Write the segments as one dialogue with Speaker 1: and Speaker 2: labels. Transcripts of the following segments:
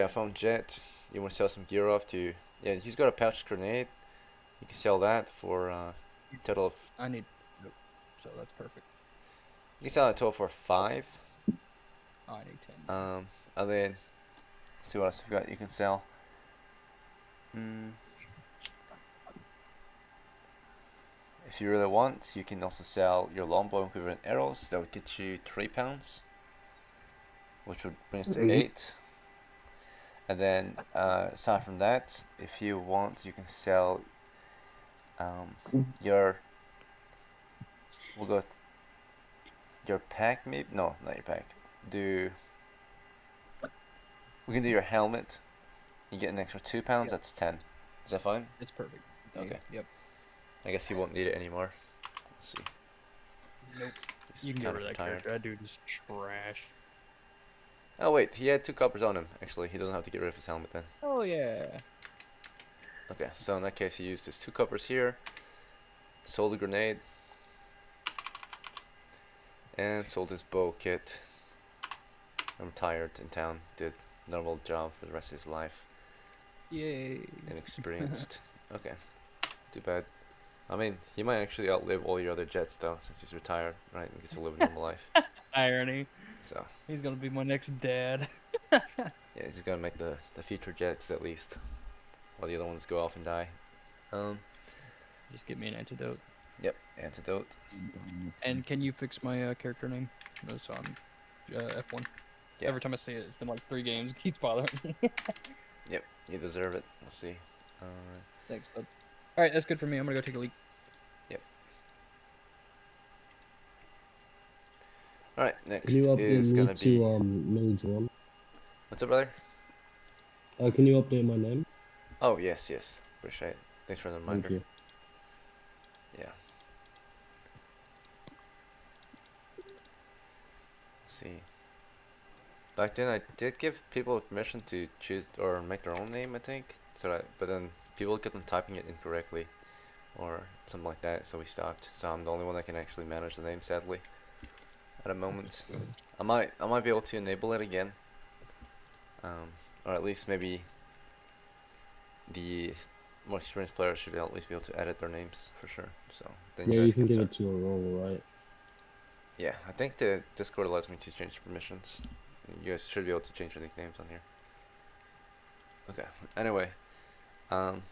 Speaker 1: I found Jet. You want to sell some gear off to? Yeah, he's got a pouch grenade. You can sell that for total of.
Speaker 2: I need. Nope. So that's perfect.
Speaker 1: You can sell it total for 5.
Speaker 2: Oh, I need 10. Yeah.
Speaker 1: And then see what else we've got. You can sell. Mm, if you really want, you can also sell your longbow and quiver and arrows. That would get you £3, which would bring us to
Speaker 3: 8.
Speaker 1: 8. And then aside from that, if you want, you can sell your. We'll go with your pack, maybe. No, not your pack. Do we can do your helmet? You get an extra £2.
Speaker 2: Yep.
Speaker 1: That's 10. Is that fine?
Speaker 2: It's perfect.
Speaker 1: Okay.
Speaker 2: Yep.
Speaker 1: I guess you won't need it anymore. Let's see.
Speaker 2: Nope.
Speaker 1: He's
Speaker 2: You can get
Speaker 1: kind
Speaker 2: rid
Speaker 1: of
Speaker 2: of that
Speaker 1: tired.
Speaker 2: character. That dude is trash.
Speaker 1: Oh wait, he had 2 coppers on him. Actually, he doesn't have to get rid of his helmet then.
Speaker 2: Oh yeah.
Speaker 1: Okay, so in that case, he used his 2 coppers here, sold a grenade, and sold his bow kit. I'm tired in town. Did normal job for the rest of his life.
Speaker 2: Yay.
Speaker 1: Inexperienced. Okay, too bad. I mean, he might actually outlive all your other jets though, since he's retired, right? And gets to live a normal life.
Speaker 2: Irony.
Speaker 1: So
Speaker 2: He's gonna be my next dad.
Speaker 1: yeah, he's gonna make the future jets at least, while the other ones go off and die. Um,
Speaker 2: Just get me an antidote.
Speaker 1: yep, antidote.
Speaker 2: And can you fix my character name? It's on F1.
Speaker 1: Yeah,
Speaker 2: Every time I see it, it's been like 3 games. It keeps bothering me.
Speaker 1: yep, you deserve it. Let's see. Uh,
Speaker 2: Thanks, bud. All right, that's good for me. I'm gonna go take a leak.
Speaker 1: yep. All right,
Speaker 3: Can
Speaker 1: next
Speaker 3: you update
Speaker 1: is
Speaker 3: me
Speaker 1: gonna be.
Speaker 3: to Mage 1?
Speaker 1: What's up, brother?
Speaker 3: Can you update my name?
Speaker 1: Oh yes, yes. Appreciate it. Thanks for the
Speaker 3: Thank
Speaker 1: reminder.
Speaker 3: you.
Speaker 1: Yeah. Let's see. Back then, I did give people permission to choose or make their own name, I think. So that, but then people kept on typing it incorrectly or something like that, so we stopped. So I'm the only one that can actually manage the name, sadly, at the moment. I might be able to enable it again, or at least maybe the more experienced players should at least be able to edit their names for sure. So then you
Speaker 3: Yeah,
Speaker 1: guys
Speaker 3: you can
Speaker 1: can
Speaker 3: give
Speaker 1: start.
Speaker 3: it to a role, right?
Speaker 1: Yeah, I think the Discord allows me to change the permissions. You guys should be able to change your nicknames on here. Okay. Anyway, um,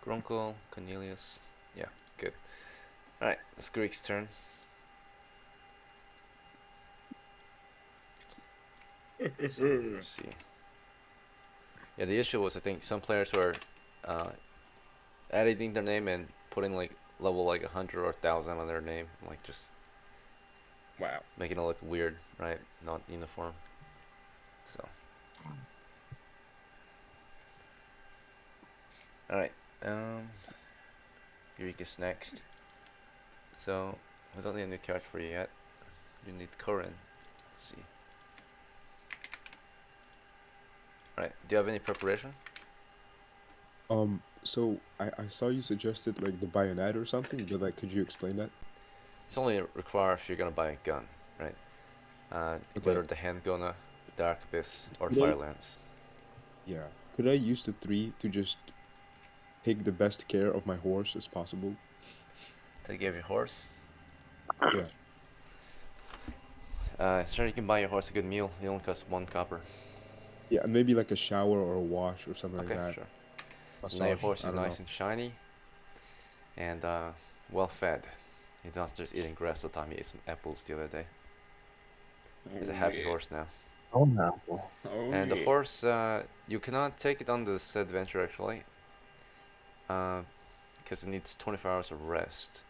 Speaker 1: Grunkle, Cornelius. Yeah, good. All right, it's Greek's turn. So let's see. Yeah, the issue was I think some players were uh, editing their name and putting like level like 100 or 1,000 on their name, like just
Speaker 2: Wow.
Speaker 1: making it look weird, right? Not uniform. So, all right. Um, Greek is next. So, I don't need a new character for you yet. You need Corin. Let's see. All right. Do you have any preparation?
Speaker 4: So I saw you suggested like the bayonet or something, but like, could you explain that?
Speaker 1: It's only required if you're gonna buy a gun, right?
Speaker 4: Okay,
Speaker 1: Whether the handgun, the arquebus, or the
Speaker 4: could I,
Speaker 1: fire lance.
Speaker 4: yeah, could I use the three to just take the best care of my horse as possible?
Speaker 1: They give you a horse.
Speaker 4: Yeah,
Speaker 1: Sure, you can buy your horse a good meal. It only costs 1 copper.
Speaker 4: yeah, and maybe like a shower or a wash or something like
Speaker 1: Okay,
Speaker 4: that.
Speaker 1: sure. So now your
Speaker 4: Massage,
Speaker 1: horse
Speaker 4: I
Speaker 1: is
Speaker 4: don't
Speaker 1: nice
Speaker 4: know.
Speaker 1: and shiny and well fed. He's not just eating grass all the time. He ate some apples the other day. He's a
Speaker 2: Oh
Speaker 1: happy
Speaker 2: yeah.
Speaker 1: horse now.
Speaker 3: Oh, no.
Speaker 2: Oh
Speaker 1: And the
Speaker 2: yeah.
Speaker 1: horse, you cannot take it on this adventure actually, uh, because it needs 24 hours of rest.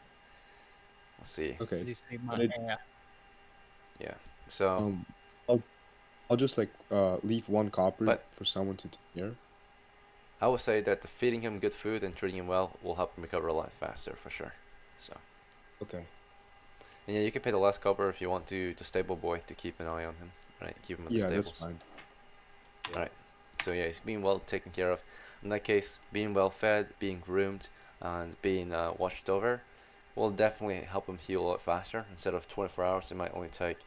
Speaker 1: Let's see.
Speaker 4: Okay,
Speaker 2: Cause he saved
Speaker 4: but
Speaker 2: my
Speaker 4: it
Speaker 2: ass.
Speaker 1: Yeah. So,
Speaker 4: um, I'll I'll just like leave 1 copper
Speaker 1: but
Speaker 4: for someone to take care.
Speaker 1: I would say that the feeding him good food and treating him well will help him recover a lot faster for sure. So,
Speaker 4: Okay,
Speaker 1: and yeah, you can pay the last copper if you want to the stable boy to keep an eye on him, right? Keep him at the
Speaker 4: yeah, that's
Speaker 1: stables.
Speaker 4: fine. Yeah.
Speaker 1: Alright. So yeah, he's being well taken care of. In that case, being well fed, being groomed, and being watched over will definitely help him heal a lot faster. Instead of 24 hours, it might only take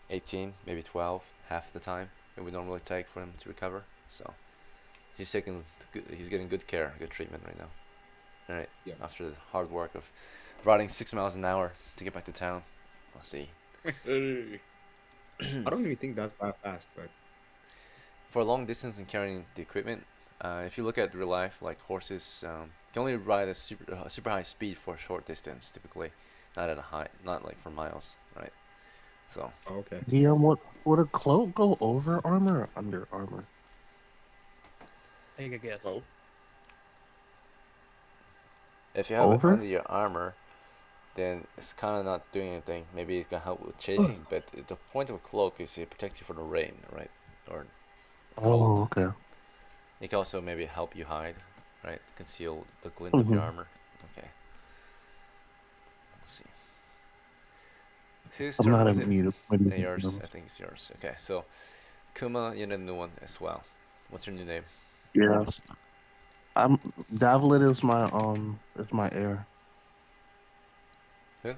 Speaker 1: 18, maybe 12. half the time it would normally take for him to recover. So he's getting good care, good treatment right now. All right,
Speaker 4: Yeah.
Speaker 1: after the hard work of riding 6 miles an hour to get back to town. Let's see.
Speaker 4: I don't even think that's that fast, but
Speaker 1: For long distance and carrying the equipment, if you look at real life, like horses can only ride a super high speed for a short distance, typically, not like for miles, right? So
Speaker 4: oh, okay.
Speaker 3: DM, would a cloak go over armor or under armor?
Speaker 2: Take a guess.
Speaker 4: Well,
Speaker 1: if you have it
Speaker 3: Over?
Speaker 1: under your armor, then it's kind of not doing anything. Maybe it can help with chasing, but the point of a cloak is to protect you from the rain, right? Or cold.
Speaker 3: Oh, okay.
Speaker 1: It can also maybe help you hide, right? Conceal the glint of your
Speaker 3: Hmm.
Speaker 1: armor. Okay. Let's see. Whose
Speaker 3: I'm
Speaker 1: turn
Speaker 3: not
Speaker 1: was it?
Speaker 3: immune.
Speaker 1: Yours. I think it's yours. Okay, so Kuma, you're the new one as well. What's your new name?
Speaker 3: Yeah. I'm Davlet is my heir.
Speaker 1: Who?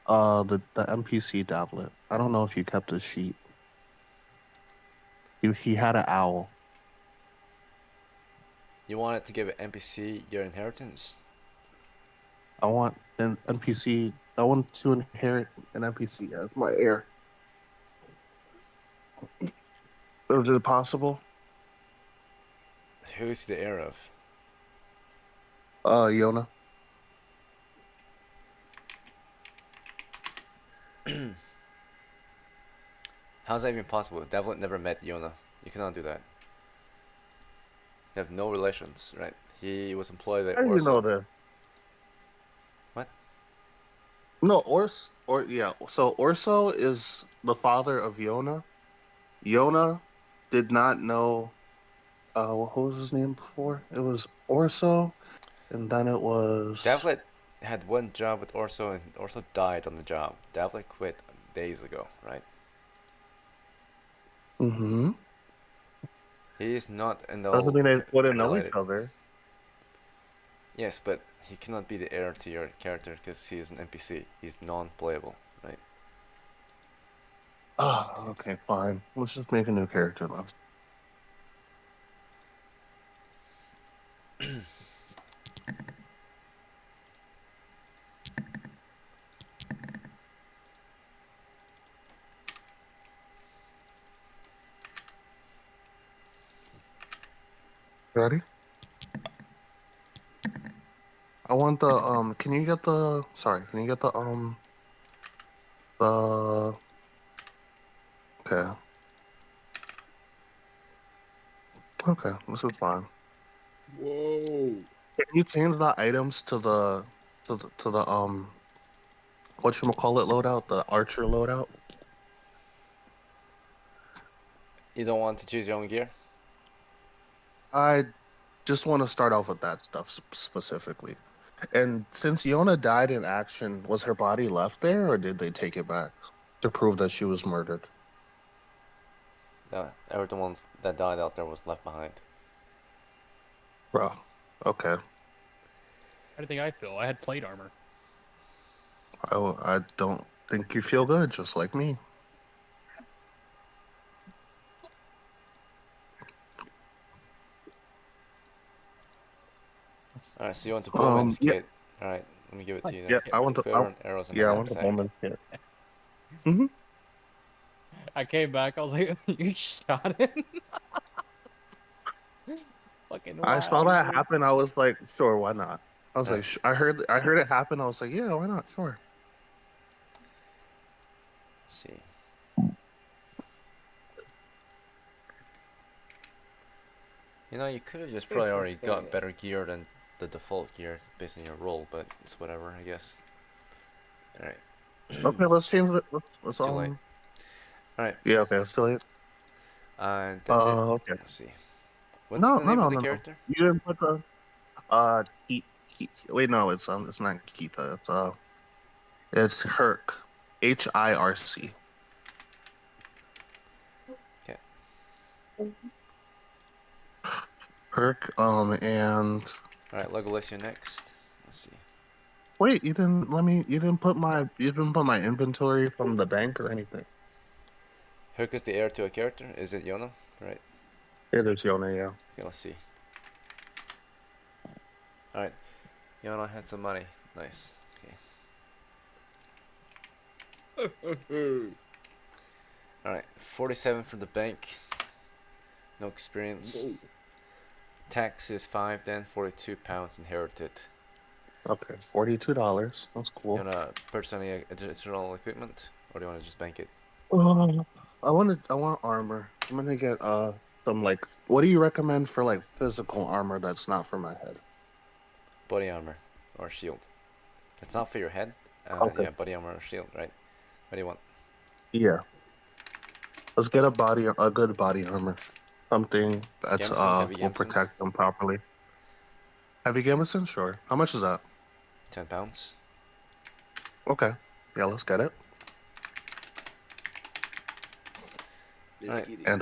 Speaker 3: The NPC Davlet. I don't know if you kept his sheet. He had an owl.
Speaker 1: You wanted to give an NPC your inheritance?
Speaker 3: I want an NPC. I want to inherit an NPC as my heir. Is it possible?
Speaker 1: Who's the heir of?
Speaker 3: Yona.
Speaker 1: How's that even possible? Devlin never met Yona. You cannot do that. They have no relations, right? He was employed at
Speaker 3: How do you know
Speaker 1: Orso.
Speaker 3: this?
Speaker 1: What?
Speaker 3: No, yeah. So Orso is the father of Yona. Yona did not know. What was his name before? It was Orso, and then it was.
Speaker 1: Davlet had one job with Orso and Orso died on the job. Davlet quit days ago, right?
Speaker 3: Mm-hmm.
Speaker 1: He is not in
Speaker 3: Doesn't
Speaker 1: all
Speaker 3: mean they wouldn't know each
Speaker 1: related.
Speaker 3: other.
Speaker 1: Yes, but he cannot be the heir to your character because he is an NPC. He's non-playable, right?
Speaker 3: Oh, okay, fine. Let's just make a new character then. Ready? I want the Can you get the? Sorry, can you get the? Okay, okay, this is fine.
Speaker 4: whoa.
Speaker 3: Can you change the items to the whatchamacallit loadout, the archer loadout?
Speaker 1: You don't want to choose your own gear?
Speaker 3: I just want to start off with that stuff specifically. And since Yona died in action, was her body left there, or did they take it back to prove that she was murdered?
Speaker 1: No, everyone that died out there was left behind.
Speaker 3: Bro, okay.
Speaker 2: How do you think I feel? I had plate armor.
Speaker 3: I don't think you feel good, just like me.
Speaker 1: Alright, so you want the bowman's
Speaker 3: Yeah,
Speaker 1: kit. Alright, let me give it to you then.
Speaker 3: yeah. I want to.
Speaker 1: Put on arrows in the
Speaker 3: Yeah, I want the
Speaker 1: knapsack.
Speaker 3: moment here. Hmm.
Speaker 2: I came back. I was like, "You shot him." Fucking
Speaker 3: I saw
Speaker 2: wild,
Speaker 3: that
Speaker 2: dude.
Speaker 3: happen. I was like, sure, why not? I was like,
Speaker 1: Alright,
Speaker 3: I heard it happen. I was like, yeah, why not? Sure.
Speaker 1: see. You know, you could have just probably already got better gear than the default gear based on your role, but it's whatever, I guess. Alright.
Speaker 3: Okay, let's change it. Let's
Speaker 1: It's too late. Alright,
Speaker 3: Yeah, okay, let's do it.
Speaker 1: that's it.
Speaker 3: Okay.
Speaker 1: Let's see. What's
Speaker 3: No,
Speaker 1: the
Speaker 3: no,
Speaker 1: name of
Speaker 3: no,
Speaker 1: the
Speaker 3: no, no.
Speaker 1: character?
Speaker 3: You didn't put the wait, no, it's not Kita. It's Herc, HIRC.
Speaker 1: Okay.
Speaker 3: Herc. And
Speaker 1: Alright, Legolas, next. Let's see.
Speaker 3: wait, you didn't put my inventory from the bank or anything.
Speaker 1: Hook is the heir to a character. Is it Yona? Right.
Speaker 3: It is Yona, yeah.
Speaker 1: Okay, let's see. All right. Yona had some money. Nice. Okay. All right. 47 for the bank. No experience. Tax is 5 then. 42 pounds inherited.
Speaker 3: Okay, $42. That's
Speaker 1: You
Speaker 3: cool.
Speaker 1: wanna purchase any additional equipment, or do you wanna just bank it?
Speaker 3: I want armor. I'm gonna get some like. What do you recommend for like physical armor that's not for my head?
Speaker 1: Body armor or shield. It's not for your head.
Speaker 3: Okay.
Speaker 1: Yeah, body armor or shield, right? What do you want?
Speaker 3: Yeah. Let's get a good body armor. Something that's
Speaker 1: Gambeson, heavy
Speaker 3: will
Speaker 1: Gambeson,
Speaker 3: protect them properly. Heavy Gamison, sure. How much is that?
Speaker 1: 10 pounds.
Speaker 3: Okay. Yeah, let's get it.
Speaker 2: Let's
Speaker 1: Alright,
Speaker 2: get it.
Speaker 3: And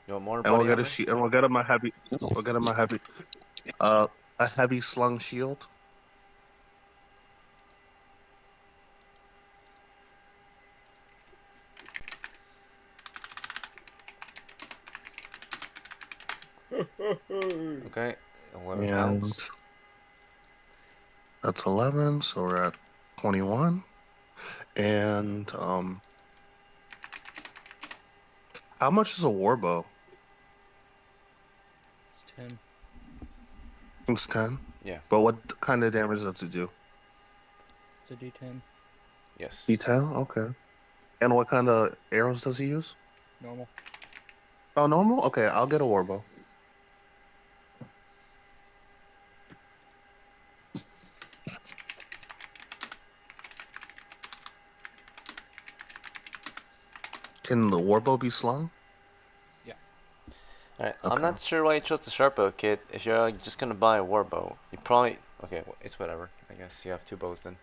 Speaker 1: you want more
Speaker 3: and we'll
Speaker 1: body
Speaker 3: get
Speaker 1: armor?
Speaker 3: and we'll get him a heavy. We'll get him uh a heavy slung shield.
Speaker 1: Okay, 11
Speaker 3: And
Speaker 1: pounds.
Speaker 3: that's 11, so we're at 21. And how much is a warbow?
Speaker 2: It's 10.
Speaker 3: It's 10.
Speaker 1: Yeah,
Speaker 3: But what kind of damage does it do?
Speaker 2: It's a D10.
Speaker 1: yes.
Speaker 3: D10? Okay. And what kind of arrows does he use?
Speaker 2: Normal.
Speaker 3: Oh, normal? Okay, I'll get a warbow. Can the warbow be slung?
Speaker 2: Yeah.
Speaker 1: Alright, I'm
Speaker 3: Okay.
Speaker 1: not sure why you chose the Sharpo kit. If you're just gonna buy a war bow, you probably. Okay, it's whatever. I guess you have 2 bows then.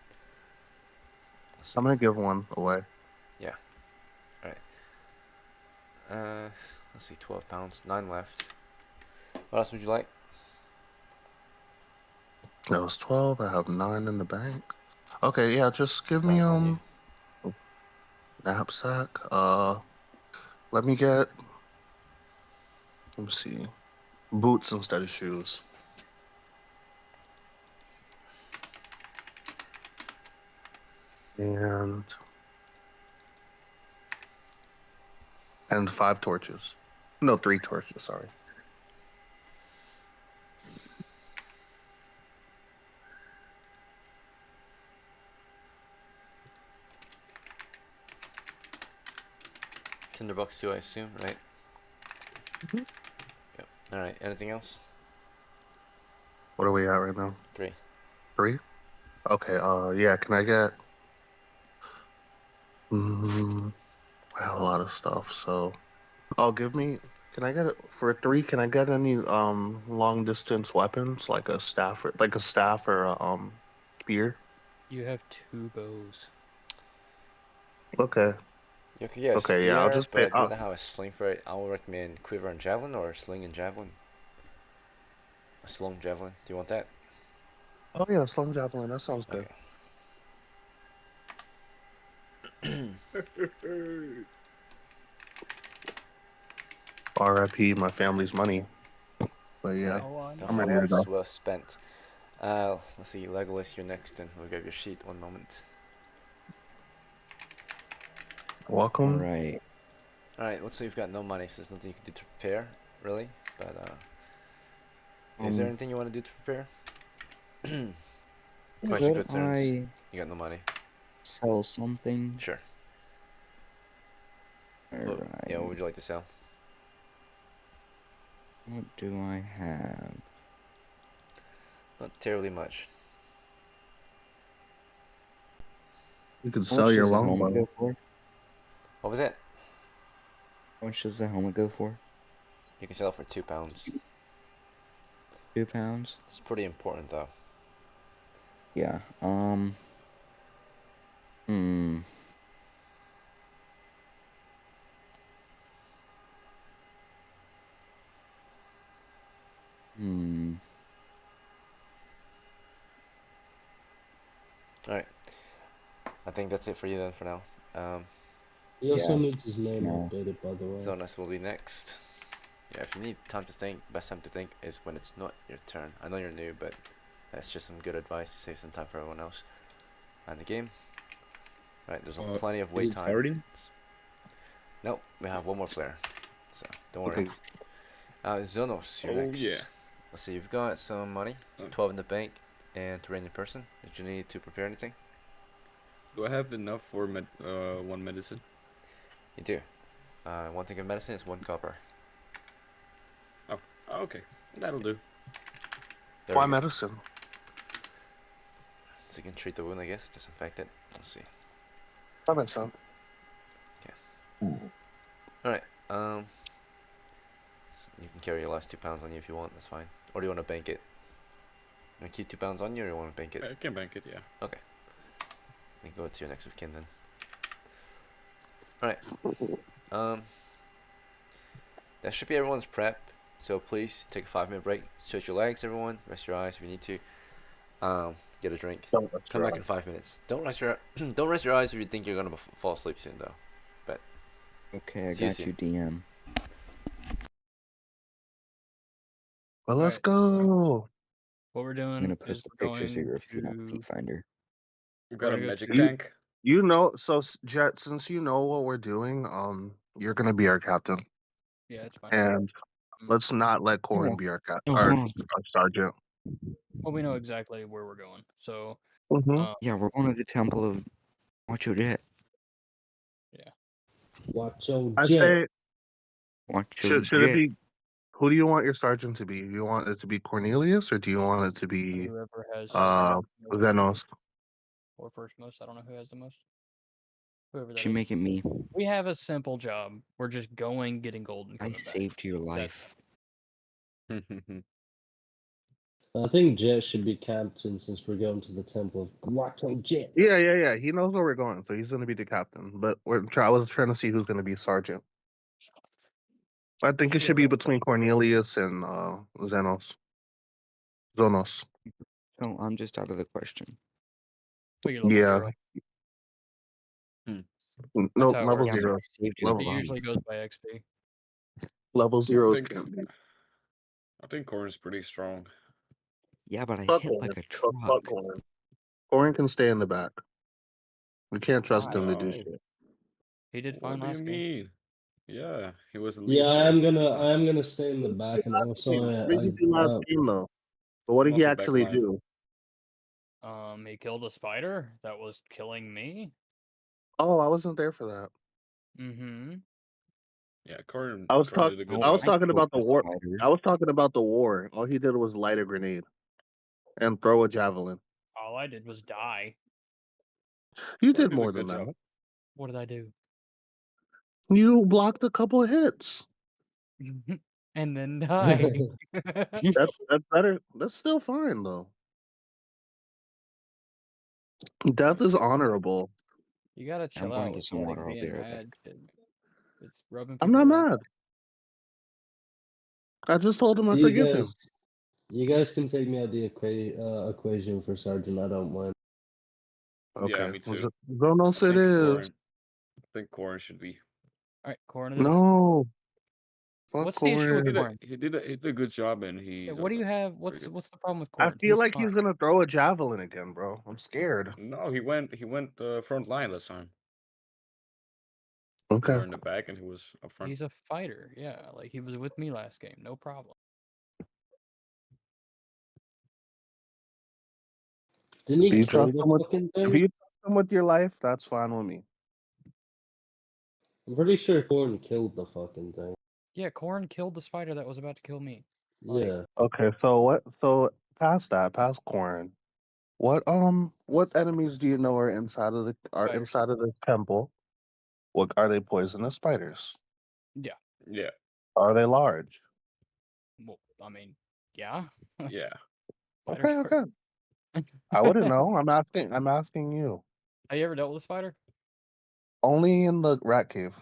Speaker 1: Let's see.
Speaker 3: I'm gonna give one away.
Speaker 1: Yeah, alright. Let's see, 12 pounds, 9 left. What else would you like?
Speaker 3: That was 12. I have 9 in the bank. Okay, yeah, just give me
Speaker 1: Spent on you.
Speaker 3: knapsack. Let me get, let me see, boots instead of shoes. And 5 torches. No, 3 torches, sorry.
Speaker 1: Tinderbox 2, I assume, right?
Speaker 3: Mhm.
Speaker 1: Yep. Alright, anything else?
Speaker 3: What are we at right now?
Speaker 1: 3.
Speaker 3: 3? Okay, yeah, can I get, I have a lot of stuff, so, oh, can I get it, for 3, can I get any, long distance weapons, like a staff or a, spear?
Speaker 2: You have 2 bows.
Speaker 3: Okay,
Speaker 1: You could get a
Speaker 3: okay, yeah, I'll
Speaker 1: spear,
Speaker 3: just pay,
Speaker 1: but you don't have a sling for it. I would recommend quiver and javelin or sling and javelin. A slung javelin. Do you want that?
Speaker 3: oh yeah, slung javelin, that sounds good.
Speaker 1: Okay.
Speaker 3: RIP my family's money. But yeah,
Speaker 1: Alright,
Speaker 2: Oh, I
Speaker 1: the
Speaker 3: I'm
Speaker 2: know.
Speaker 3: ready to
Speaker 1: funds
Speaker 3: go.
Speaker 1: well spent. Let's see, Legolas, you're next, and we'll grab your sheet. One moment.
Speaker 3: Welcome.
Speaker 5: Alright.
Speaker 1: Alright, let's say you've got no money, so there's nothing you can do to prepare, really. But is there
Speaker 5: Um,
Speaker 1: anything you want to do to prepare? Question
Speaker 5: could
Speaker 1: concerns.
Speaker 5: I
Speaker 1: You got no money.
Speaker 5: sell something?
Speaker 1: Sure. What? Yeah, what
Speaker 5: Alright.
Speaker 1: would you like to sell?
Speaker 5: What do I have?
Speaker 1: Not terribly much.
Speaker 3: You can
Speaker 5: How
Speaker 3: sell
Speaker 5: much
Speaker 3: your
Speaker 5: does a helmet
Speaker 3: longbow.
Speaker 5: go for?
Speaker 1: What was it?
Speaker 5: How much does the helmet go for?
Speaker 1: You can sell it for 2 pounds.
Speaker 5: 2 pounds?
Speaker 1: It's pretty important though.
Speaker 5: Yeah. Hmm. Hmm.
Speaker 1: Alright. I think that's it for you then for now. Um,
Speaker 6: He also
Speaker 5: Yeah,
Speaker 6: needs his name
Speaker 5: no.
Speaker 6: updated, by the way.
Speaker 1: Zonas will be next. Yeah, if you need time to think, best time to think is when it's not your turn. I know you're new, but that's just some good advice to save some time for everyone else. And the game. Right, there's plenty of wait
Speaker 4: Is it
Speaker 1: time.
Speaker 4: starting?
Speaker 1: Nope, we have one more player. So don't worry.
Speaker 4: Okay.
Speaker 1: Zonos, you're
Speaker 4: Oh
Speaker 1: next.
Speaker 4: yeah.
Speaker 1: Let's see, you've got some money, 12 in the bank, and 3 in your person. Did you need to prepare anything?
Speaker 4: Do I have enough for one medicine?
Speaker 1: You do. One thing of medicine is 1 copper.
Speaker 4: Oh, okay. That'll do.
Speaker 1: There
Speaker 3: Why
Speaker 1: we go.
Speaker 3: medicine?
Speaker 1: So you can treat the wound, I guess, disinfect it. Let's see.
Speaker 3: That makes sense.
Speaker 1: Alright, you can carry your last 2 pounds on you if you want, that's fine. Or do you want to bank it? You want to keep 2 pounds on you or you want to bank it?
Speaker 4: I can bank it, yeah.
Speaker 1: Okay. Then go to your next of kin then. Alright. That should be everyone's prep. So please take a 5-minute break. Stretch your legs, everyone. Rest your eyes if you need to. Get a drink.
Speaker 3: Don't rest
Speaker 1: Come
Speaker 3: your
Speaker 1: back in 5 minutes. Don't rest your don't rest your eyes if you think you're gonna fall asleep soon though. But
Speaker 5: Okay, I
Speaker 1: see you
Speaker 5: got
Speaker 1: soon.
Speaker 5: you, DM.
Speaker 3: Well, let's
Speaker 2: Alright.
Speaker 3: go.
Speaker 2: What we're
Speaker 5: I'm
Speaker 2: doing
Speaker 5: gonna
Speaker 2: is
Speaker 5: post the
Speaker 2: we're
Speaker 5: picture so
Speaker 2: going
Speaker 5: you're a feet on
Speaker 2: to.
Speaker 5: Feet Finder.
Speaker 4: You
Speaker 2: We're
Speaker 4: got a
Speaker 2: gonna go
Speaker 4: magic
Speaker 2: to.
Speaker 4: tank?
Speaker 3: You know, so Jet, since you know what we're doing, you're gonna be our captain,
Speaker 2: Yeah, it's fine.
Speaker 3: and let's not let Corin
Speaker 5: Yeah.
Speaker 3: be our captain,
Speaker 5: No,
Speaker 3: our
Speaker 5: hold on.
Speaker 3: sergeant.
Speaker 2: Well, we know exactly where we're going. So,
Speaker 3: Mm-hmm.
Speaker 5: Yeah, we're going to the Temple of Watch Your Jet.
Speaker 6: Watch your
Speaker 3: I
Speaker 6: jet.
Speaker 3: say,
Speaker 5: Watch Your
Speaker 3: should it
Speaker 5: Jet.
Speaker 3: be? Who do you want your sergeant to be? Do you want it to be Cornelius, or do you want it to be
Speaker 2: whoever has most
Speaker 3: Zenos?
Speaker 2: or first most, I don't know who has the most. Whoever that
Speaker 5: Should
Speaker 2: is.
Speaker 5: make it me.
Speaker 2: We have a simple job. We're just going, getting gold, and
Speaker 5: I
Speaker 2: coming back.
Speaker 5: saved your life.
Speaker 6: I think Jet should be captain since we're going to the temple of Watch your jet.
Speaker 3: Yeah. He knows where we're going, so he's gonna be the captain. But I was trying to see who's gonna be sergeant. I think it should be between Cornelius and Zenos. Zonos.
Speaker 5: So I'm just out of the question.
Speaker 2: Well, you're level
Speaker 3: Yeah.
Speaker 2: 0.
Speaker 3: No,
Speaker 2: That's how it
Speaker 3: level
Speaker 2: works.
Speaker 5: Yeah, but
Speaker 3: 0.
Speaker 5: I saved your
Speaker 3: Level,
Speaker 2: It usually
Speaker 5: life.
Speaker 2: goes by XP.
Speaker 3: level
Speaker 4: I
Speaker 3: 0 is
Speaker 4: think I think Corin's pretty strong.
Speaker 5: Yeah, but I
Speaker 3: fuck
Speaker 5: hit like a
Speaker 3: Corin. Fuck
Speaker 5: truck.
Speaker 3: Corin. Corin can stay in the back. We can't trust him to do
Speaker 4: Wow.
Speaker 3: shit.
Speaker 2: He did fine
Speaker 4: What do you
Speaker 2: last game.
Speaker 4: mean? Yeah, he was the
Speaker 6: Yeah,
Speaker 4: lead
Speaker 6: I
Speaker 4: there
Speaker 6: am
Speaker 4: last time.
Speaker 6: gonna stay in the back, and also
Speaker 3: What did he do last game though? But what
Speaker 4: I'm
Speaker 3: did he
Speaker 4: also
Speaker 3: actually
Speaker 4: backline.
Speaker 3: do?
Speaker 2: He killed a spider that was killing me.
Speaker 3: Oh, I wasn't there for that.
Speaker 2: Mm-hmm.
Speaker 4: Yeah, Corin
Speaker 3: I was
Speaker 4: did a good
Speaker 5: No,
Speaker 3: I was
Speaker 4: job.
Speaker 5: I
Speaker 3: talking
Speaker 5: killed
Speaker 3: about the
Speaker 5: the
Speaker 3: war.
Speaker 5: spider.
Speaker 3: I was talking about the war. All he did was light a grenade and throw a javelin.
Speaker 2: All I did was die.
Speaker 3: You
Speaker 4: Corin
Speaker 3: did
Speaker 4: did a
Speaker 3: more
Speaker 4: good
Speaker 3: than
Speaker 4: job.
Speaker 3: that.
Speaker 2: What did I do?
Speaker 3: You blocked a couple of hits.
Speaker 2: And then die.
Speaker 3: That's better. That's still fine though. Death is honorable.
Speaker 2: You gotta
Speaker 5: I'm
Speaker 2: chill
Speaker 5: going to
Speaker 2: out
Speaker 5: get
Speaker 2: with
Speaker 5: some
Speaker 2: like
Speaker 5: water. I'll be
Speaker 2: being
Speaker 5: right back.
Speaker 2: mad, kid. It's rubbing
Speaker 3: I'm
Speaker 2: people
Speaker 3: not
Speaker 2: wrong.
Speaker 3: mad. I just told him I
Speaker 6: You
Speaker 3: forgive him.
Speaker 6: guys can take me out the equation for sergeant. I don't mind.
Speaker 3: Okay.
Speaker 4: Yeah, me too.
Speaker 3: Zonos it is.
Speaker 4: I think Corin should be.
Speaker 2: Alright, Corin it is.
Speaker 3: No. Fuck
Speaker 2: What's the issue with
Speaker 3: Corin.
Speaker 2: Corin?
Speaker 4: He did a good job, and he.
Speaker 2: Yeah, what do you have? What's the problem with
Speaker 3: I
Speaker 2: Corin?
Speaker 3: feel like
Speaker 2: fine.
Speaker 3: he's gonna throw a javelin again, bro. I'm scared.
Speaker 4: No, he went front line last time.
Speaker 3: Okay.
Speaker 4: We were in the back, and he was up front.
Speaker 2: He's a fighter, yeah. Like he was with me last game, no problem.
Speaker 6: Didn't
Speaker 3: If
Speaker 6: he
Speaker 3: you
Speaker 6: kill
Speaker 3: trust
Speaker 6: the
Speaker 3: him with,
Speaker 6: fucking
Speaker 3: if
Speaker 6: thing?
Speaker 3: you trust him with your life, that's fine with me.
Speaker 6: I'm pretty sure Corin killed the fucking thing.
Speaker 2: Yeah, Corin killed the spider that was about to kill me. Like,
Speaker 6: Yeah.
Speaker 3: Okay, so what? So past Corin. What enemies do you know are inside of
Speaker 2: spiders.
Speaker 3: inside of the temple? What are they? Poisonous spiders?
Speaker 2: Yeah.
Speaker 4: Yeah.
Speaker 3: Are they large?
Speaker 2: Well, I mean, yeah.
Speaker 4: Yeah.
Speaker 3: Okay,
Speaker 2: Spiders
Speaker 3: okay. I wouldn't know. I'm asking. I'm asking you.
Speaker 2: Have you ever dealt with a spider?
Speaker 3: Only in the rat cave.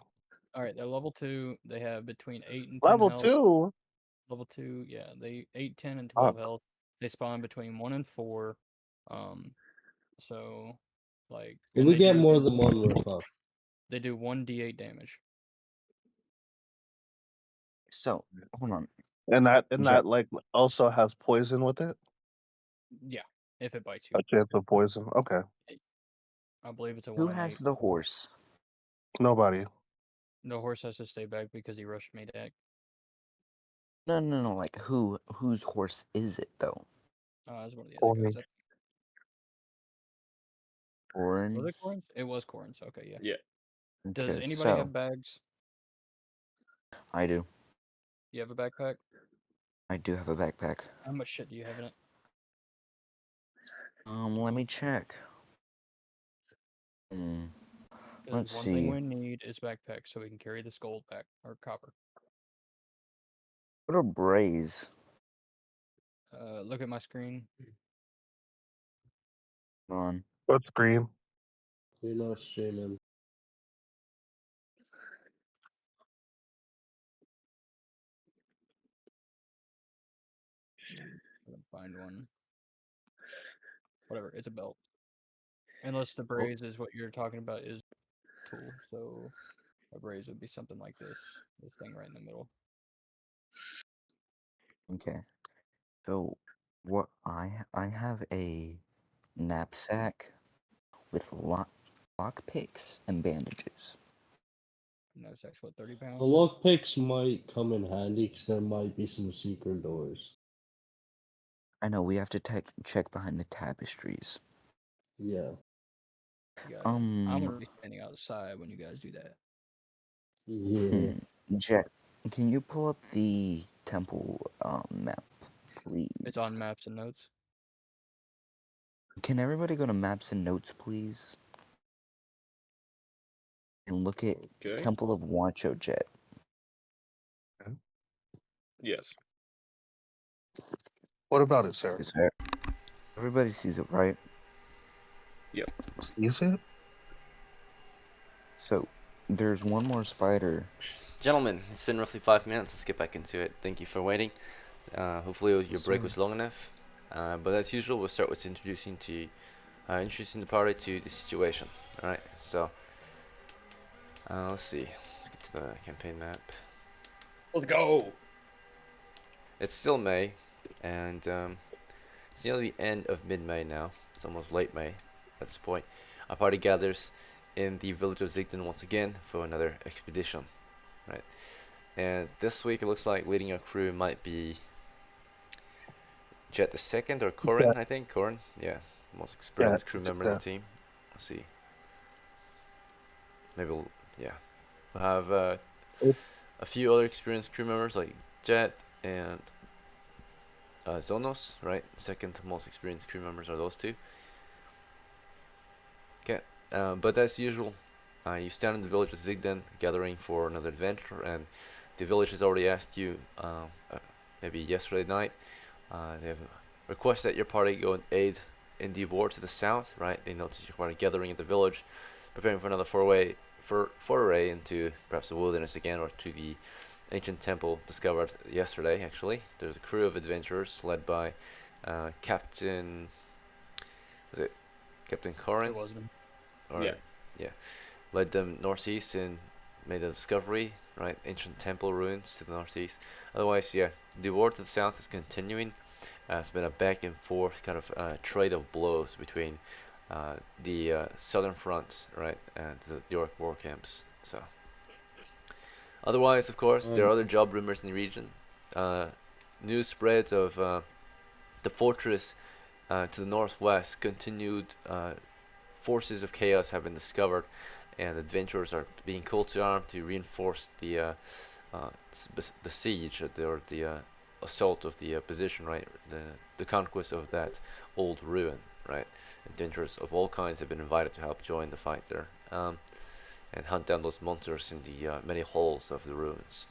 Speaker 2: Alright, they're level 2. They have between 8 and 10
Speaker 3: Level
Speaker 2: health.
Speaker 3: 2.
Speaker 2: Level 2, yeah. They 8, 10, and 12 health. They spawn between 1 and 4. So, like.
Speaker 6: If
Speaker 2: and
Speaker 6: we
Speaker 2: they
Speaker 6: get
Speaker 2: do
Speaker 6: more than one, we're fucked.
Speaker 2: They do 1d8 damage.
Speaker 5: So, hold on.
Speaker 3: And that
Speaker 5: Jet.
Speaker 3: like also has poison with it.
Speaker 2: Yeah, if it bites you.
Speaker 3: A chance of poison. Okay.
Speaker 2: I believe it's a
Speaker 5: Who
Speaker 2: 1 in
Speaker 5: has
Speaker 2: 8.
Speaker 5: the horse?
Speaker 3: Nobody.
Speaker 2: The horse has to stay back because he rushed me back.
Speaker 5: No. Like, whose horse is it, though?
Speaker 2: It's one of the other guys.
Speaker 5: Orange?
Speaker 2: Was it Corin's? It was Corin's. Okay, yeah.
Speaker 4: Yeah.
Speaker 2: Does
Speaker 5: Okay,
Speaker 2: anybody
Speaker 5: so,
Speaker 2: have bags?
Speaker 5: I do.
Speaker 2: You have a backpack?
Speaker 5: I do have a backpack.
Speaker 2: How much shit do you have in it?
Speaker 5: Let me check. Let's
Speaker 2: Because one
Speaker 5: see.
Speaker 2: thing we need is backpacks so we can carry this gold back, or copper.
Speaker 5: What are brays?
Speaker 2: Look at my screen.
Speaker 5: Hold on.
Speaker 3: What scream?
Speaker 6: You're not streaming.
Speaker 2: Gotta find one. Whatever, it's a belt. Unless the braze is what you're talking about is tool, so a braze would be something like this. This thing right in the middle.
Speaker 5: Okay. So, what I have a knapsack with lockpicks and bandages.
Speaker 2: Knapsack's what, 30
Speaker 6: The
Speaker 2: pounds?
Speaker 6: lockpicks might come in handy because there might be some secret doors.
Speaker 5: I know we have to check behind the tapestries.
Speaker 6: Yeah.
Speaker 2: Yeah, I'm gonna be standing outside when you guys do that.
Speaker 6: Yeah.
Speaker 5: Jet, can you pull up the temple map, please?
Speaker 2: It's on maps and notes.
Speaker 5: Can everybody go to maps and notes, please? And look at
Speaker 4: Okay.
Speaker 5: Temple of Wancho, Jet.
Speaker 4: Yes.
Speaker 3: What about it, sir?
Speaker 5: Is there? Everybody sees it, right?
Speaker 4: Yep.
Speaker 3: You see it?
Speaker 5: So, there's one more spider.
Speaker 1: Gentlemen, it's been roughly 5 minutes. Let's get back into it. Thank you for waiting. Hopefully your break
Speaker 5: So-
Speaker 1: was long enough. But as usual, we'll start with introducing the party to the situation. All right. So let's see. Let's get to the campaign map.
Speaker 2: Let's go!
Speaker 1: It's still May, and it's nearly the end of mid-May now. It's almost late May at this point. Our party gathers in the village of Zigden once again for another expedition. Right. And this week it looks like leading our crew might be Jet the second or Corin, I think. Corin, yeah, most experienced crew member in the team. Let's see. Maybe yeah. We'll have a few other experienced crew members like Jet and Zonos, right? Second most experienced crew members are those two. Okay, but as usual, you stand in the village of Zigden, gathering for another adventure, and the village has already asked you, maybe yesterday night, they have requested that your party go and aid in the war to the south, right? They notice your party gathering in the village, preparing for another foray into perhaps the wilderness again, or to the ancient temple discovered yesterday, actually. There's a crew of adventurers led by Captain, was it Captain Corin?
Speaker 2: It was me.
Speaker 1: Or,
Speaker 4: Yeah.
Speaker 1: yeah. Led them northeast and made a discovery, right? Ancient temple ruins to the northeast. Otherwise, yeah, the war to the south is continuing. It's been a back and forth kind of trade of blows between the southern front, right, and the York war camps. So, otherwise, of course, there are other job rumors in the region. News spreads of the fortress to the northwest. Continued forces of chaos have been discovered, and adventurers are being called to arms to reinforce the siege or the assault of the position, right? The conquest of that old ruin, right? Adventurers of all kinds have been invited to help join the fight there, and hunt down those monsters in the many holes of the ruins.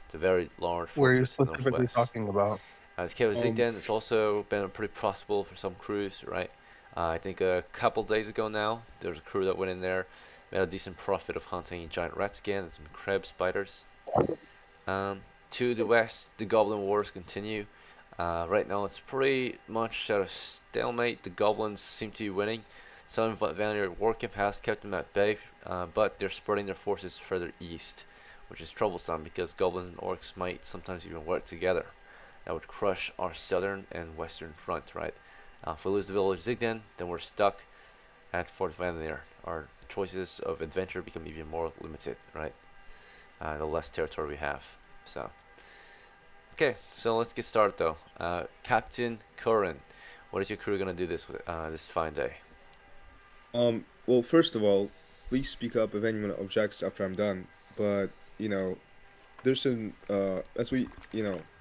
Speaker 1: It's a very large
Speaker 3: Where are you
Speaker 1: fortress to the
Speaker 3: specifically
Speaker 1: northwest.
Speaker 3: talking about?
Speaker 1: As Zigden, it's also been pretty profitable for some crews, right? I think a couple days ago now, there was a crew that went in there, made a decent profit of hunting giant rats again and some crab spiders. To the west, the Goblin Wars continue. Right now, it's pretty much at a stalemate. The Goblins seem to be winning. Some Vanir Warcamp has kept them at bay, but they're spreading their forces further east, which is troublesome because goblins and orcs might sometimes even work together. That would crush our southern and western front, right? If we lose the village Zigden, then we're stuck at Fort Vanir. Our choices of adventure become even more limited, right? The less territory we have. So, okay, so let's get started though. Captain Curran, what is your crew gonna do this fine day?
Speaker 4: Well, first of all, please speak up if anyone objects after I'm done. But, you know, there's an as we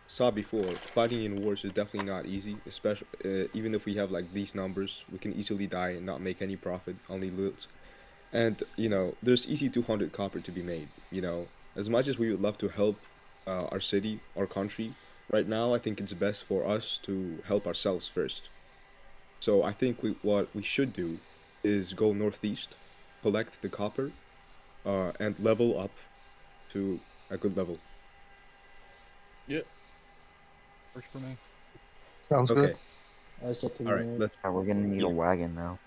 Speaker 4: saw before, fighting in wars is definitely not easy, especially even if we have like these numbers, we can easily die and not make any profit, only loot. And there's easy 200 copper to be made. As much as we would love to help our city, our country, right now I think it's best for us to help ourselves first. So I think what we should do is go northeast, collect the copper, and level up to a good level.
Speaker 2: Yep. Works for me.
Speaker 3: Sounds good.
Speaker 4: Okay.
Speaker 6: I second
Speaker 4: All right.
Speaker 6: that.
Speaker 4: Let's.
Speaker 5: We're gonna need
Speaker 4: Yeah.
Speaker 5: a wagon now.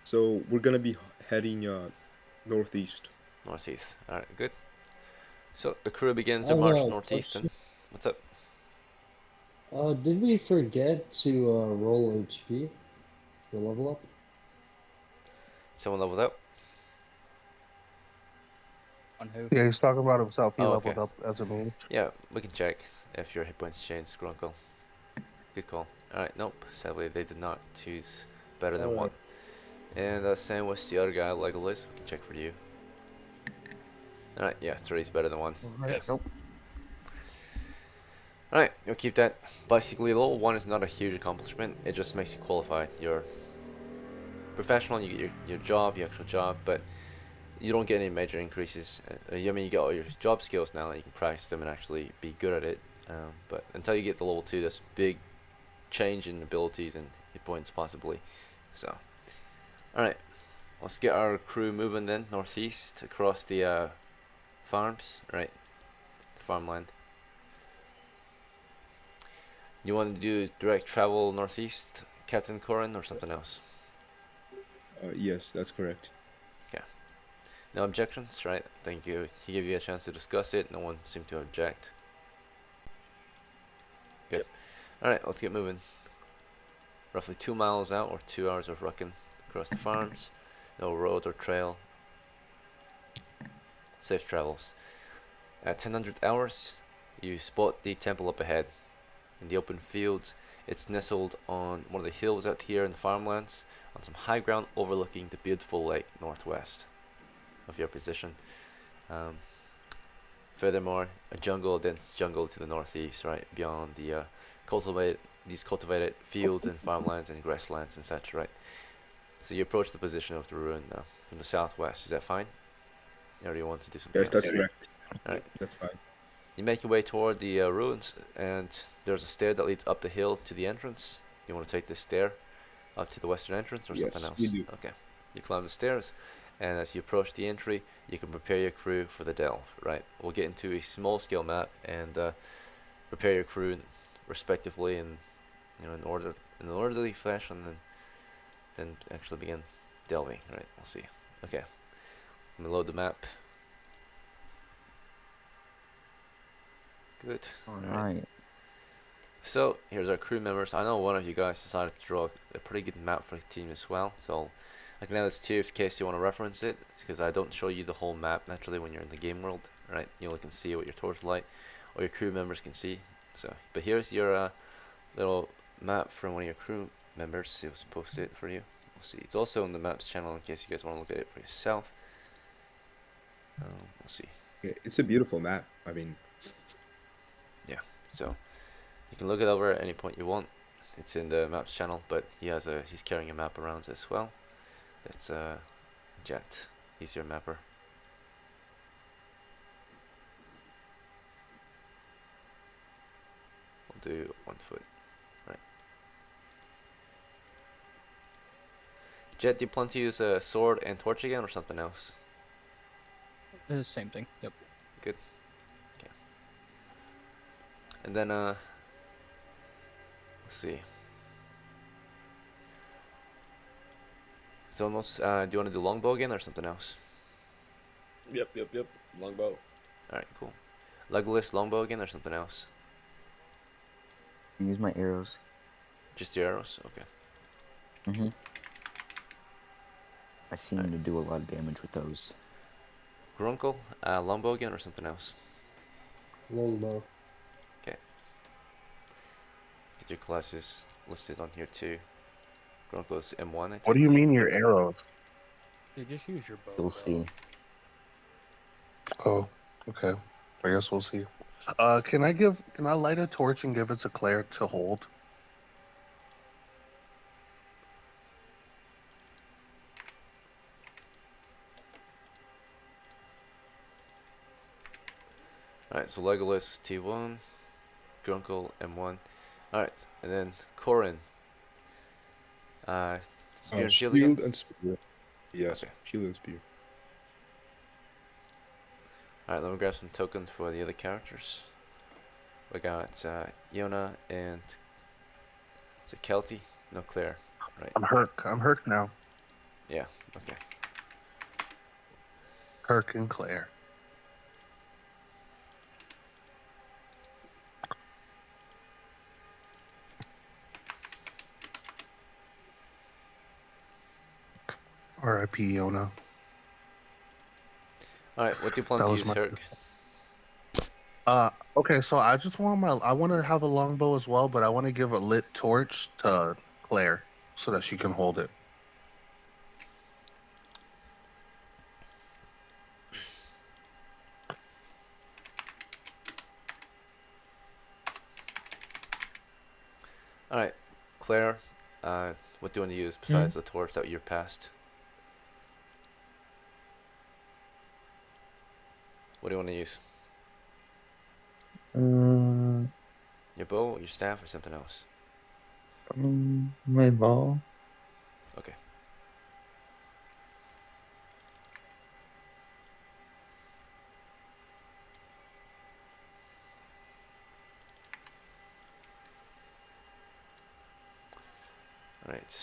Speaker 4: So we're gonna be heading northeast.
Speaker 1: Northeast. Alright, good. So the crew begins
Speaker 6: I
Speaker 1: their
Speaker 6: have
Speaker 1: march
Speaker 6: a
Speaker 1: northeast then.
Speaker 6: question.
Speaker 1: What's up?
Speaker 6: Did we forget to roll HP for level up?
Speaker 1: Someone leveled up?
Speaker 2: On who?
Speaker 3: Yeah, he's talking about himself. He
Speaker 1: Oh, okay.
Speaker 3: leveled up as a move.
Speaker 1: Yeah, we can check if your hit points change, Grunkle. Good call. Alright, nope. Sadly, they did not choose better than one.
Speaker 6: Alright.
Speaker 1: And same with the other guy, Legolas. We can check for you. Alright, yeah, 3 is better than 1.
Speaker 2: Alright.
Speaker 1: Good. Alright, you'll keep that. Basically, level 1 is not a huge accomplishment. It just makes you qualified. You're professional, you get your job, your actual job, but you don't get any major increases. I mean, you get all your job skills now, and you can practice them and actually be good at it. But until you get to level 2, there's big change in abilities and hit points possibly. So, alright, let's get our crew moving then, northeast, across the farms, right, farmland. You want to do direct travel northeast, Captain Corin, or something else?
Speaker 4: Yes, that's correct.
Speaker 1: Okay. No objections, right? Thank you. He gave you a chance to discuss it. No one seemed to object. Good. Alright, let's get moving. Roughly 2 miles out, or 2 hours of rucking across the farms. No road or trail. Safe travels. At 1000 hours, you spot the temple up ahead. In the open fields, it's nestled on one of the hills out here in the farmlands, on some high ground overlooking the beautiful lake northwest of your position. Furthermore, a dense jungle to the northeast, right beyond the cultivated fields and farmlands and grasslands and such, right. So you approach the position of the ruin now from the southwest. Is that fine? Or do you want to do something
Speaker 4: Yes,
Speaker 1: else?
Speaker 4: that's correct.
Speaker 1: Alright.
Speaker 4: That's fine.
Speaker 1: You make your way toward the ruins, and there's a stair that leads up the hill to the entrance. You want to take this stair up to the western entrance or something
Speaker 4: Yes, we
Speaker 1: else?
Speaker 4: do.
Speaker 1: Okay. You climb the stairs, and as you approach the entry, you can prepare your crew for the delve, right? We'll get into a small scale map and prepare your crew respectively in in an orderly fashion, and then actually begin delving, right? We'll see. Okay. Let me load the map. Good. Alright.
Speaker 5: Alright.
Speaker 1: So here's our crew members. I know one of you guys decided to draw a pretty good map for the team as well, so I can add this to you in case you want to reference it, because I don't show you the whole map naturally when you're in the game world, right? You only can see what your torch light or your crew members can see. So, but here's your little map from one of your crew members. It was posted for you. We'll see. It's also on the maps channel in case you guys want to look at it for yourself. We'll see.
Speaker 4: Yeah, it's a beautiful map. I mean,
Speaker 1: Yeah. So you can look it over at any point you want. It's in the maps channel, but he's carrying a map around as well. That's Jet. He's your mapper. We'll do 1 foot. Right. Jet, do you plan to use a sword and torch again or something else?
Speaker 2: Same thing. Yep.
Speaker 1: Good. Okay. And then let's see. Zonos, do you want to do longbow again or something else?
Speaker 7: Yep. Longbow.
Speaker 1: Alright, cool. Legolas, longbow again or something else?
Speaker 5: Use my arrows.
Speaker 1: Just your arrows? Okay.
Speaker 5: Mm-hmm. I seem
Speaker 1: Alright.
Speaker 5: to do a lot of damage with those.
Speaker 1: Grunkle, longbow again or something else?
Speaker 6: Longbow.
Speaker 1: Okay. Get your classes listed on here too. Grunko's M1, I think.
Speaker 3: What do you mean your arrows?
Speaker 2: Yeah, just use your bow.
Speaker 5: You'll
Speaker 2: bro.
Speaker 5: see.
Speaker 3: Oh, okay. I guess we'll see. Can I light a torch and give it to Claire to hold?
Speaker 1: Alright, so Legolas T1, Grunkle M1. Alright, and then Corin. Spear and shield again?
Speaker 4: Shield and spear. Yes,
Speaker 1: Okay.
Speaker 4: shield and spear.
Speaker 1: Alright, let me grab some tokens for the other characters. We got Yona and is it Kelty? No, Claire. Right.
Speaker 3: I'm Herc now.
Speaker 1: Yeah, okay.
Speaker 3: Herc and Claire. R.I.P. Yona.
Speaker 1: Alright, what do you plan
Speaker 3: That
Speaker 1: to
Speaker 3: was
Speaker 1: use,
Speaker 3: my.
Speaker 1: Herc?
Speaker 3: Okay, so I just want I want to have a longbow as well, but I want to give a lit torch to Claire so that she can hold it.
Speaker 1: Alright, Claire, what do you want to use besides the torch that you're past? What do you want to use? Your bow, your staff, or something else?
Speaker 8: My ball.
Speaker 1: Okay. Alright.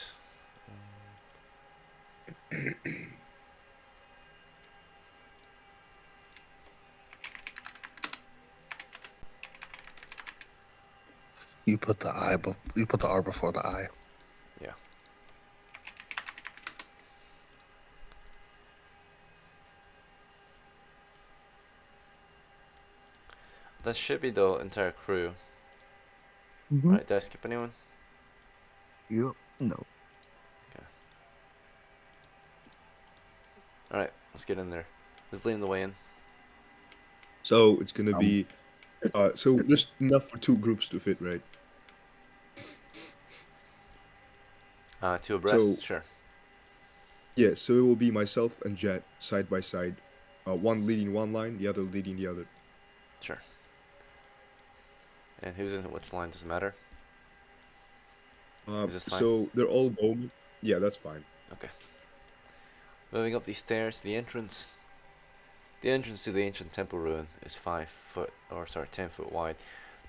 Speaker 3: You put the you put the R before the I.
Speaker 1: Yeah. That should be the entire crew.
Speaker 3: Mm-hmm.
Speaker 1: Right, did I skip anyone?
Speaker 5: Yep. No.
Speaker 1: Alright, let's get in there. Who's leading the way in?
Speaker 4: So it's gonna
Speaker 5: Um,
Speaker 4: be. So there's enough for two groups to fit, right?
Speaker 1: Two abreast?
Speaker 4: So
Speaker 1: Sure.
Speaker 4: yeah, so it will be myself and Jet side by side, one leading one line, the other leading the other.
Speaker 1: Sure. And who's in which line? Does it matter? Is this fine?
Speaker 4: So they're all going. Yeah, that's fine.
Speaker 1: Okay. Moving up these stairs, the entrance. The entrance to the ancient temple ruin is 10 foot wide.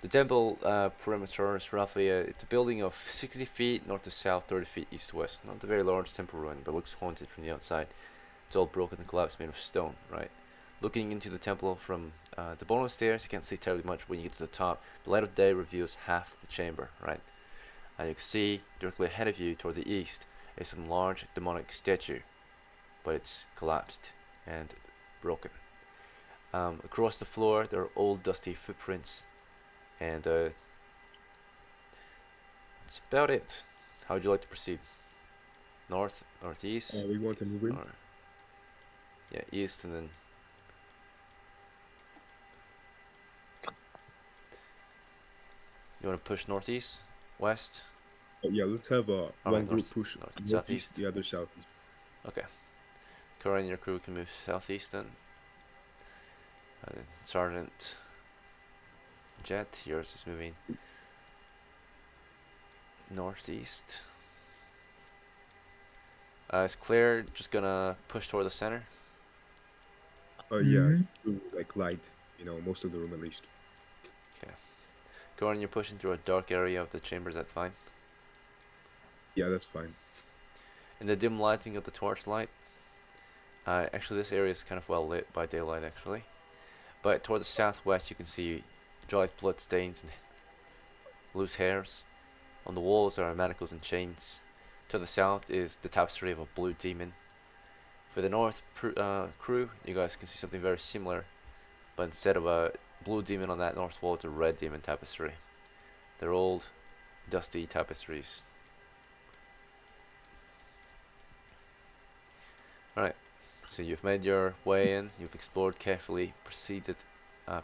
Speaker 1: The temple perimeter is roughly it's a building of 60 feet north to south, 30 feet east to west. Not a very large temple ruin, but looks haunted from the outside. It's all broken and collapsed, made of stone, right? Looking into the temple from the bottom of the stairs, you can't see terribly much when you get to the top. The light of day reveals half the chamber, right? You can see directly ahead of you toward the east is some large demonic statue, but it's collapsed and broken. Across the floor there are old dusty footprints, and that's about it. How would you like to proceed? North, northeast,
Speaker 4: We want to move in.
Speaker 1: or yeah, east, and then you want to push northeast, west,
Speaker 4: Yeah, let's have one group
Speaker 1: north,
Speaker 4: push
Speaker 1: north,
Speaker 4: northeast,
Speaker 1: southeast.
Speaker 4: the other southeast.
Speaker 1: Okay. Cora and your crew can move southeast then. Sergeant Jet, yours is moving northeast. Is Claire just gonna push toward the center?
Speaker 4: Yeah, to, like light, most of the room at least.
Speaker 1: Okay. Corin, you're pushing through a dark area of the chamber, is that fine?
Speaker 4: Yeah, that's fine.
Speaker 1: Okay. Moving up these stairs, the entrance. The temple perimeter is roughly it's a building of 60 feet north to south, 30 feet east to west. Not a very large temple ruin, but looks haunted from the outside. It's all broken and collapsed, made of stone, right? Looking into the temple from the bottom of the stairs, you can't see terribly much when you get to the top. The light of day reveals half the chamber. In the dim lighting of the torchlight, actually this area is kind of well lit by daylight actually. But toward the southwest you can see dried blood stains and loose hairs. On the walls are manacles and chains. To the south is the tapestry of a blue demon. For the north crew, you guys can see something very similar, but instead of a blue demon on that north wall, it's a red demon tapestry. They're old, dusty tapestries. Alright, so you've made your way in, you've explored carefully, proceeded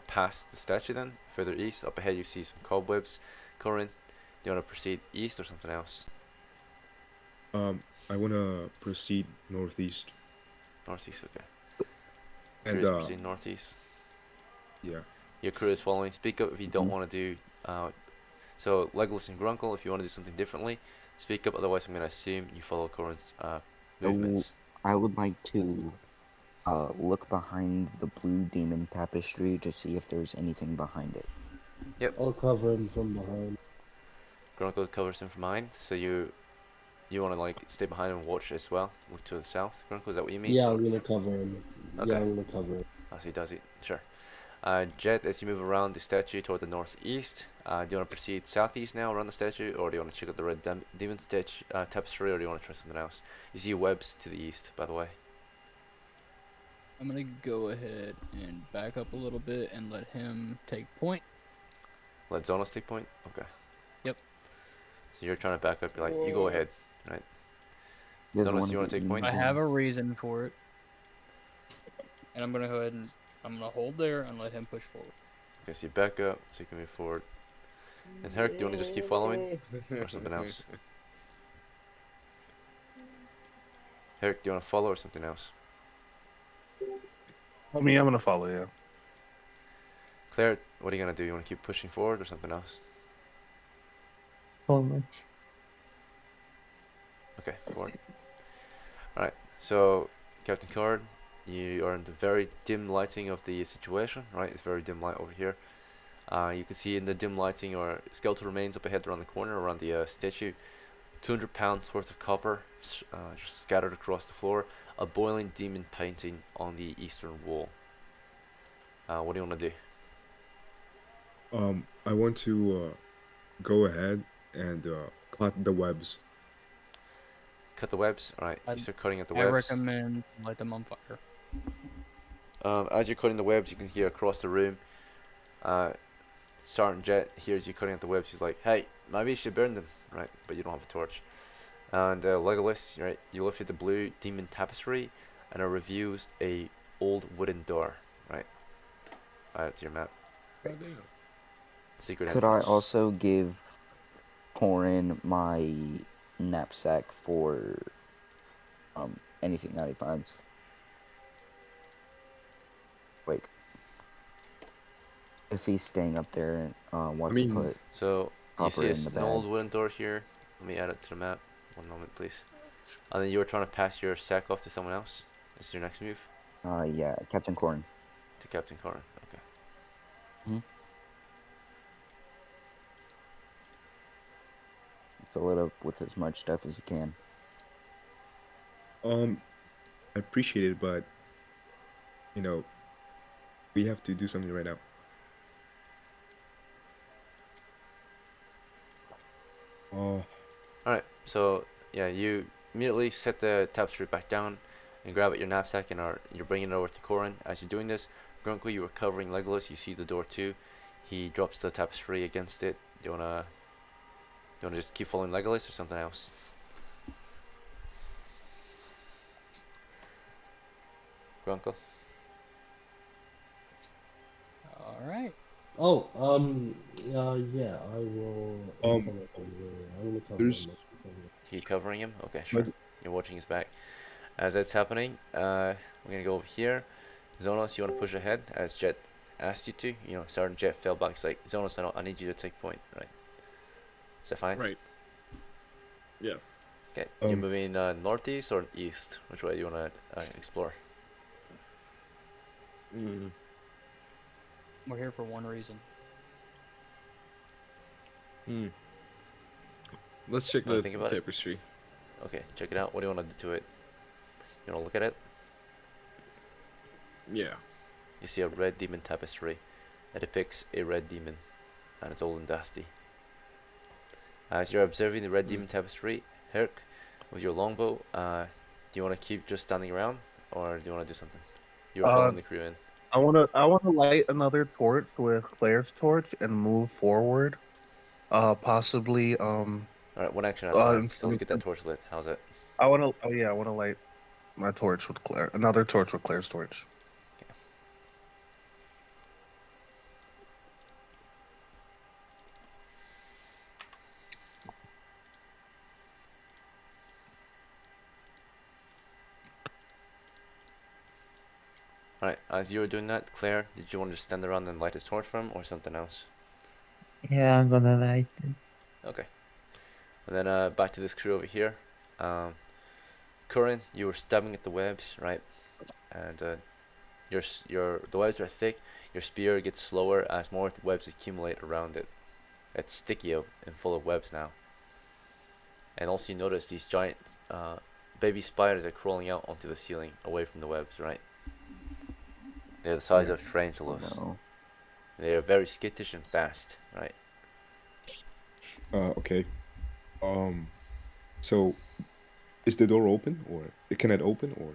Speaker 1: past the statue then, further east. Up ahead you see some cobwebs. Corin, do you want to proceed east or something else?
Speaker 4: I wanna proceed northeast.
Speaker 1: Northeast, okay.
Speaker 4: And
Speaker 1: Crew is proceeding northeast.
Speaker 4: yeah.
Speaker 1: Your crew is following. Speak up if you don't want to do. So Legolas and Grunkle, if you want to do something differently, speak up. Otherwise, I'm going to assume you follow Corin's movements.
Speaker 5: I would like to look behind the blue demon tapestry to see if there's anything behind it.
Speaker 1: Yep.
Speaker 6: I'll cover him from behind.
Speaker 1: Grunkle covers him from behind. So you want to like stay behind and watch as well. Look to the south. Grunkle, is that what you mean?
Speaker 6: Yeah, I'm gonna cover him.
Speaker 1: Okay.
Speaker 6: Yeah, I'm gonna cover him.
Speaker 1: As he does it. Sure. Jet, as you move around the statue toward the northeast, do you want to proceed southeast now around the statue, or do you want to check out the red demon statue tapestry, or do you want to try something else? You see webs to the east, by the way.
Speaker 2: I'm gonna go ahead and back up a little bit and let him take point.
Speaker 1: Let Zonos take point? Okay.
Speaker 2: Yep.
Speaker 1: So you're trying to back up, you're like, you go ahead, right?
Speaker 5: You guys
Speaker 1: Zonos,
Speaker 5: wanna
Speaker 1: you want to
Speaker 5: get
Speaker 1: take point?
Speaker 2: I have a reason for it. And I'm gonna go ahead and I'm gonna hold there and let him push forward.
Speaker 1: Okay, so you back up so you can move forward. And Herc, do you want to just keep following? Or something else? Herc, do you want to follow or something else?
Speaker 3: I mean, I'm gonna follow you.
Speaker 1: Claire, what are you going to do? You want to keep pushing forward or something else?
Speaker 8: Forward.
Speaker 1: Okay, forward. Alright, so Captain Card, you are in the very dim lighting of the situation, right? It's very dim light over here. You can see in the dim lighting or skeletal remains up ahead around the corner, around the statue. 200 pounds worth of copper just scattered across the floor. A boiling demon painting on the eastern wall. What do you want to do?
Speaker 4: I want to go ahead and cut the webs.
Speaker 1: Cut the webs? Alright, you start cutting at the
Speaker 2: I
Speaker 1: webs.
Speaker 2: recommend light them on fire.
Speaker 1: As you're cutting the webs, you can hear across the room, Sergeant Jet hears you cutting at the webs. He's like, hey, maybe you should burn them, right? But you don't have a torch. And Legolas, right, you look at the blue demon tapestry, and it reveals a old wooden door, right? Add it to your map. Secret
Speaker 5: Could I
Speaker 1: entrance.
Speaker 5: also give Corin my knapsack for anything that he finds? Wait. If he's staying up there, wants to put
Speaker 1: So you
Speaker 5: copper
Speaker 1: see
Speaker 5: in the
Speaker 1: an
Speaker 5: bag.
Speaker 1: old wooden door here. Let me add it to the map. One moment, please. And then you were trying to pass your sack off to someone else. This is your next move.
Speaker 5: Yeah, Captain Corin.
Speaker 1: To Captain Corin. Okay.
Speaker 5: Fill it up with as much stuff as you can.
Speaker 4: I appreciate it, but we have to do something right now. Oh.
Speaker 1: Alright, so yeah, you immediately set the tapestry back down and grab at your knapsack and you're bringing it over to Corin. As you're doing this, Grunkle, you are covering Legolas. You see the door too. He drops the tapestry against it. Do you wanna just keep following Legolas or something else? Grunkle?
Speaker 2: Alright.
Speaker 6: Oh, yeah, I will.
Speaker 4: Um,
Speaker 6: Follow him. I'm gonna cover
Speaker 4: there's
Speaker 6: him.
Speaker 1: Keep covering him? Okay, sure.
Speaker 4: but
Speaker 1: You're watching his back. As that's happening, we're gonna go over here. Zonos, you wanna push ahead as Jet asked you to? You know, Sergeant Jet fell back. He's like, Zonos, I need you to take point, right? Is that fine?
Speaker 7: Right. Yeah.
Speaker 1: Okay, you're moving northeast or east? Which way do you want to explore?
Speaker 2: We're here for one reason.
Speaker 7: Let's check
Speaker 1: Wanna
Speaker 7: the
Speaker 1: think about it?
Speaker 7: tapestry.
Speaker 1: Okay, check it out. What do you want to do to it? You want to look at it?
Speaker 7: Yeah.
Speaker 1: You see a red demon tapestry that depicts a red demon, and it's old and dusty. As you're observing the red demon tapestry, Herc, with your longbow, do you want to keep just standing around, or do you want to do something? You were following the crew in.
Speaker 3: I wanna light another torch with Claire's torch and move forward. Possibly
Speaker 1: Alright, one action at a time. So let's
Speaker 3: instead
Speaker 1: get that torch lit. How's it?
Speaker 3: I wanna light my torch with Claire. Another torch with Claire's torch.
Speaker 1: Alright, as you were doing that, Claire, did you want to just stand around and light his torch for him, or something else?
Speaker 8: Yeah, I'm gonna light it.
Speaker 1: Okay. And then back to this crew over here. Curran, you were stabbing at the webs, right? And the webs are thick. Your spear gets slower as more webs accumulate around it. It's sticky out and full of webs now. And also you notice these giant baby spiders are crawling out onto the ceiling away from the webs, right? They're the size of tarantulas.
Speaker 5: No.
Speaker 1: They are very skittish and fast, right?
Speaker 4: Okay. So is the door open, or can it open, or?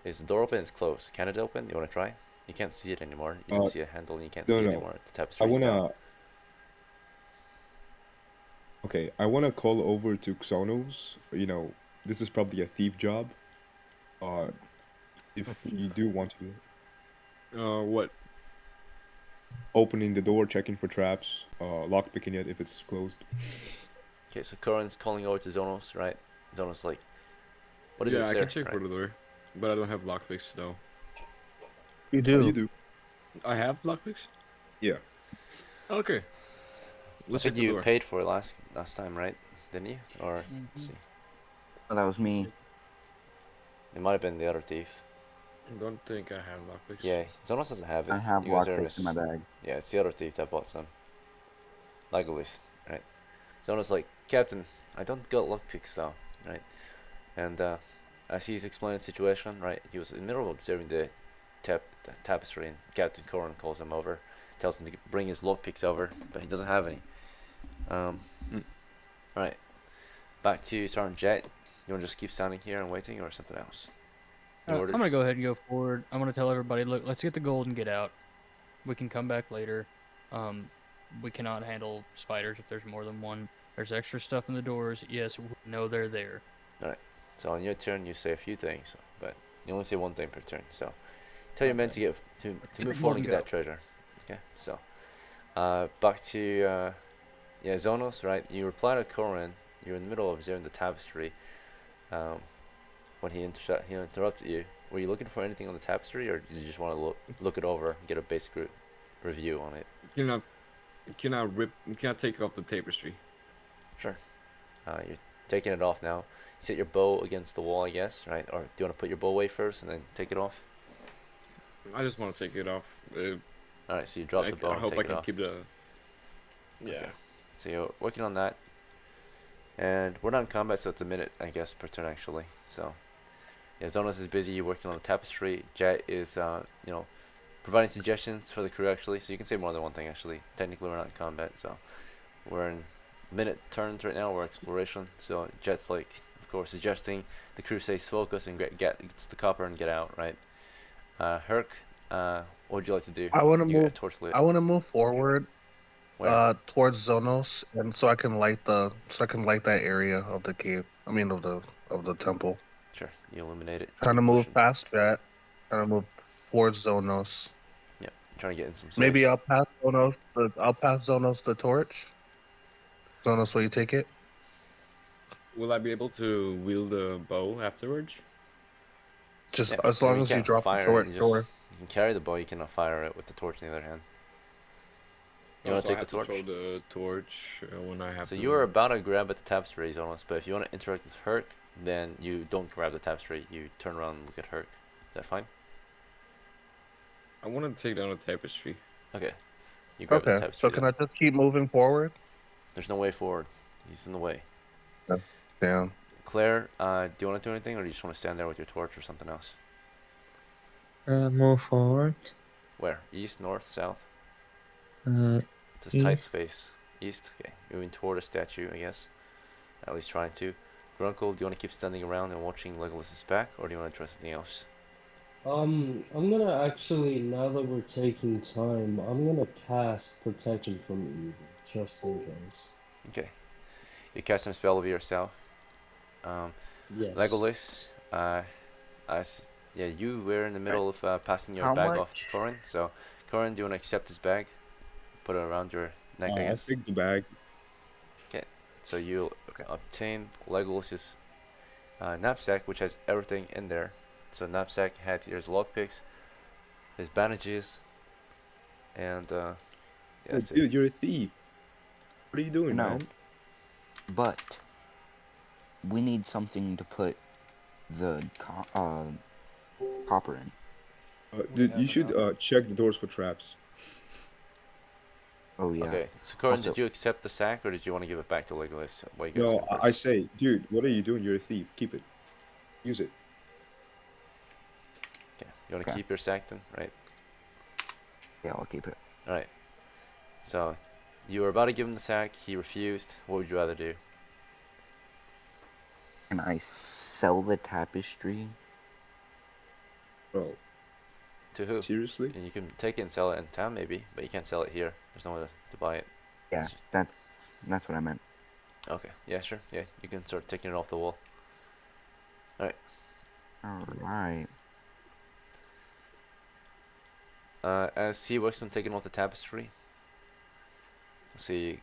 Speaker 1: Is the door open? It's closed. Can it open? You want to try? You can't see it anymore. You can see a handle and you can't
Speaker 4: No,
Speaker 1: see it
Speaker 4: no.
Speaker 1: anymore. The
Speaker 4: I
Speaker 1: tapestry's down.
Speaker 4: wanna. Okay, I wanna call over to Xonos. You know, this is probably a thief job. If you do want to,
Speaker 7: What?
Speaker 4: opening the door, checking for traps, lock picking it if it's closed.
Speaker 1: Okay, so Curran's calling over to Zonos, right? Zonos like, what is
Speaker 7: Yeah,
Speaker 1: it,
Speaker 7: I
Speaker 1: sir?
Speaker 7: can check
Speaker 1: Right.
Speaker 7: for the door, but I don't have lockpicks though.
Speaker 3: You
Speaker 4: Oh,
Speaker 3: do.
Speaker 4: you do.
Speaker 7: I have lockpicks.
Speaker 4: Yeah.
Speaker 7: Okay.
Speaker 1: I
Speaker 7: Let's
Speaker 1: think
Speaker 7: check the
Speaker 1: you
Speaker 7: door.
Speaker 1: paid for it last time, right? Didn't you? Or let's see,
Speaker 5: Oh, that was me.
Speaker 1: it might have been the other thief.
Speaker 7: I don't think I have lockpicks.
Speaker 1: Yeah, Zonos doesn't have it.
Speaker 5: I have
Speaker 1: You guys are
Speaker 5: lockpicks in my bag.
Speaker 1: Yeah, it's the other thief that bought some. Legolas, right? Zonos like, Captain, I don't got lockpicks though, right? And as he's explaining the situation, right, he was in the middle of observing the tapestry, and Captain Corrin calls him over, tells him to bring his lockpicks over, but he doesn't have any. Right, back to Sergeant Jet. You want to just keep standing here and waiting, or something else? Any
Speaker 2: I'm
Speaker 1: orders?
Speaker 2: gonna go ahead and go forward. I'm gonna tell everybody, look, let's get the gold and get out. We can come back later. We cannot handle spiders if there's more than one. There's extra stuff in the doors. Yes, we know they're there.
Speaker 1: Alright, so on your turn you say a few things, but you only say one thing per turn, so tell your men to
Speaker 2: Okay.
Speaker 1: get to
Speaker 2: the
Speaker 1: move
Speaker 2: gold
Speaker 1: forward and
Speaker 2: and
Speaker 1: get that
Speaker 2: go.
Speaker 1: treasure. Okay, so back to yeah, Zonos, right? You reply to Corin, you're in the middle of observing the tapestry. When he interrupted you, were you looking for anything on the tapestry, or did you just want to look it over, get a basic review on it?
Speaker 7: You cannot take off the tapestry.
Speaker 1: Sure. You're taking it off now. You set your bow against the wall, I guess, right? Or do you want to put your bow away first and then take it off?
Speaker 7: I just want to take it off.
Speaker 1: Alright, so you drop the bow
Speaker 7: I
Speaker 1: and
Speaker 7: hope
Speaker 1: take
Speaker 7: I
Speaker 1: it
Speaker 7: can
Speaker 1: off.
Speaker 7: keep the. Yeah.
Speaker 1: Okay. So you're working on that. And we're not in combat, so it's a minute, I guess, per turn, actually. So, yeah, Zonas is busy working on the tapestry. Jet is, providing suggestions for the crew, actually. So you can say more than one thing, actually. Technically, we're not in combat, so we're in minute turns right now. We're exploration. So Jet's like, of course, suggesting the crew stays focused and gets the copper and get out, right? Herc, what would you like to do?
Speaker 3: I wanna
Speaker 1: You get a
Speaker 3: move
Speaker 1: torch lit.
Speaker 3: I wanna move forward
Speaker 1: Where?
Speaker 3: towards Zonos, and so I can light that area of the cave. I mean of the temple.
Speaker 1: Sure, you illuminate it.
Speaker 3: Kind
Speaker 1: You
Speaker 3: of
Speaker 1: push
Speaker 3: move
Speaker 1: it.
Speaker 3: past that. Kind of move towards Zonos.
Speaker 1: Yep, trying to get in some space.
Speaker 3: Maybe I'll pass Zonos the torch. Zonos, will you take it?
Speaker 7: Will I be able to wield the bow afterwards?
Speaker 3: Just
Speaker 1: Yeah,
Speaker 3: as
Speaker 1: I
Speaker 3: long
Speaker 1: mean, you
Speaker 3: as you
Speaker 1: can't
Speaker 3: drop the
Speaker 1: fire it.
Speaker 3: torch,
Speaker 1: You
Speaker 3: sure.
Speaker 1: can carry the bow. You cannot fire it with the torch in the other hand. You want
Speaker 7: So
Speaker 1: to
Speaker 7: I
Speaker 1: take
Speaker 7: have
Speaker 1: the torch?
Speaker 7: to throw the torch when I have
Speaker 1: So
Speaker 7: to.
Speaker 1: you are about to grab at the tapestry, Zonos, but if you want to interact with Herc, then you don't grab the tapestry. You turn around and look at Herc. Is that fine?
Speaker 7: I want to take down the tapestry.
Speaker 1: Okay. You grab the
Speaker 3: Okay.
Speaker 1: tapestry.
Speaker 3: So can I just keep moving forward?
Speaker 1: There's no way forward. He's in the way.
Speaker 3: Damn.
Speaker 1: Claire, do you want to do anything, or do you just want to stand there with your torch or something else?
Speaker 8: Move forward.
Speaker 1: Where? East, north, south? Just tight
Speaker 8: East.
Speaker 1: space. East? Okay. Moving toward a statue, I guess. At least trying to. Grunkle, do you want to keep standing around and watching Legolas's back, or do you want to try something else?
Speaker 6: I'm gonna actually, now that we're taking time, I'm gonna cast Protection from Evil, just in case.
Speaker 1: Okay. You cast some spell over yourself.
Speaker 6: Yes.
Speaker 1: Legolas, yeah, you were in the middle of passing your
Speaker 5: How
Speaker 1: bag off to
Speaker 5: much?
Speaker 1: Corin. So, Corin, do you want to accept his bag? Put it around your neck, I
Speaker 4: I'll
Speaker 1: guess.
Speaker 4: take the bag.
Speaker 1: Okay. So you
Speaker 5: Okay.
Speaker 1: obtain Legolas's knapsack, which has everything in there. So knapsack had his lockpicks, his bandages, and yeah,
Speaker 4: Oh,
Speaker 1: that's it.
Speaker 4: dude, you're a thief. What are you doing,
Speaker 5: No,
Speaker 4: man?
Speaker 5: but we need something to put the copper in.
Speaker 2: We
Speaker 4: Dude,
Speaker 2: have
Speaker 4: you should
Speaker 2: enough.
Speaker 4: check the doors for traps.
Speaker 5: Oh yeah.
Speaker 1: Okay. So Corin,
Speaker 5: Also,
Speaker 1: did you accept the sack, or did you want to give it back to Legolas? What are you guys
Speaker 4: No,
Speaker 1: doing
Speaker 4: I
Speaker 1: first?
Speaker 4: say, dude, what are you doing? You're a thief. Keep it. Use it.
Speaker 1: Okay. You want to
Speaker 5: okay.
Speaker 1: keep your sack then, right?
Speaker 5: Yeah, I'll keep it.
Speaker 1: All right. So you were about to give him the sack. He refused. What would you rather do?
Speaker 5: Can I sell the tapestry?
Speaker 4: Bro,
Speaker 1: To who?
Speaker 4: seriously?
Speaker 1: And you can take it and sell it in town, maybe, but you can't sell it here. There's no one to buy it.
Speaker 5: Yeah, that's what I meant.
Speaker 1: Okay. Yeah, sure. Yeah, you can start taking it off the wall. All right.
Speaker 5: All right.
Speaker 1: As he works on taking off the tapestry, let's see.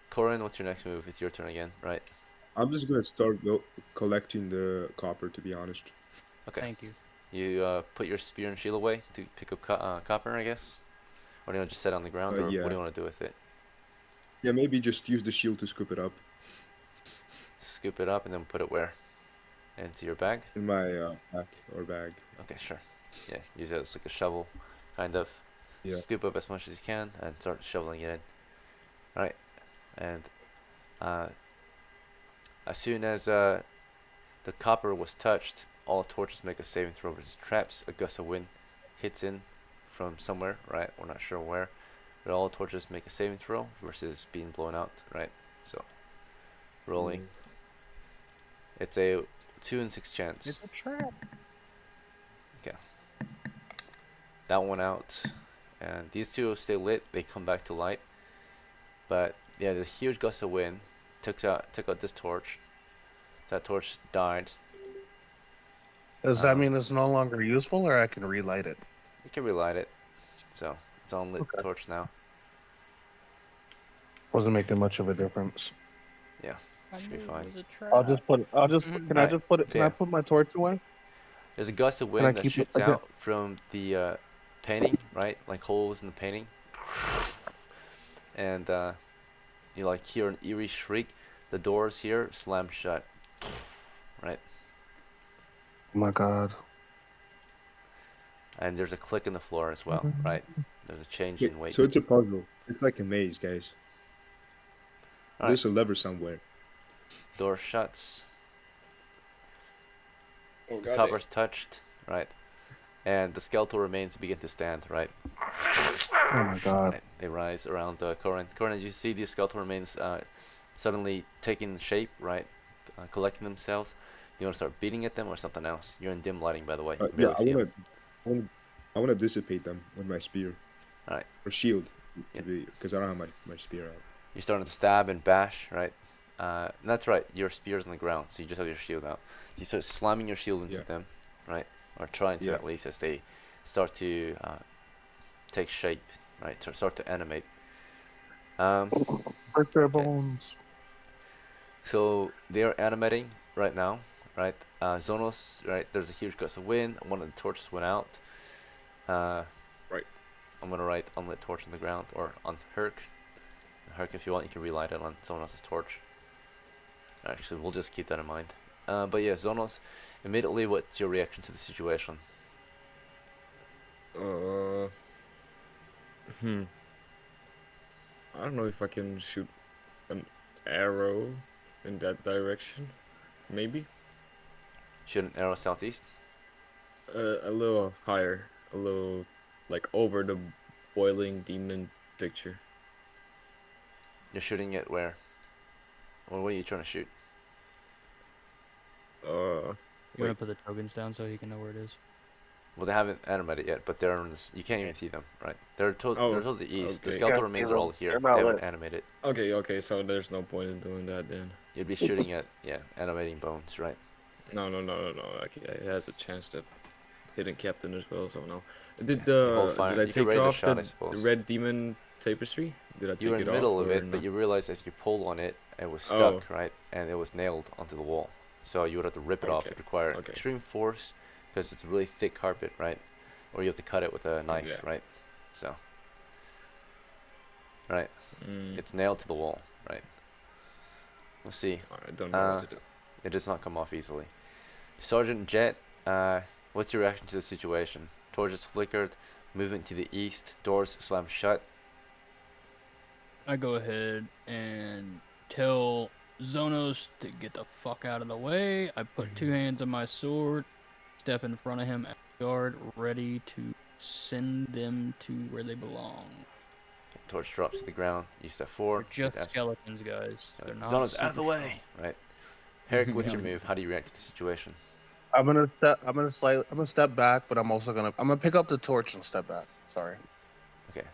Speaker 1: Corin, what's your next move? It's your turn again, right?
Speaker 4: I'm just gonna start collecting the copper, to be honest.
Speaker 1: Okay.
Speaker 2: Thank you.
Speaker 1: You put your spear and shield away to pick up copper, I guess? Or do you want to just set it on the ground, or what do
Speaker 4: Yeah.
Speaker 1: you want to do with it?
Speaker 4: Yeah, maybe just use the shield to scoop it up
Speaker 1: Scoop it up and then put it where? Into your bag?
Speaker 4: in my pack or bag.
Speaker 1: Okay, sure. Yeah, use it as like a shovel, kind of.
Speaker 4: Yeah.
Speaker 1: Scoop up as much as you can and start shoveling it in. Alright, and uh, as soon as the copper was touched, all torches make a saving throw versus traps. A gust of wind hits in from somewhere, right? We're not sure where. But all torches make a saving throw versus being blown out, right? So, rolling.
Speaker 6: Mm.
Speaker 1: It's a 2 in 6 chance.
Speaker 2: It's a trap.
Speaker 1: Okay. That one out. And these two stay lit, they come back to light. But yeah, the huge gust of wind took out this torch. So that torch died.
Speaker 3: Does that mean it's no longer useful, or I can relight it?
Speaker 1: You can relight it. So it's on lit
Speaker 3: Okay.
Speaker 1: torch now.
Speaker 3: Wasn't making much of a difference.
Speaker 1: Yeah,
Speaker 2: I
Speaker 1: should
Speaker 2: knew
Speaker 1: be
Speaker 2: it
Speaker 1: fine.
Speaker 2: was a trap.
Speaker 3: I'll just put. I'll just. Can I
Speaker 1: Alright,
Speaker 3: just put it? Can I
Speaker 1: yeah.
Speaker 3: put my torch away?
Speaker 1: There's a gust of
Speaker 3: Can I
Speaker 1: wind that
Speaker 3: keep
Speaker 1: shoots
Speaker 3: again?
Speaker 1: out from the painting, right? Like holes in the painting. And you like hear an eerie shriek. The doors here slam shut. Right?
Speaker 3: Oh my god.
Speaker 1: And there's a click in the floor as well, right? There's a change
Speaker 4: Wait,
Speaker 1: in weight.
Speaker 4: so it's a puzzle. It's like a maze, guys.
Speaker 1: Alright,
Speaker 4: There's a lever somewhere.
Speaker 1: door shuts.
Speaker 7: Oh,
Speaker 1: The
Speaker 7: God,
Speaker 1: cover's touched, right? And the skeletal remains begin to stand, right?
Speaker 3: Oh my god.
Speaker 1: Right. They rise around Corin. Corin, as you see these skeletal remains suddenly taking shape, right? Collecting themselves. You want to start beating at them or something else? You're in dim lighting, by the way. You can
Speaker 4: Yeah,
Speaker 1: barely see them.
Speaker 4: I wanna dissipate them with my spear
Speaker 1: Alright.
Speaker 4: or shield,
Speaker 1: Yeah.
Speaker 4: because I don't have my spear out.
Speaker 1: You're starting to stab and bash, right? And that's right. Your spear's on the ground, so you just have your shield out. So you start slamming your shield into
Speaker 4: Yeah.
Speaker 1: them, right? Or trying to
Speaker 4: Yeah.
Speaker 1: at least, as they start to take shape, right? Start to animate.
Speaker 3: Break their
Speaker 1: Okay.
Speaker 3: bones.
Speaker 1: So they are animating right now, right? Zonos, right? There's a huge gust of wind. One of the torches went out.
Speaker 4: Right.
Speaker 1: I'm gonna write unlit torch on the ground, or on Herc. Herc, if you want, you can relight it on someone else's torch. Actually, we'll just keep that in mind. But yeah, Zonos, immediately, what's your reaction to the situation?
Speaker 7: I don't know if I can shoot an arrow in that direction, maybe.
Speaker 1: Shoot an arrow southeast.
Speaker 7: A little higher, a little like over the boiling demon picture.
Speaker 1: You're shooting it where? Or what are you trying to shoot?
Speaker 7: Uh,
Speaker 2: You want
Speaker 7: wait.
Speaker 2: to put the tokens down so he can know where it is?
Speaker 1: Well, they haven't animated yet, but they're on this. You can't even see them, right? They're to
Speaker 7: Oh,
Speaker 1: the east. The
Speaker 7: okay.
Speaker 1: skeletal
Speaker 3: Can't see
Speaker 1: remains are all
Speaker 3: them.
Speaker 1: here.
Speaker 3: They're
Speaker 1: They
Speaker 3: not
Speaker 1: haven't
Speaker 3: lit.
Speaker 1: animated.
Speaker 7: Okay. So there's no point in doing that then.
Speaker 1: You'd be shooting at animating bones, right?
Speaker 7: No. Okay, it has a chance of hitting Captain as well. So no.
Speaker 1: You hold fire.
Speaker 7: Did I
Speaker 1: You can
Speaker 7: take
Speaker 1: raise a
Speaker 7: off
Speaker 1: shot, I
Speaker 7: the
Speaker 1: suppose.
Speaker 7: red demon tapestry? Did I
Speaker 1: You were
Speaker 7: take
Speaker 1: in
Speaker 7: it
Speaker 1: the
Speaker 7: off
Speaker 1: middle of
Speaker 7: or
Speaker 1: it, but
Speaker 7: no?
Speaker 1: you realized as you pulled on it, it was
Speaker 7: Oh,
Speaker 1: stuck, right? And it was nailed onto the wall. So you would have to rip it off.
Speaker 7: okay.
Speaker 1: It require
Speaker 7: Okay.
Speaker 1: extreme force because it's a really thick carpet, right? Or you have to cut it with a knife,
Speaker 7: Yeah.
Speaker 1: right? So, right,
Speaker 7: Mm,
Speaker 1: it's nailed to the wall, right? Let's see.
Speaker 7: I don't know what
Speaker 1: Uh,
Speaker 7: to do.
Speaker 1: it does not come off easily. Sergeant Jet, what's your reaction to the situation? Torches flickered, movement to the east, doors slammed shut.
Speaker 2: I go ahead and tell Zonos to get the fuck out of the way. I put two hands on my sword, step in front of him at guard, ready to send them to where they belong.
Speaker 1: Torch drops to the ground. You step
Speaker 2: They're
Speaker 1: forward.
Speaker 2: just skeletons, guys. They're not
Speaker 1: Zona's out of
Speaker 2: super
Speaker 1: the way, right? Herrick, what's your
Speaker 2: Yeah.
Speaker 1: move? How do you react to the situation?
Speaker 3: I'm gonna step back, but I'm gonna pick up the torch and step back. Sorry.
Speaker 1: Okay,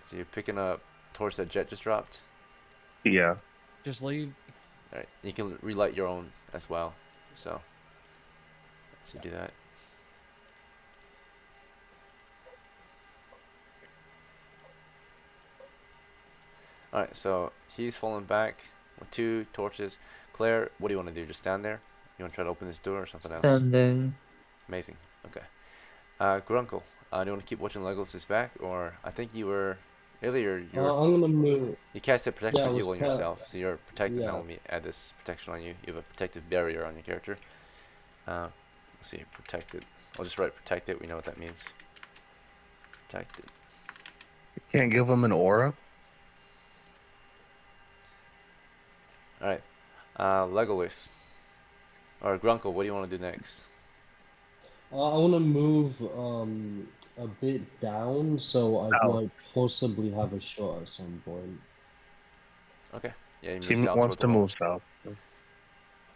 Speaker 1: so you're picking up torch that Jet just dropped.
Speaker 3: Yeah.
Speaker 2: Just leave.
Speaker 1: All right, you can relight your own as well. So you do that. All right, so he's falling back with two torches. Claire, what do you want to do? Just stand there? You want to try to open this door or something else?
Speaker 8: Standing.
Speaker 1: Amazing. Okay. Grunkle, do you want to keep watching Legolas's back, or I think you were earlier.
Speaker 6: I'm gonna move.
Speaker 1: You casted protect
Speaker 6: Yeah,
Speaker 1: from
Speaker 6: I was
Speaker 1: evil on
Speaker 6: cut.
Speaker 1: yourself, so you're protected now.
Speaker 6: Yeah.
Speaker 1: Let me add this protection on you. You have a protective barrier on your character. Let's see, protected. I'll just write protected. We know what that means. Protected.
Speaker 3: Can't give him an aura.
Speaker 1: All right. Legolas or Grunkle, what do you want to do next?
Speaker 6: I want to move a bit down, so I
Speaker 3: South.
Speaker 6: might possibly have a shot at some point.
Speaker 1: Okay. Yeah, you
Speaker 3: He
Speaker 1: move south
Speaker 3: wants
Speaker 1: toward the
Speaker 3: to
Speaker 1: wall.
Speaker 3: move south.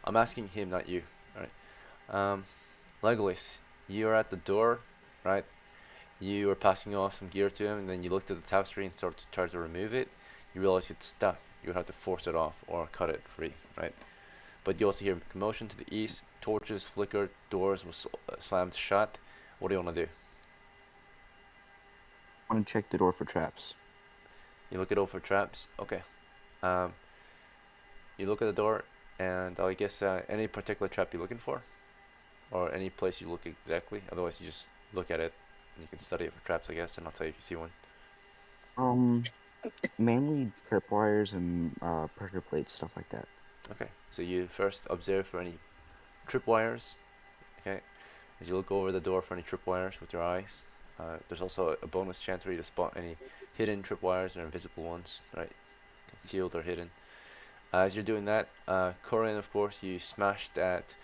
Speaker 1: I'm asking him, not you. All right. Legolas, you're at the door, right? You were passing off some gear to him, and then you looked at the tapestry and started to try to remove it. You realize it's stuck. You would have to force it off or cut it free, right? But you also hear commotion to the east. Torches flickered. Doors were slammed shut. What do you want to do?
Speaker 5: I want to check the door for traps.
Speaker 1: You look it over for traps. Okay. Um, you look at the door, and I guess any particular trap you're looking for, or any place you look exactly. Otherwise, you just look at it and you can study it for traps, I guess, and I'll tell you if you see one.
Speaker 5: Mainly tripwires and pressure plates, stuff like that.
Speaker 1: Okay. So you first observe for any tripwires. Okay. As you look over the door for any tripwires with your eyes, there's also a bonus chance for you to spot any hidden tripwires or invisible ones, right? Concealed or hidden. As you're doing that, Corin, of course, you smashed at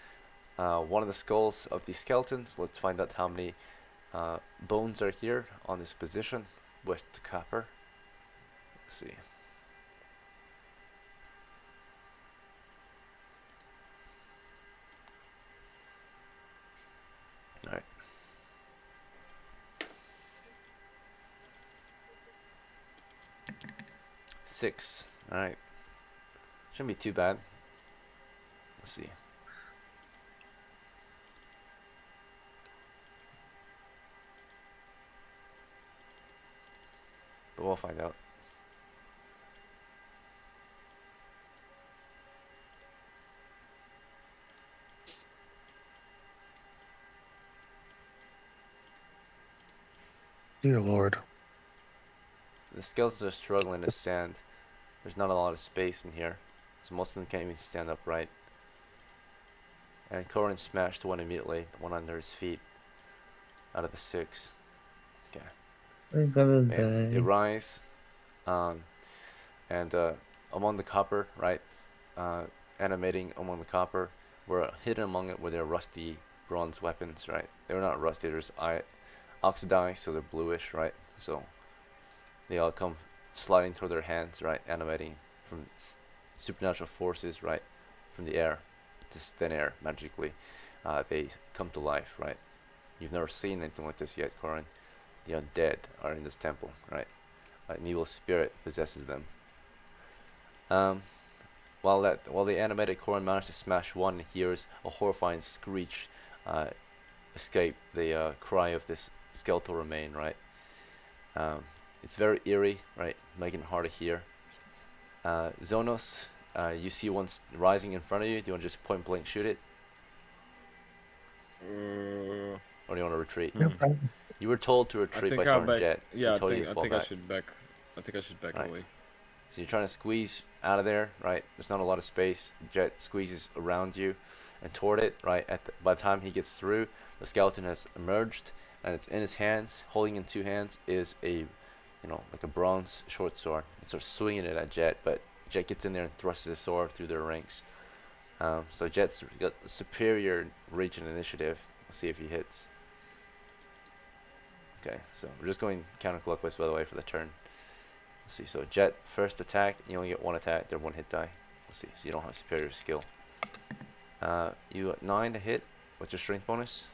Speaker 1: one of the skulls of the skeletons. Let's find out how many bones are here on this position with the copper. Let's see. Alright. 6. Alright. Shouldn't be too bad. Let's see. But we'll find out.
Speaker 3: Dear Lord.
Speaker 1: The skeletons are struggling to stand. There's not a lot of space in here, so most of them can't even stand upright. And Corin smashed one immediately, the one under his feet, out of the 6. Okay.
Speaker 8: I'm gonna
Speaker 1: And they
Speaker 8: die.
Speaker 1: rise, and among the copper, right, animating among the copper were hidden among it were their rusty bronze weapons, right? They were not rusty, they're just oxidized, so they're bluish, right? So they all come sliding toward their hands, right? Animating from supernatural forces, right? From the air, just thin air, magically. They come to life, right? You've never seen anything like this yet, Corin. The undead are in this temple, right? An evil spirit possesses them. While the animated Corin manages to smash one and hears a horrifying screech escape the cry of this skeletal remain, right? It's very eerie, right? Making it hard to hear. Zonos, you see one rising in front of you. Do you want to just point blank shoot it? Or do you want to retreat? You were told to
Speaker 7: I
Speaker 1: retreat by
Speaker 7: think I'll
Speaker 1: Sergeant
Speaker 7: back.
Speaker 1: Jet.
Speaker 7: Yeah,
Speaker 1: He told you to
Speaker 7: I
Speaker 1: fall
Speaker 7: think I
Speaker 1: back.
Speaker 7: should back. I think I should back
Speaker 1: Right.
Speaker 7: away.
Speaker 1: So you're trying to squeeze out of there, right? There's not a lot of space. Jet squeezes around you and toward it, right? By the time he gets through, the skeleton has emerged, and it's in his hands. Holding in two hands is a, like a bronze short sword. It starts swinging it at Jet, but Jet gets in there and thrusts his sword through their ranks. So Jet's got superior reach and initiative. Let's see if he hits. Okay, so we're just going counterclockwise, by the way, for the turn. Let's see, so Jet, first attack, you only get one attack, they're one hit die. Let's see, so you don't have superior skill. You got 9 to hit. What's your strength bonus?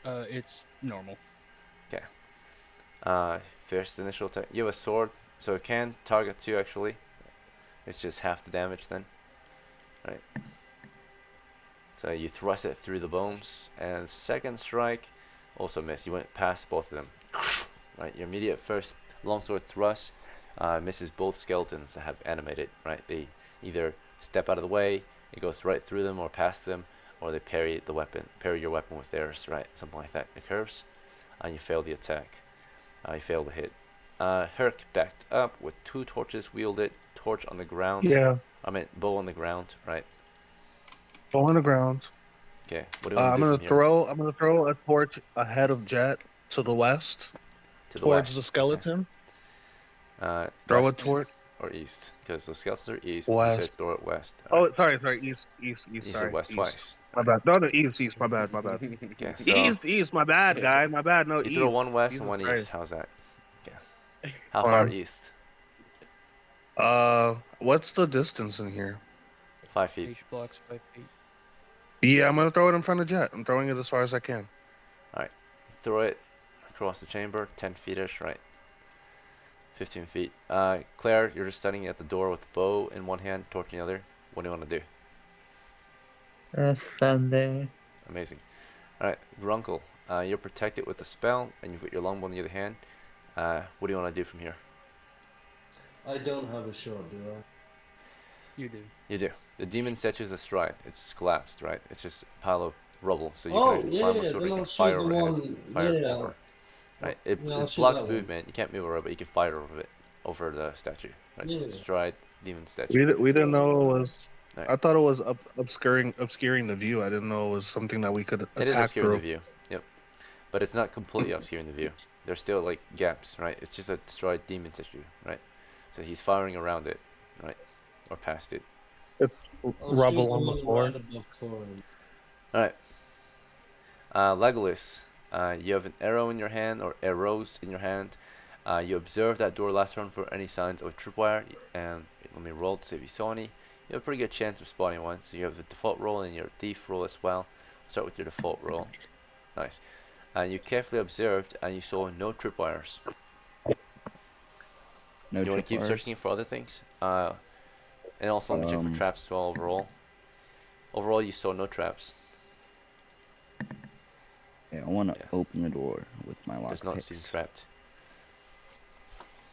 Speaker 2: It's normal.
Speaker 1: Okay. First initial attack. You have a sword, so it can target 2 actually. It's just half the damage then. Right. So you thrust it through the bones, and second strike also missed. You went past both of them. Right. Your immediate first longsword thrust misses both skeletons that have animated. Right. They either step out of the way, it goes right through them or past them, or they parry your weapon with theirs. Right. Something like that occurs, and you fail the attack. You fail to hit. Herc backed up with 2 torches wielded. Torch on the ground.
Speaker 3: Yeah,
Speaker 1: I mean, bow on the ground. Right.
Speaker 3: fall on the ground.
Speaker 1: Okay. What do you want to do from here?
Speaker 3: I'm gonna throw a torch ahead of Jet to the west,
Speaker 1: To the
Speaker 3: towards
Speaker 1: west.
Speaker 3: the skeleton. Throw a
Speaker 1: West
Speaker 3: torch
Speaker 1: or east? Because the skeletons are east. You
Speaker 3: west.
Speaker 1: said throw it west.
Speaker 3: Oh,
Speaker 1: Alright.
Speaker 3: sorry, east.
Speaker 1: You said
Speaker 3: Sorry,
Speaker 1: west
Speaker 3: east.
Speaker 1: twice.
Speaker 3: My bad. No, east. My bad.
Speaker 1: Okay, so
Speaker 3: East. My bad, guy. My bad. No,
Speaker 1: you throw
Speaker 3: east.
Speaker 1: one west and
Speaker 3: Jesus
Speaker 1: one
Speaker 3: Christ.
Speaker 1: east. How's that? Okay. How
Speaker 3: Hold
Speaker 1: far
Speaker 3: on.
Speaker 1: east?
Speaker 3: What's the distance in here?
Speaker 1: 5 feet.
Speaker 2: Each block's 5 feet.
Speaker 3: Yeah, I'm gonna throw it in front of Jet. I'm throwing it as far as I can.
Speaker 1: Alright. Throw it across the chamber, 10 feet-ish, right? 15 feet. Claire, you're just standing at the door with the bow in one hand, torch in the other. What do you want to do?
Speaker 8: Stand there.
Speaker 1: Amazing. Alright, Grunkle, you're protected with the spell, and you've got your longbow in the other hand. What do you want to do from here?
Speaker 6: I don't have a shot, do I?
Speaker 2: You do.
Speaker 1: You do. The demon statue's astride. It's collapsed, right? It's just a pile of rubble, so you can
Speaker 6: Oh,
Speaker 1: actually
Speaker 6: yeah,
Speaker 1: climb
Speaker 6: yeah,
Speaker 1: onto it,
Speaker 6: then
Speaker 1: you
Speaker 6: I'll
Speaker 1: can
Speaker 6: shoot
Speaker 1: fire
Speaker 6: the
Speaker 1: overhead.
Speaker 6: one.
Speaker 1: Fire
Speaker 6: Yeah,
Speaker 1: over. Right?
Speaker 6: I'll
Speaker 1: It
Speaker 6: shoot
Speaker 1: blocks
Speaker 6: that one.
Speaker 1: movement. You can't move over it, but you can fire over it, over the statue. Right?
Speaker 6: Yeah.
Speaker 1: Just astride demon statue.
Speaker 3: We didn't know it was.
Speaker 1: Right.
Speaker 3: I thought it was obscuring the view. I didn't know it was something that we could
Speaker 1: It is
Speaker 3: attack
Speaker 1: obscuring the
Speaker 3: through.
Speaker 1: view. Yep. But it's not completely obscuring the view. There's still like gaps, right? It's just a destroyed demon statue, right? So he's firing around it, right? Or past it.
Speaker 3: It's
Speaker 6: I'll shoot
Speaker 3: rubble
Speaker 6: the
Speaker 3: on the
Speaker 6: one
Speaker 3: floor.
Speaker 6: right above Corin.
Speaker 1: Alright. Legolas, you have an arrow in your hand, or arrows in your hand. You observe that door last turn for any signs of tripwire, and let me roll to see if you saw any. You have a pretty good chance of spotting one, so you have the default roll and your thief roll as well. Start with your default roll. Nice. And you carefully observed, and you saw no tripwires.
Speaker 5: No
Speaker 1: Do you want to keep
Speaker 5: tripwires.
Speaker 1: searching for other things? And also let me check for traps as well overall. Overall, you saw no traps.
Speaker 5: Yeah, I want to
Speaker 1: Yeah.
Speaker 5: open the door with my
Speaker 1: Does not seem
Speaker 5: lockpicks.
Speaker 1: trapped.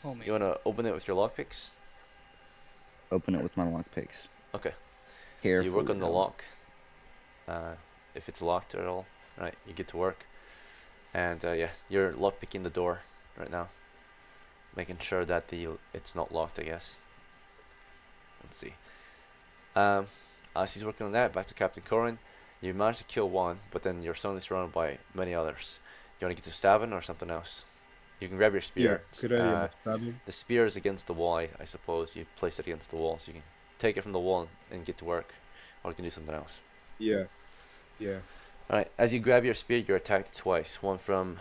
Speaker 2: Homie.
Speaker 1: You want to open it with your lockpicks?
Speaker 5: Open it with my lockpicks.
Speaker 1: Okay. So
Speaker 5: Carefully.
Speaker 1: you work on the
Speaker 5: though.
Speaker 1: lock. If it's locked at all, right, you get to work. And yeah, you're lockpicking the door right now, making sure that it's not locked, I guess. Let's see. As he's working on that, back to Captain Corin. You managed to kill one, but then you're suddenly surrounded by many others. You want to get to stabbing or something else? You can grab your
Speaker 4: Yeah,
Speaker 1: spear.
Speaker 4: could I stab him?
Speaker 1: The spear is against the wall, I suppose. You place it against the wall so you can take it from the wall and get to work, or you can do something else.
Speaker 4: Yeah. Yeah.
Speaker 1: Alright, as you grab your spear, you're attacked twice. One from,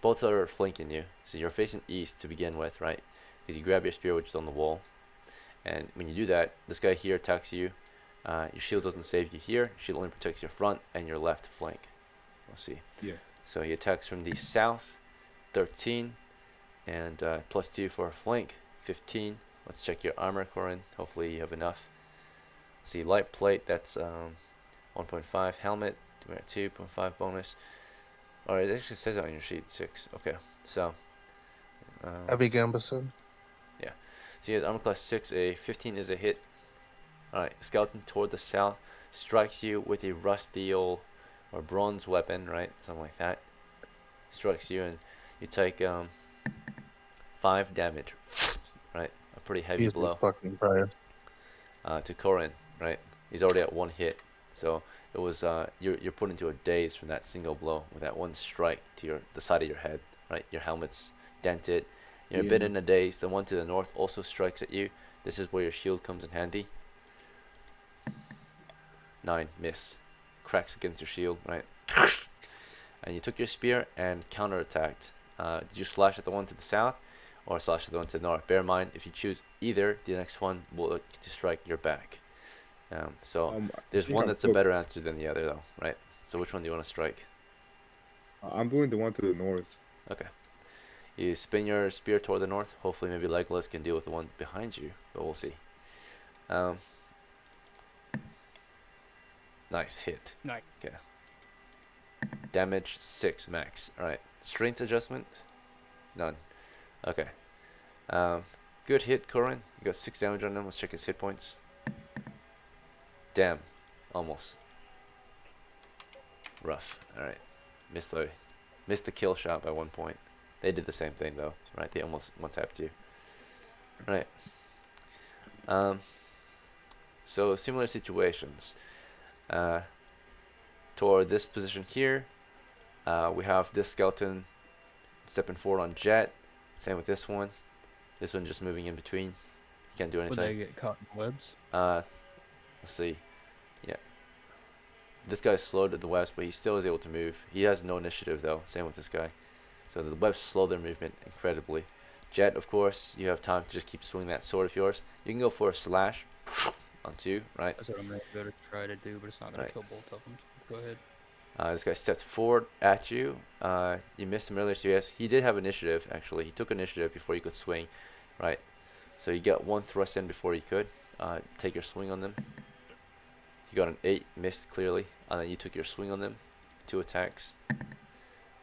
Speaker 1: both are flanking you. So you're facing east to begin with, right? Because you grab your spear, which is on the wall. And when you do that, this guy here attacks you. Your shield doesn't save you here. Your shield only protects your front and your left flank. We'll see.
Speaker 4: Yeah.
Speaker 1: So he attacks from the south, 13, and +2 for a flank, 15. Let's check your armor, Corin. Hopefully you have enough. See, light plate, that's 1.5. Helmet, 2.5 bonus. Alright, it actually says that on your sheet, 6. Okay, so.
Speaker 3: Heavy Gambison.
Speaker 1: Yeah. So he has armor class 6. A 15 is a hit. Alright, skeleton toward the south strikes you with a rusty old or bronze weapon, right? Something like that. Strikes you and you take 5 damage, right? A pretty heavy
Speaker 3: Jesus
Speaker 1: blow
Speaker 3: fucking Christ.
Speaker 1: to Corin, right? He's already at 1 hit, so it was you're put into a daze from that single blow with that one strike to the side of your head, right? Your helmet's dented. You're a bit
Speaker 4: Yeah.
Speaker 1: in a daze. The one to the north also strikes at you. This is where your shield comes in handy. 9, miss. Cracks against your shield, right? And you took your spear and counterattacked. Did you slash at the one to the south or slash at the one to the north? Bear in mind, if you choose either, the next one will look to strike your back. So
Speaker 4: I
Speaker 1: there's
Speaker 4: think
Speaker 1: one
Speaker 4: I'm
Speaker 1: that's a better
Speaker 4: cooked.
Speaker 1: answer than the other, though, right? So which one do you want to strike?
Speaker 4: I'm doing the one to the north.
Speaker 1: Okay. You spin your spear toward the north. Hopefully, maybe Legolas can deal with the one behind you, but we'll see. Nice hit.
Speaker 2: Nice.
Speaker 1: Okay. Damage 6 max. Alright. Strength adjustment? None. Okay. Good hit, Corin. You got 6 damage on him. Let's check his hit points. Damn. Almost. Rough. Alright. Missed the kill shot by 1 point. They did the same thing though, right? They almost one-tapped you. Right. So similar situations. Toward this position here, we have this skeleton stepping forward on Jet. Same with this one. This one just moving in between. Can't do
Speaker 2: Would they
Speaker 1: anything.
Speaker 2: get caught in webs?
Speaker 1: Let's see. Yeah. This guy's slow to the west, but he still is able to move. He has no initiative though. Same with this guy. So the webs slow their movement incredibly. Jet, of course, you have time to just keep swinging that sword of yours. You can go for a slash on 2, right?
Speaker 2: That's what I'm gonna go to try to do, but it's not gonna
Speaker 1: Right.
Speaker 2: kill both of them. So go ahead.
Speaker 1: This guy stepped forward at you. You missed him earlier, so yes, he did have initiative, actually. He took initiative before you could swing, right? So you got 1 thrust in before you could. Take your swing on them. You got an 8, missed clearly. And then you took your swing on them. 2 attacks.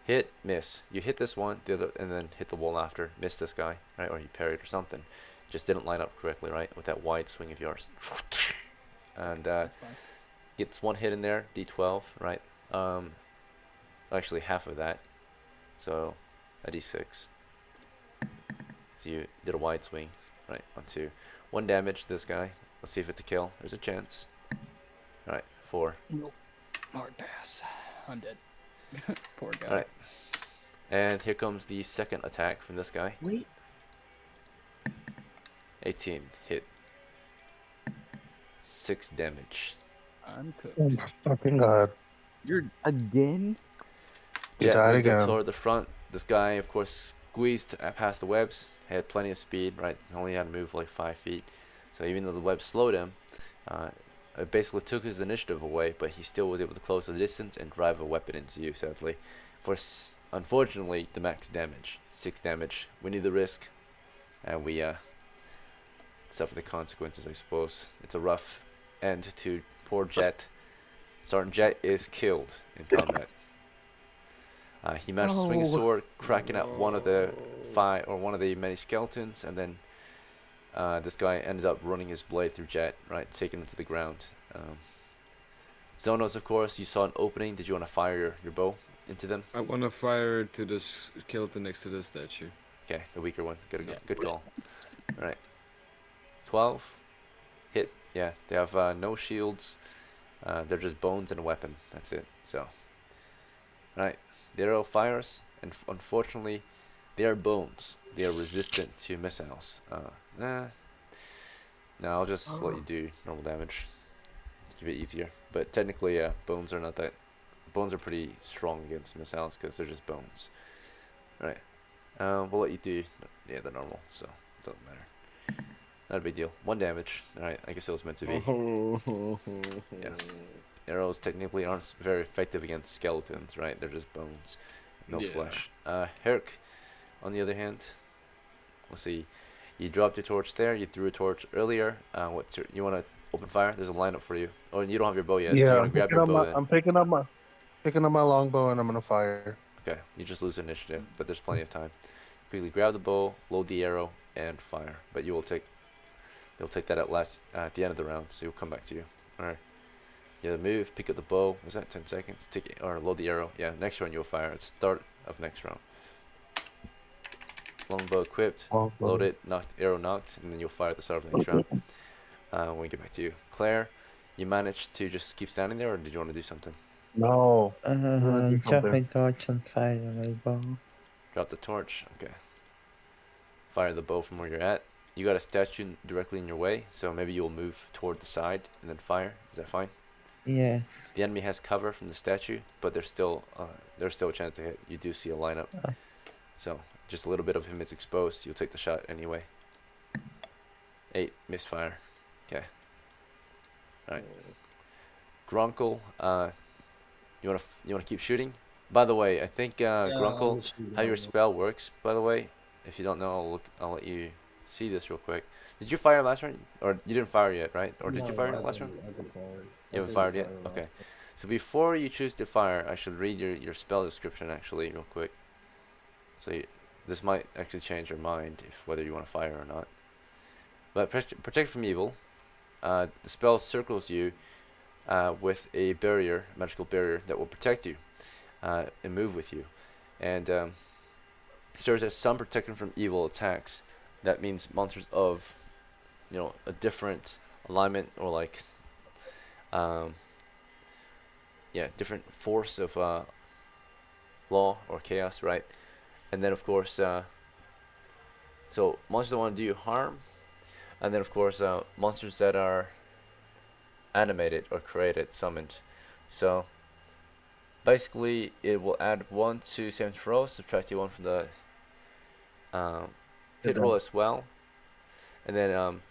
Speaker 1: Hit, miss. You hit this one, the other, and then hit the wall after. Missed this guy, right? Or he parried or something. Just didn't line up correctly, right? With that wide swing of yours. And
Speaker 2: That's fine.
Speaker 1: gets 1 hit in there, D12, right? Actually half of that, so a d6. So you did a wide swing, right, on 2. 1 damage to this guy. Let's see if it's a kill. There's a chance. Alright, 4.
Speaker 2: Nope. Hard pass. I'm dead. Poor guy.
Speaker 1: Alright. And here comes the second attack from this guy.
Speaker 5: Wait.
Speaker 1: 18, hit. 6 damage.
Speaker 2: I'm cooked.
Speaker 3: Oh my fucking God.
Speaker 5: You're again?
Speaker 3: You
Speaker 1: Jet
Speaker 3: died
Speaker 1: moved up
Speaker 3: again.
Speaker 1: toward the front. This guy, of course, squeezed past the webs. Had plenty of speed, right? Only had to move like 5 feet. So even though the web slowed him, it basically took his initiative away, but he still was able to close the distance and drive a weapon into you, sadly. Unfortunately, the max damage. 6 damage. We need the risk, and we suffer the consequences, I suppose. It's a rough end to poor Jet. Sergeant Jet is killed in combat. He managed to swing his sword, cracking at one of the many skeletons, and then this guy ended up running his blade through Jet, right, taking him to the ground. Zonos, of course, you saw an opening. Did you want to fire your bow into them?
Speaker 7: I want to fire to the skeleton next to the statue.
Speaker 1: Okay, the weaker one.
Speaker 7: Yeah.
Speaker 1: Good call. All right. 12. Hit. Yeah, they have no shields. They're just bones and a weapon. That's it. So. Alright. The arrow fires, and unfortunately, they are bones. They are resistant to missiles. No, I'll just let you do normal damage to keep it easier. But technically, bones are not that. Bones are pretty strong against missiles because they're just bones. Alright. We'll let you do the normal, so it doesn't matter. Not a big deal. 1 damage. Alright, I guess it was meant to be.
Speaker 7: Oh.
Speaker 1: Yeah. Arrows technically aren't very effective against skeletons, right? They're just bones, no
Speaker 7: Yeah.
Speaker 1: flesh. Herrick, on the other hand, let's see. You dropped your torch there. You threw a torch earlier. You want to open fire? There's a lineup for you. Oh, and you don't have your bow yet, so you
Speaker 3: Yeah,
Speaker 1: want to grab your bow then.
Speaker 3: I'm picking up my longbow and I'm gonna fire.
Speaker 1: Okay, you just lose initiative, but there's plenty of time. Quickly grab the bow, load the arrow, and fire. But they'll take that at the end of the round, so you'll come back to you. All right. Yeah, move, pick up the bow. Was that 10 seconds? Take it, or load the arrow. Yeah, next round you'll fire at the start of next round. Longbow equipped, load it, arrow knocked, and then you'll fire at the start of the next round. When we get back to you, Claire, you managed to just keep standing there, or did you want to do something?
Speaker 3: No.
Speaker 8: Drop my torch and fire my bow.
Speaker 1: Drop the torch. Okay. Fire the bow from where you're at. You got a statue directly in your way, so maybe you'll move toward the side and then fire. Is that fine?
Speaker 8: Yes.
Speaker 1: The enemy has cover from the statue, but there's still a chance to hit. You do see a lineup, so just a little bit of him is exposed. You'll take the shot anyway. 8 misfire. Okay. All right. Grunkle, you wanna keep shooting? By the way, I think Grunkle, how your spell works. By the way, if you don't know, I'll let you see this real quick. Did you fire last round? Or you didn't fire yet, right? Or did you fire last round?
Speaker 6: I didn't fire.
Speaker 1: You haven't fired yet? Okay. So before you choose to fire, I should read your spell description actually real quick. So this might actually change your mind if whether you want to fire or not. But protect from evil. The spell circles you with a barrier, magical barrier that will protect you and move with you, and serves as some protection from evil attacks. That means monsters of a different alignment or like different force of law or chaos, right? And then of course, so monsters that want to do you harm, and then of course monsters that are animated or created, summoned. So basically, it will add 1 to saving throw, subtract 1 from the hit roll as well, and then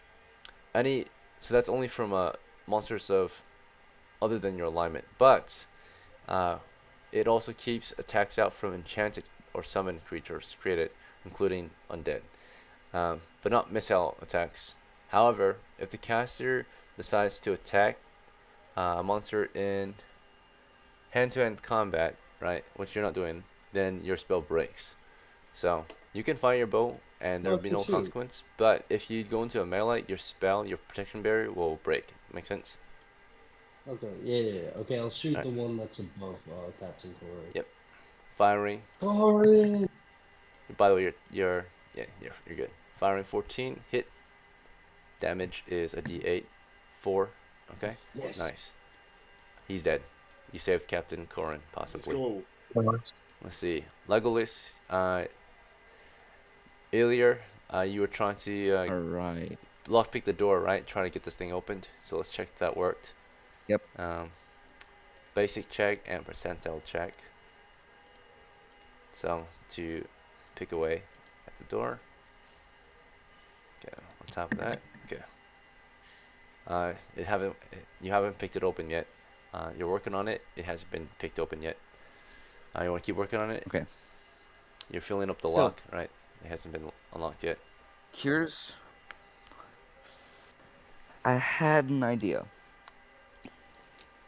Speaker 1: so that's only from monsters of other than your alignment, but it also keeps attacks out from enchanted or summoned creatures created, including undead, but not missile attacks. However, if the caster decides to attack a monster in hand-to-hand combat, right, which you're not doing, then your spell breaks. So you can fire your bow and there will be no consequence, but if you go into a melee, your protection barrier will break. Make sense?
Speaker 6: Okay, yeah. Okay, I'll shoot the one that's above Captain Corey.
Speaker 1: Yep. Firing.
Speaker 6: Corey!
Speaker 1: By the way, you're good. Firing 14, hit. Damage is a D8, 4. Okay.
Speaker 6: Yes.
Speaker 1: Nice. He's dead. You saved Captain Corin, possibly.
Speaker 7: Let's go.
Speaker 1: Let's see. Legolas, earlier, you were trying to
Speaker 5: Alright.
Speaker 1: lockpick the door, right? Trying to get this thing opened. So let's check if that worked.
Speaker 5: Yep.
Speaker 1: Basic check and percentile check. So to pick away at the door. Okay, on top of that. Okay. You haven't picked it open yet. You're working on it. It hasn't been picked open yet. You want to keep working on it?
Speaker 5: Okay.
Speaker 1: You're filling up the lock, right? It hasn't been unlocked yet.
Speaker 5: I had an idea.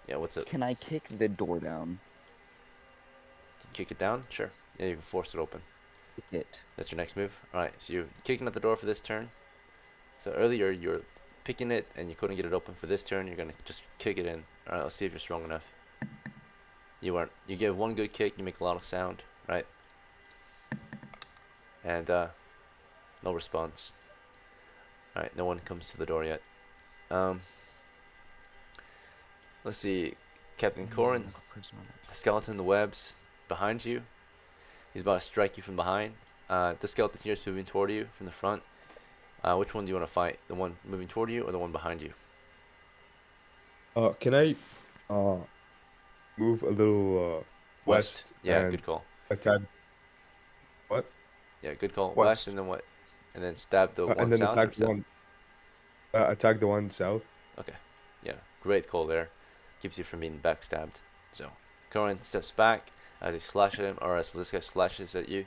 Speaker 1: Yeah, what's it?
Speaker 5: Can I kick the door down?
Speaker 1: Kick it down? Sure. Yeah, you can force it open.
Speaker 5: Kick it.
Speaker 1: That's your next move. Alright, so you're kicking at the door for this turn. So earlier you're picking it and you couldn't get it open. For this turn, you're gonna just kick it in. Alright, let's see if you're strong enough. You aren't. You give one good kick, you make a lot of sound, right? And no response. Alright, no one comes to the door yet. Let's see. Captain Corin, skeleton in the webs behind you. He's about to strike you from behind. The skeleton here is moving toward you from the front. Which one do you want to fight? The one moving toward you or the one behind you?
Speaker 4: Can I move a little
Speaker 1: West.
Speaker 4: west
Speaker 1: Yeah,
Speaker 4: and
Speaker 1: good call.
Speaker 4: attack what?
Speaker 1: Yeah, good call. West,
Speaker 3: West.
Speaker 1: and then what? And then stab the one
Speaker 4: And then
Speaker 1: south or south?
Speaker 4: attack the one south.
Speaker 1: Okay. Yeah, great call there. Keeps you from being backstabbed. So, Corin steps back as he slashes at him, or as this guy slashes at you.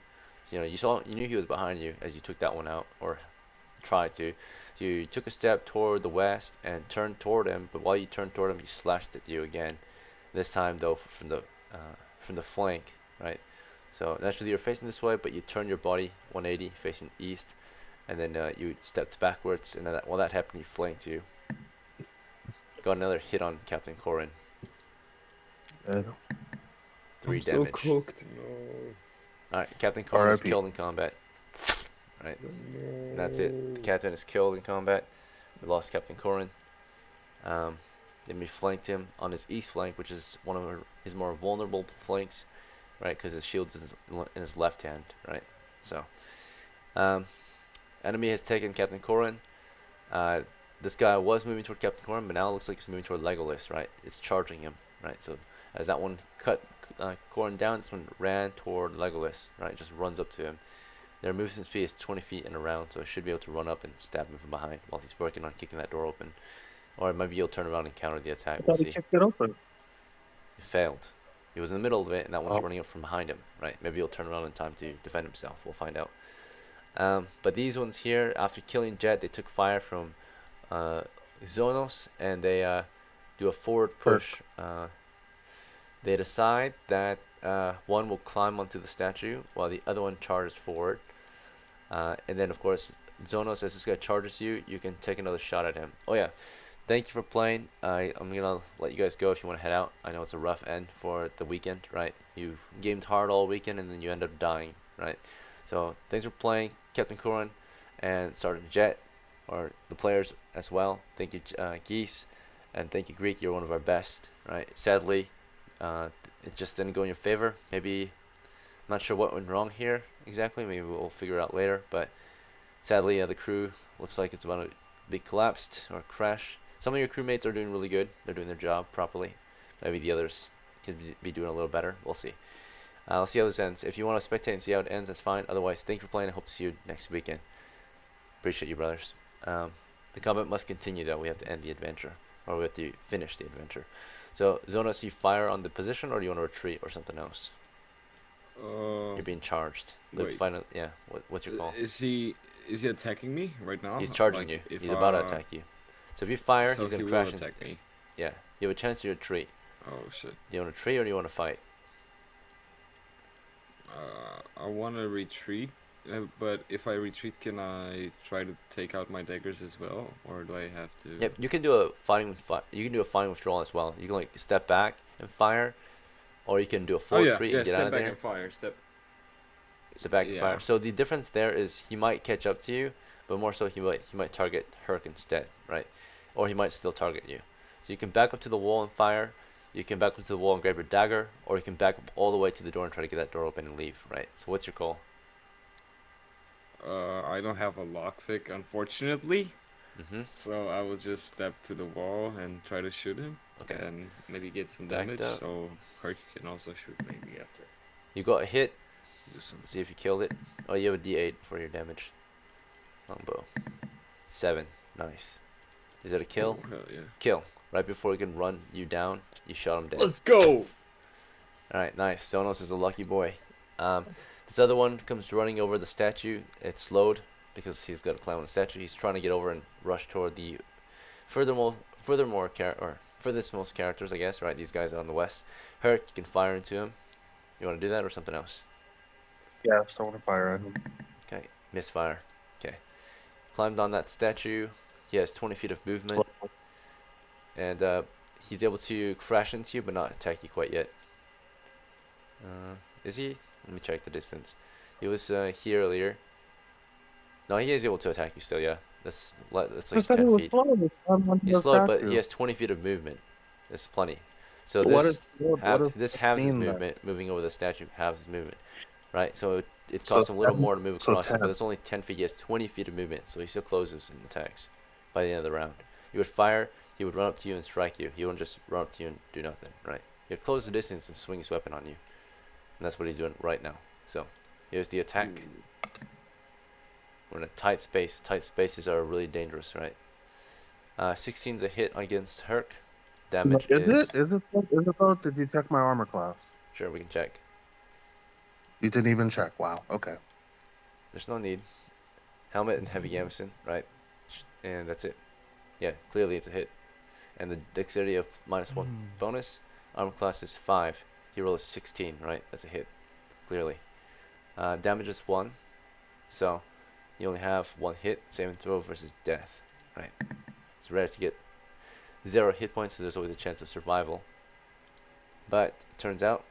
Speaker 1: So, you knew he was behind you as you took that one out, or tried to. So you took a step toward the west and turned toward him, but while you turned toward him, he slashed at you again. This time, though, from the flank, right? So naturally you're facing this way, but you turn your body 180, facing east, and then you stepped backwards, and then while that happened, he flanked you. Got another hit on Captain Corin.
Speaker 3: Good.
Speaker 1: 3
Speaker 4: I'm so
Speaker 1: damage.
Speaker 4: cooked. No.
Speaker 1: Alright, Captain Corin is
Speaker 3: R.I.P.
Speaker 1: killed in combat. Right, and that's it. The captain is killed in combat. We lost Captain Corin. Then we flanked him on his east flank, which is one of his more vulnerable flanks, right? Because his shield is in his left hand, right? So, enemy has taken Captain Corin. This guy was moving toward Captain Corin, but now it looks like he's moving toward Legolas, right? It's charging him, right? So, as that one cut Corin down, this one ran toward Legolas, right? Just runs up to him. Their movement speed is 20 feet in a round, so I should be able to run up and stab him from behind while he's working on kicking that door open. Or maybe he'll turn around and counter the attack.
Speaker 3: I
Speaker 1: We'll
Speaker 3: thought he
Speaker 1: see.
Speaker 3: kicked it open.
Speaker 1: He failed. He was in the middle of it, and that one's
Speaker 3: Oh.
Speaker 1: running up from behind him, right? Maybe he'll turn around in time to defend himself. We'll find out. But these ones here, after killing Jet, they took fire from Zonos, and they do a forward push. They decide that one will climb onto the statue while the other one charges forward. And then, of course, Zonos, as this guy charges you, you can take another shot at him. Oh yeah, thank you for playing. I'm gonna let you guys go if you want to head out. I know it's a rough end for the weekend, right? You gamed hard all weekend and then you end up dying, right? So thanks for playing, Captain Corin and Sergeant Jet, or the players as well. Thank you, Geese, and thank you, Greek. You're one of our best, right? Sadly, it just didn't go in your favor. Maybe, I'm not sure what went wrong here exactly. Maybe we'll figure it out later. But sadly, the crew looks like it's about to be collapsed or crash. Some of your crewmates are doing really good. They're doing their job properly. Maybe the others could be doing a little better. We'll see. I'll see how this ends. If you want to spectate and see how it ends, that's fine. Otherwise, thank you for playing. I hope to see you next weekend. Appreciate you, brothers. The combat must continue, though. We have to end the adventure, or we have to finish the adventure. So, Zonas, you fire on the position, or do you want to retreat, or something else? You're being charged.
Speaker 7: Wait.
Speaker 1: Final, yeah. What's your call?
Speaker 7: Is he attacking me right now?
Speaker 1: He's charging
Speaker 7: Like,
Speaker 1: you.
Speaker 7: if,
Speaker 1: He's about to attack you. So if you fire,
Speaker 7: so
Speaker 1: he's gonna
Speaker 7: he
Speaker 1: crash
Speaker 7: will
Speaker 1: into.
Speaker 7: attack me.
Speaker 1: Yeah, you have a chance to retreat.
Speaker 7: Oh shit.
Speaker 1: Do you want to retreat or do you want to fight?
Speaker 7: I want to retreat, but if I retreat, can I try to take out my daggers as well, or do I have to?
Speaker 1: Yep, you can do a fighting. You can do a fighting withdrawal as well. You can like step back and fire, or you can do a full
Speaker 7: Oh yeah,
Speaker 1: retreat
Speaker 7: yeah.
Speaker 1: and get out
Speaker 7: Step
Speaker 1: of
Speaker 7: back
Speaker 1: there.
Speaker 7: and fire. Step.
Speaker 1: Step back and
Speaker 7: Yeah.
Speaker 1: fire. So the difference there is he might catch up to you, but more so he might target Herc instead, right? Or he might still target you. So you can back up to the wall and fire. You can back up to the wall and grab your dagger, or you can back up all the way to the door and try to get that door open and leave, right? So what's your call?
Speaker 7: I don't have a lockpick, unfortunately.
Speaker 1: Mm-hmm.
Speaker 7: So I will just step to the wall and try to shoot him,
Speaker 1: Okay.
Speaker 7: and maybe get some
Speaker 1: Backed
Speaker 7: damage.
Speaker 1: up.
Speaker 7: So Herc can also shoot maybe after.
Speaker 1: You got a hit.
Speaker 7: Do some.
Speaker 1: Let's see if you killed it. Oh, you have a D8 for your damage. Longbow. 7. Nice. Is that a kill?
Speaker 7: Oh, hell yeah.
Speaker 1: Kill. Right before he can run you down, you shot him dead.
Speaker 7: Let's go.
Speaker 1: Alright, nice. Zonos is a lucky boy. This other one comes running over the statue. It's slowed because he's got to climb on the statue. He's trying to get over and rush toward the furthest most characters, I guess, right? These guys on the west. Herc, you can fire into him. You want to do that or something else?
Speaker 3: Yeah, I still want to fire at him.
Speaker 1: Okay, misfire. Okay. Climbed on that statue. He has 20 feet of movement. And he's able to crash into you but not attack you quite yet. Is he? Let me check the distance. He was here earlier. No, he is able to attack you still, yeah. That's like
Speaker 3: I said he
Speaker 1: 10
Speaker 3: was
Speaker 1: feet.
Speaker 3: slow.
Speaker 1: He's slowed, but he has 20 feet of movement. That's plenty. So
Speaker 3: What
Speaker 1: this
Speaker 3: is- what- what does
Speaker 1: this
Speaker 3: that
Speaker 1: halves his
Speaker 3: mean then?
Speaker 1: movement. Moving over the statue halves his movement. right? So it
Speaker 3: So
Speaker 1: costs him a little
Speaker 3: 10.
Speaker 1: more to move
Speaker 3: So
Speaker 1: across it,
Speaker 3: 10.
Speaker 1: but it's only 10 feet. He has 20 feet of movement, so he still closes and attacks by the end of the round. You would fire, he would run up to you and strike you. He wouldn't just run up to you and do nothing, right? He would close the distance and swing his weapon on you. And that's what he's doing right now. So, here's the attack. We're in a tight space. Tight spaces are really dangerous, right? 16's a hit against Herc. Damage
Speaker 3: Is
Speaker 1: is...
Speaker 3: it? Is it? Is it though? Did you check my armor class?
Speaker 1: Sure, we can check.
Speaker 3: You didn't even check. Wow. Okay.
Speaker 1: There's no need. Helmet and heavy gambeson, right? And that's it. Yeah, clearly it's a hit. And the dexterity of -1 bonus. Armor class is 5. He rolled a 16, right? That's a hit, clearly. Damage is 1. So, you only have 1 hit. Saving throw versus death, right? It's rare to get 0 hit points, so there's always a chance of survival. But, turns out,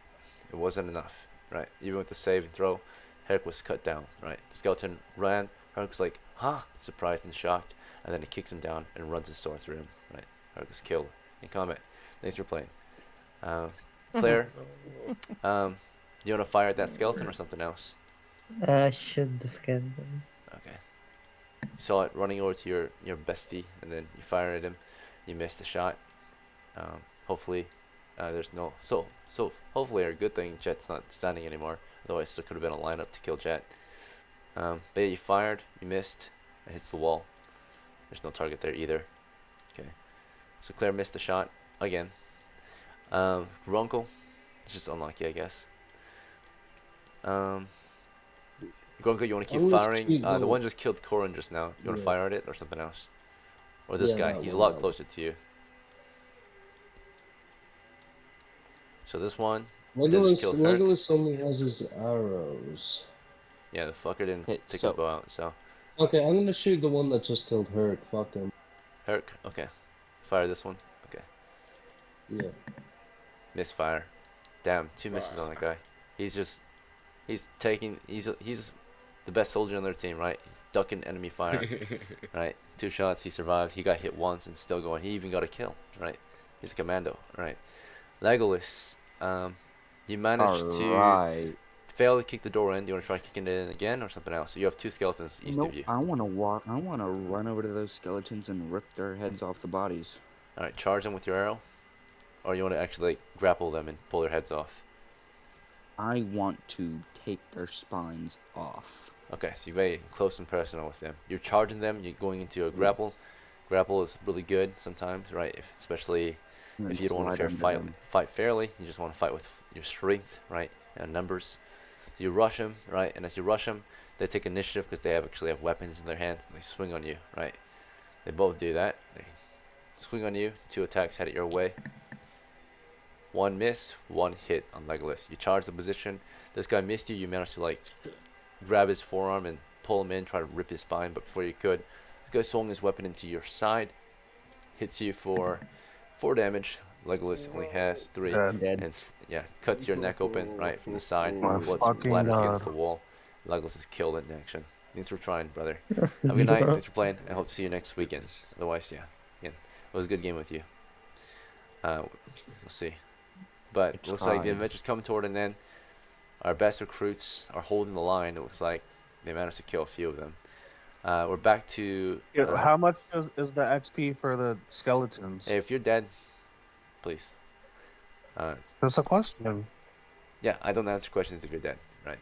Speaker 1: it wasn't enough, right? Even with the save and throw, Herrick was cut down, right? The skeleton ran. Herrick was like, huh? Surprised and shocked. And then he kicks him down and runs his sword through him, right? Herrick was killed in combat. Thanks for playing. Claire, do you want to fire at that skeleton or something else?
Speaker 8: Shoot the skeleton.
Speaker 1: Okay. You saw it running over to your bestie, and then you fire at him. You missed the shot. Hopefully, there's no so hopefully, a good thing Jet's not standing anymore. Otherwise, there could have been a lineup to kill Jet. But yeah, you fired, you missed, it hits the wall. There's no target there either. Okay. So Claire missed the shot again. Grunkle, it's just unlucky, I guess. Grunkle, you want to keep
Speaker 6: I'm gonna
Speaker 1: firing?
Speaker 6: shoot
Speaker 1: The one just killed Corin just now. You want to
Speaker 6: Yeah.
Speaker 1: fire at it or something else? Or this guy?
Speaker 6: That
Speaker 1: He's a
Speaker 6: one,
Speaker 1: lot
Speaker 6: that
Speaker 1: closer to you. So this one,
Speaker 6: one.
Speaker 1: that just killed Herc.
Speaker 6: Legolas only has his arrows.
Speaker 1: Yeah, the fucker didn't
Speaker 5: Okay,
Speaker 1: take his
Speaker 5: so
Speaker 1: bow out, so.
Speaker 6: Okay, I'm gonna shoot the one that just killed Herc. Fuck him.
Speaker 1: Herc, okay. Fire this one. Okay.
Speaker 6: Yeah.
Speaker 1: Misfire. Damn, 2 misses on that guy. He's the best soldier on their team, right? He's ducking enemy fire, right? 2 shots, he survived. He got hit once and still going. He even got a kill, right? He's a commando, right? Legolas, you managed to
Speaker 5: alright.
Speaker 1: fail to kick the door in. Do you want to try kicking it in again or something else? So you have 2 skeletons east
Speaker 5: Nope,
Speaker 1: of you.
Speaker 5: I wanna run over to those skeletons and rip their heads off the bodies.
Speaker 1: Alright, charge them with your arrow. Or you want to actually like grapple them and pull their heads off.
Speaker 5: I want to take their spines off.
Speaker 1: Okay, so you're very close and personal with them. You're charging them, you're going into a grapple.
Speaker 5: Yes.
Speaker 1: Grapple is really good sometimes, right? Especially
Speaker 5: And
Speaker 1: if
Speaker 5: then
Speaker 1: you don't want
Speaker 5: slide
Speaker 1: to
Speaker 5: under them.
Speaker 1: fight fairly, you just want to fight with your strength, right? And numbers. So you rush them, right? And as you rush them, they take initiative because they actually have weapons in their hands and they swing on you, right? They both do that. They swing on you, 2 attacks headed your way. 1 miss, 1 hit on Legolas. You charge the position. This guy missed you. You managed to like grab his forearm and pull him in, try to rip his spine, but before you could, this guy swung his weapon into your side, hits you for 4 damage. Legolas only has 3,
Speaker 3: Dead.
Speaker 1: and yeah, cuts your neck open right from the side.
Speaker 3: My
Speaker 1: Blood
Speaker 3: fucking
Speaker 1: splatters
Speaker 3: God.
Speaker 1: against the wall. Legolas is killed in action. Thanks for trying, brother. Have a good night. Thanks for playing. I hope to see you next weekend. Otherwise, yeah, again, it was a good game with you. We'll see. But it looks like the
Speaker 5: tried.
Speaker 1: adventure's coming toward an end. Our best recruits are holding the line. It looks like they managed to kill a few of them. We're back to.
Speaker 3: How much is the XP for the skeletons?
Speaker 1: Hey, if you're dead, please.
Speaker 3: That's a question.
Speaker 1: Yeah, I don't answer questions if you're dead, right?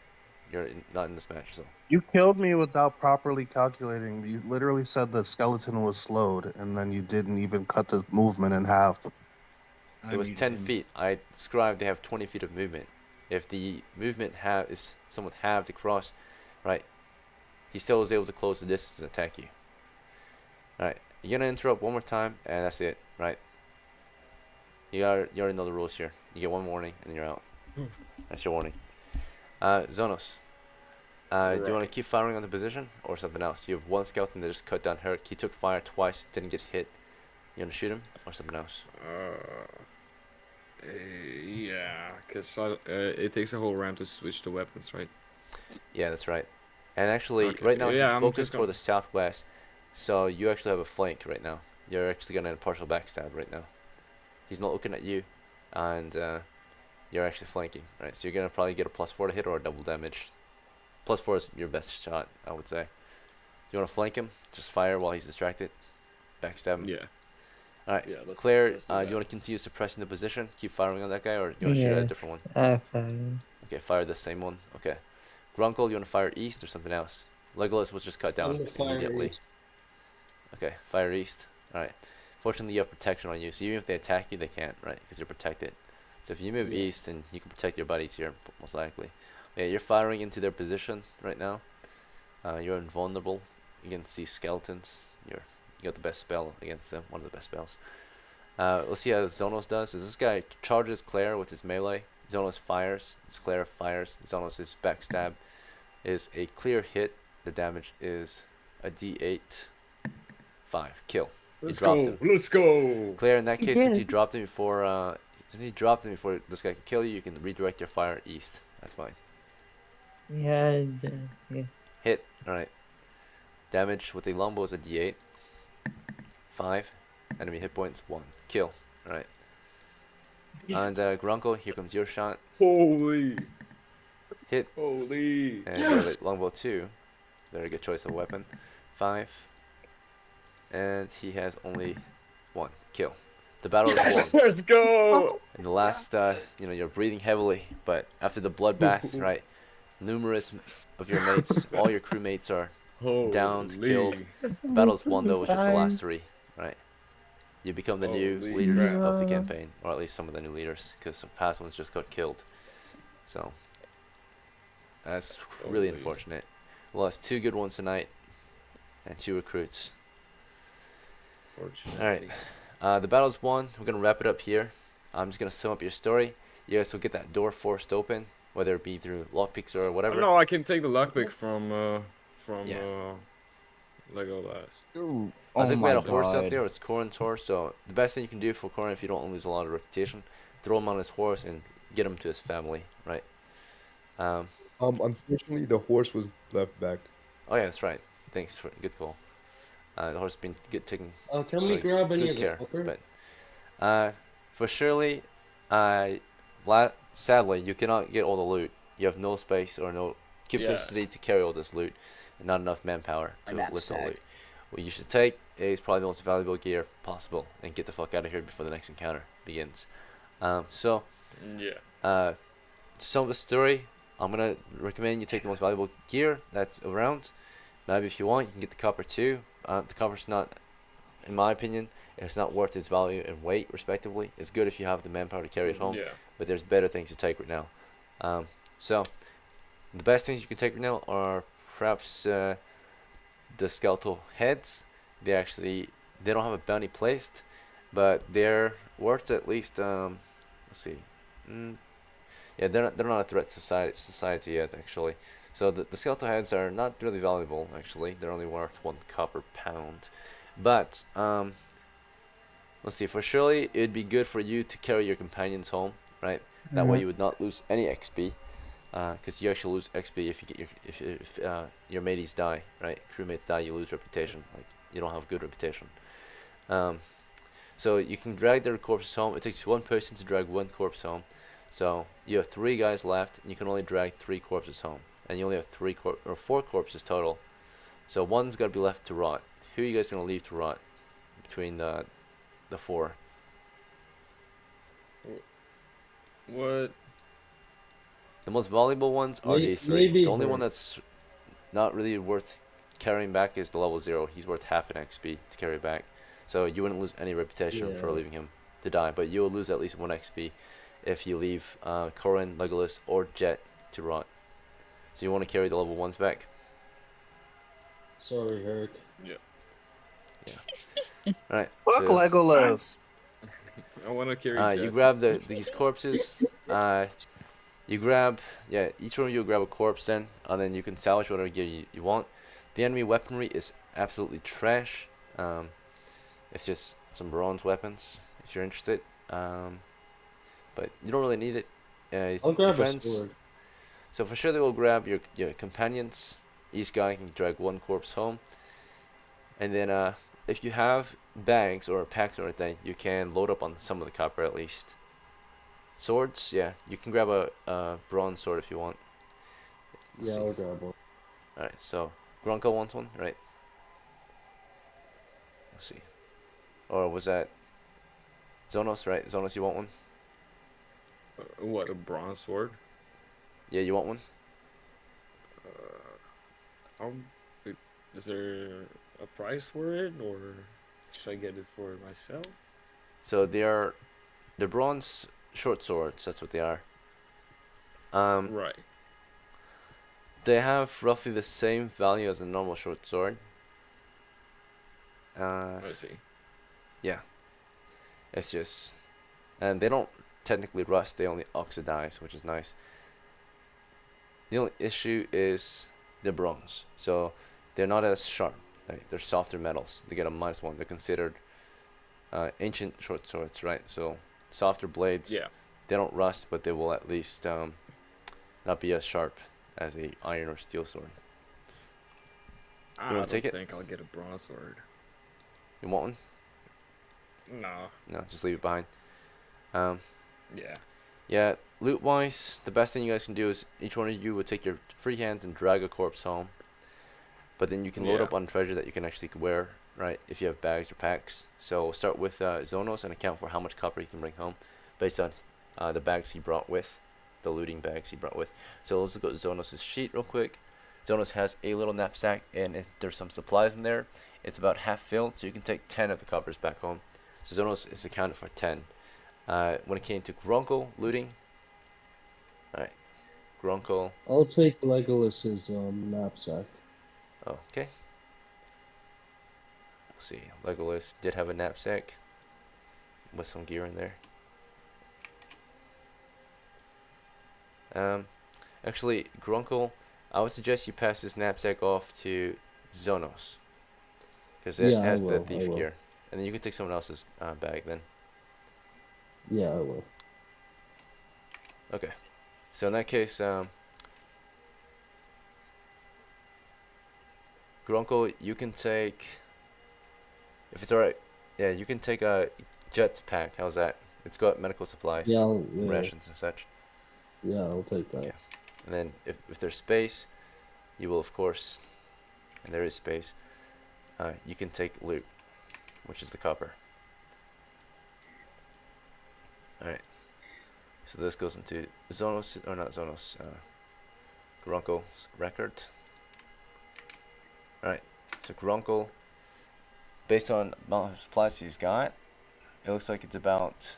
Speaker 1: You're not in this match, so.
Speaker 3: You killed me without properly calculating. You literally said the skeleton was slowed, and then you didn't even cut the movement in half.
Speaker 1: It was 10 feet. I described they have 20 feet of movement. If the movement is somewhat halved across, right, he still was able to close the distance and attack you. Alright, you're gonna interrupt one more time, and that's it, right? You already know the rules here. You get 1 warning, and you're out. That's your warning. Zonos, do you want to keep firing on the position, or something else? You have 1 skeleton that just cut down Herc. He took fire twice, didn't get hit. You want to shoot him, or something else?
Speaker 7: Yeah, because it takes a whole round to switch to weapons, right?
Speaker 1: Yeah, that's right. And actually,
Speaker 7: Okay,
Speaker 1: right now
Speaker 7: yeah,
Speaker 1: he's
Speaker 7: I'm
Speaker 1: focused
Speaker 7: just
Speaker 1: for
Speaker 7: gonna-
Speaker 1: the southwest, so you actually have a flank right now. You're actually gonna partial backstab right now. He's not looking at you, and you're actually flanking, right? So you're gonna probably get a +4 to hit or a double damage. +4 is your best shot, I would say. You wanna flank him? Just fire while he's distracted. Backstab him.
Speaker 7: Yeah.
Speaker 1: Alright,
Speaker 7: Yeah.
Speaker 1: Claire,
Speaker 7: Let's do
Speaker 1: do
Speaker 7: that.
Speaker 1: you wanna continue suppressing the position? Keep firing on that guy, or you wanna shoot at a different one?
Speaker 8: Yes, I fine.
Speaker 1: Okay, fire the same one. Okay. Grunkle, you wanna fire east or something else? Legolas was just cut
Speaker 6: I'm
Speaker 1: down
Speaker 6: gonna fire
Speaker 1: immediately.
Speaker 6: east.
Speaker 1: Okay, fire east. Alright. Fortunately, you have protection on you, so even if they attack you, they can't, right? Because you're protected. So if you move
Speaker 6: Yeah.
Speaker 1: east, then you can protect your buddies here, most likely. Yeah, you're firing into their position right now. You're invulnerable against these skeletons. You got the best spell against them, one of the best spells. Let's see how Zonos does. This guy charges Claire with his melee. Zonos fires. Claire fires. Zonos' backstab is a clear hit. The damage is a D8. 5. Kill. You
Speaker 7: Let's
Speaker 1: dropped
Speaker 7: go.
Speaker 1: him.
Speaker 7: Let's go.
Speaker 1: Claire, in that case,
Speaker 8: Yes.
Speaker 1: since he dropped him before this guy could kill you, you can redirect your fire east. That's fine.
Speaker 8: Yeah, yeah.
Speaker 1: Hit. Alright. Damage with a longbow is a D8. 5. Enemy hit points 1. Kill. Alright. And Grunko, here comes your shot.
Speaker 7: Holy.
Speaker 1: Hit.
Speaker 7: Holy.
Speaker 1: And you have a longbow 2. Very good choice of weapon. 5. And he has only 1. Kill. The battle is won.
Speaker 7: Let's go.
Speaker 1: And the last, you're breathing heavily, but after the bloodbath, right? Numerous of your mates, all your crewmates are downed, killed. The battle's won though with just the last 3, right? You become the new
Speaker 7: Holy
Speaker 1: leaders
Speaker 7: crap.
Speaker 1: of the campaign, or at least some of the new leaders, because some past ones just got killed. So that's really
Speaker 7: Holy.
Speaker 1: unfortunate. We lost 2 good ones tonight, and 2 recruits.
Speaker 7: Fortunately.
Speaker 1: Alright, the battle's won. We're gonna wrap it up here. I'm just gonna sum up your story. You guys will get that door forced open, whether it be through lockpicks or
Speaker 7: Oh,
Speaker 1: whatever.
Speaker 7: no, I can take the lockpick from
Speaker 1: Yeah.
Speaker 7: Legolas.
Speaker 5: Ooh,
Speaker 1: I
Speaker 5: oh
Speaker 1: think we
Speaker 5: my
Speaker 1: had a horse out
Speaker 5: god.
Speaker 1: there. It's Corin's horse. So the best thing you can do for Corin, if you don't lose a lot of reputation, throw him on his horse and get him to his family, right?
Speaker 4: Unfortunately, the horse was left back.
Speaker 1: Oh yeah, that's right. Thanks for good call. The horse been taken
Speaker 6: Can we grab any
Speaker 1: good
Speaker 6: of the
Speaker 1: care,
Speaker 6: copper?
Speaker 1: but for Shirley, sadly you cannot get all the loot. You have no space or no capacity to carry all this loot, and not enough manpower
Speaker 5: My
Speaker 1: to lift all
Speaker 5: knapsack.
Speaker 1: loot. What you should take is probably the most valuable gear possible, and get the fuck out of here before the next encounter begins. So
Speaker 7: Yeah.
Speaker 1: to sum up the story, I'm gonna recommend you take the most valuable gear that's around. Maybe if you want, you can get the copper too. The copper's not, in my opinion, it's not worth its value and weight, respectively. It's good if you have the manpower to carry it home,
Speaker 7: Yeah.
Speaker 1: but there's better things to take right now. So the best things you can take right now are perhaps the skeletal heads. They don't have a bounty placed, but they're worth at least let's see. Yeah, they're not a threat to society yet, actually. So the skeletal heads are not really valuable, actually. They're only worth 1 copper pound. But let's see. For surely it'd be good for you to carry your companions home, right? That way you would not lose any XP, because you actually lose XP if you get if your mateys die, right? Crewmates die, you lose reputation. Like you don't have good reputation. Um, so you can drag their corpses home. It takes 1 person to drag 1 corpse home. So you have 3 guys left, and you can only drag 3 corpses home, and you only have 4 corpses total. So one's got to be left to rot. Who are you guys gonna leave to rot between the 4?
Speaker 7: What?
Speaker 1: The most valuable ones are these 3.
Speaker 6: Maybe
Speaker 1: The only one
Speaker 6: her.
Speaker 1: that's not really worth carrying back is the level 0. He's worth half an XP to carry back. So you wouldn't lose any reputation for
Speaker 6: Yeah.
Speaker 1: leaving him to die, but you'll lose at least 1 XP if you leave Corin, Legolas, or Jet to rot. So you want to carry the level 1s back.
Speaker 6: Sorry, Herc.
Speaker 7: Yeah.
Speaker 1: Alright,
Speaker 3: Fuck
Speaker 1: so
Speaker 3: Legolas.
Speaker 7: I want to carry
Speaker 1: you
Speaker 7: Jet.
Speaker 1: grab these corpses. Each one of you grab a corpse then, and then you can salvage whatever gear you want. The enemy weaponry is absolutely trash. It's just some bronze weapons if you're interested. But you don't really need it.
Speaker 6: I'll grab a
Speaker 1: friends.
Speaker 6: sword.
Speaker 1: So for sure they will grab your companions. Each guy can drag 1 corpse home. And then if you have bags or packs or anything, you can load up on some of the copper at least. Swords, yeah, you can grab a bronze sword if you want. Let's
Speaker 6: Yeah,
Speaker 1: see.
Speaker 6: I'll grab one.
Speaker 1: Alright, so Grunko wants one, right? Let's see. Or was that Zonos, right? Zonos, you want one?
Speaker 7: What, a bronze sword?
Speaker 1: Yeah, you want one?
Speaker 7: Um, is there a price for it, or should I get it for myself?
Speaker 1: So they're bronze short swords, that's what they are.
Speaker 7: Right.
Speaker 1: They have roughly the same value as a normal short sword.
Speaker 7: I see.
Speaker 1: Yeah, it's just, and they don't technically rust, they only oxidize, which is nice. The only issue is the bronze, so they're not as sharp. Like, they're softer metals. They get a -1. They're considered ancient short swords, right? So softer blades.
Speaker 7: Yeah.
Speaker 1: They don't rust, but they will at least not be as sharp as a iron or steel sword. You
Speaker 7: I
Speaker 1: want to take
Speaker 7: don't
Speaker 1: it?
Speaker 7: think I'll get a bronze sword.
Speaker 1: You want one?
Speaker 7: No.
Speaker 1: No, just leave it behind. Um,
Speaker 7: Yeah.
Speaker 1: yeah, loot-wise, the best thing you guys can do is each one of you would take your free hands and drag a corpse home. But then you can load
Speaker 7: Yeah.
Speaker 1: up on treasure that you can actually wear, right, if you have bags or packs. So we'll start with Zonos and account for how much copper he can bring home based on the bags he brought with, the looting bags he brought with. So let's look at Zonos' sheet real quick. Zonos has a little knapsack and there's some supplies in there. It's about half filled, so you can take 10 of the coppers back home. So Zonos is accounted for 10. When it came to Grunkle looting, alright, Grunkle,
Speaker 6: I'll take Legolas's knapsack.
Speaker 1: okay. Let's see, Legolas did have a knapsack with some gear in there. Actually, Grunkle, I would suggest you pass this knapsack off to Zonos, because it
Speaker 6: Yeah, I
Speaker 1: has the
Speaker 6: will. I
Speaker 1: thief
Speaker 6: will.
Speaker 1: gear. And then you can take someone else's bag then.
Speaker 6: Yeah, I will.
Speaker 1: Okay. So in that case, Grunkle, you can take, if it's alright, yeah, you can take a Jet's pack. How's that? It's got medical supplies,
Speaker 6: Yeah,
Speaker 1: and rations and such.
Speaker 6: yeah, I'll take that.
Speaker 1: Okay. And then if there's space, you will of course, and there is space, you can take loot, which is the copper. Alright. So this goes into Zonos, or not Zonos, Grunkle's record. Alright, so Grunkle, based on the amount of supplies he's got, it looks like it's about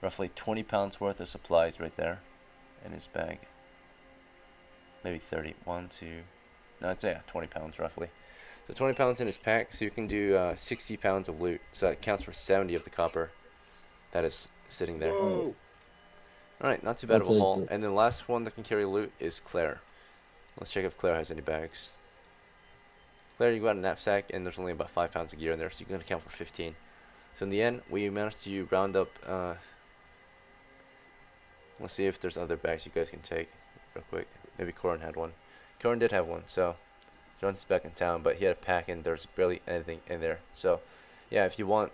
Speaker 1: roughly 20 pounds worth of supplies right there in his bag. Maybe 30. 1, 2, no, I'd say 20 pounds roughly. So 20 pounds in his pack, so you can do 60 pounds of loot. So that counts for 70 of the copper that is sitting there.
Speaker 7: Whoa.
Speaker 1: Alright, not too bad
Speaker 6: I'll
Speaker 1: of a
Speaker 6: take
Speaker 1: haul.
Speaker 6: it.
Speaker 1: And then the last one that can carry loot is Claire. Let's check if Claire has any bags. Claire, you got a knapsack, and there's only about 5 pounds of gear in there, so you can account for 15. So in the end, we managed to round up, let's see if there's other bags you guys can take real quick. Maybe Corin had one. Corin did have one, so John's back in town, but he had a pack and there's barely anything in there. So, yeah, if you want,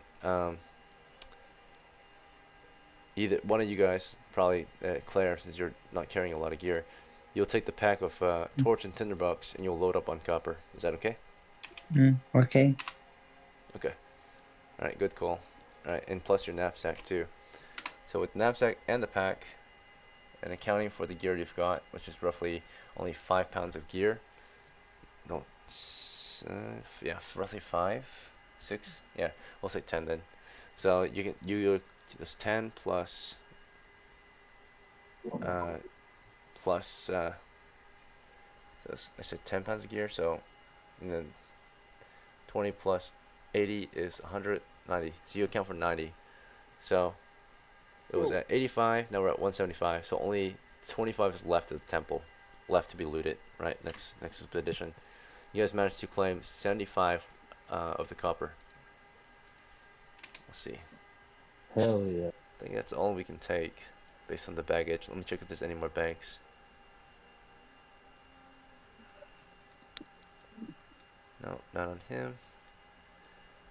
Speaker 1: either one of you guys, probably Claire, since you're not carrying a lot of gear, you'll take the pack of torch and tinderbox and you'll load up on copper. Is that okay?
Speaker 8: Okay.
Speaker 1: Okay. Alright, good call. Alright, and plus your knapsack too. So with knapsack and the pack, and accounting for the gear you've got, which is roughly only 5 pounds of gear, no, yeah, roughly 5, 6, yeah, we'll say 10 then. So you can, just 10 plus, plus, so I said 10 pounds of gear, so, and then 20 plus 80 is 190, so you account for 90. So it was at 85, now we're at 175, so only 25 is left of the temple, left to be looted, right, next expedition. You guys managed to claim 75 of the copper. Let's see.
Speaker 6: Hell yeah.
Speaker 1: I think that's all we can take based on the baggage. Let me check if there's any more bags. No, not on him.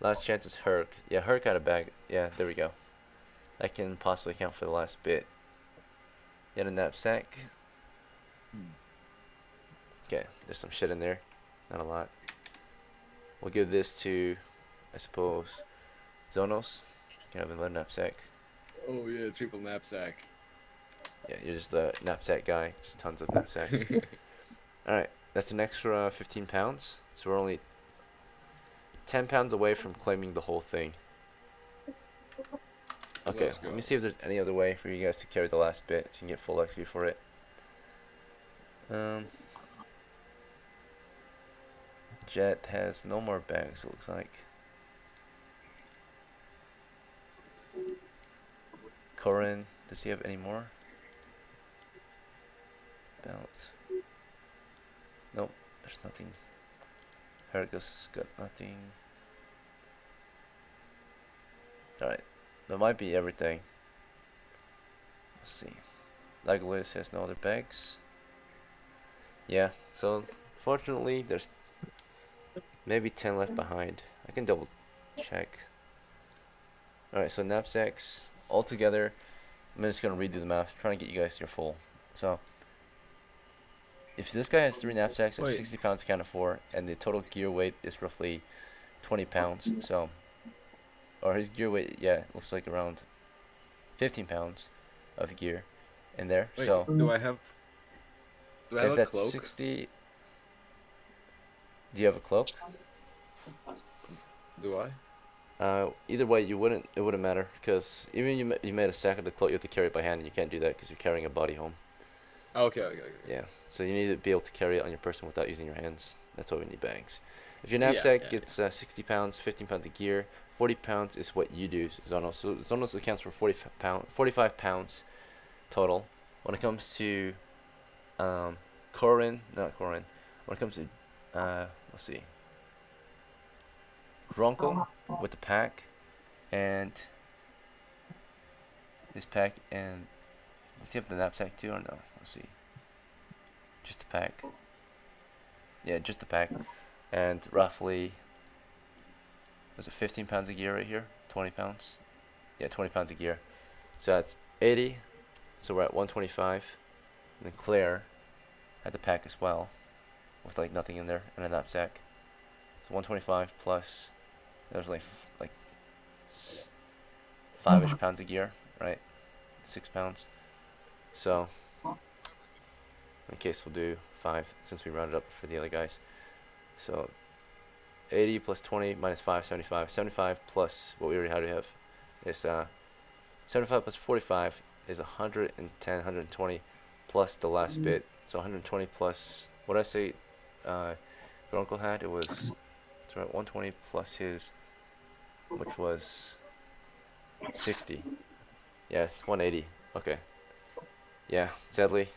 Speaker 1: Last chance is Herc. Yeah, Herc had a bag. Yeah, there we go. That can possibly count for the last bit. Yet a knapsack. Okay, there's some shit in there. Not a lot. We'll give this to, I suppose, Zonos. Can have another knapsack.
Speaker 7: Oh yeah, triple knapsack.
Speaker 1: Yeah, you're just the knapsack guy. Just tons of knapsacks. Alright, that's an extra 15 pounds. So we're only 10 pounds away from claiming the whole thing. Okay,
Speaker 7: Let's
Speaker 1: let
Speaker 7: go.
Speaker 1: me see if there's any other way for you guys to carry the last bit so you can get full XP for it. Jet has no more bags, it looks like. Corin, does he have any more? Belt. Nope, there's nothing. Hergus got nothing. Alright, that might be everything. Let's see. Legolas has no other bags. Yeah, so fortunately there's maybe 10 left behind. I can double check. Alright, so knapsacks altogether, I'm just gonna redo the math, trying to get you guys to your full. So if this guy has 3 knapsacks at
Speaker 7: Wait.
Speaker 1: 60 pounds count of 4, and the total gear weight is roughly 20 pounds, so, or his gear weight, yeah, looks like around 15 pounds of gear in there.
Speaker 7: Wait,
Speaker 1: So
Speaker 7: do I have
Speaker 1: if
Speaker 7: a
Speaker 1: that's
Speaker 7: cloak?
Speaker 1: 60, do you have a cloak?
Speaker 7: Do I?
Speaker 1: Either way, it wouldn't matter, because even you made a sack of the cloak, you have to carry it by hand, and you can't do that because you're carrying a body home.
Speaker 7: Okay.
Speaker 1: Yeah, so you need to be able to carry it on your person without using your hands. That's why we need bags. If your
Speaker 7: Yeah,
Speaker 1: knapsack
Speaker 7: yeah,
Speaker 1: gets 60 pounds, 15 pounds of gear, 40 pounds is what you do, Zonos. So Zonos accounts for 45 pounds total. When it comes to not Corin. When it comes to let's see, Gronko with the pack and his pack, and does he have the knapsack too or no? Let's see, just the pack. Yeah, just the pack, and roughly was it 15 pounds of gear right here? 20 pounds? Yeah, 20 pounds of gear. So that's 80. So we're at 125. And then Claire had the pack as well, with like nothing in there and a knapsack. So 125 plus there's like 5-ish pounds of gear, right? 6 pounds. So in case we'll do 5 since we rounded up for the other guys. So 80 plus 20 minus 5, 75. 75 plus what we already had to have is 75 plus 45 is 110, 120 plus the last bit. So 120 plus what I say your uncle had, it was it's right 120 plus his, which was 60. Yeah, it's 180. Okay. Yeah, sadly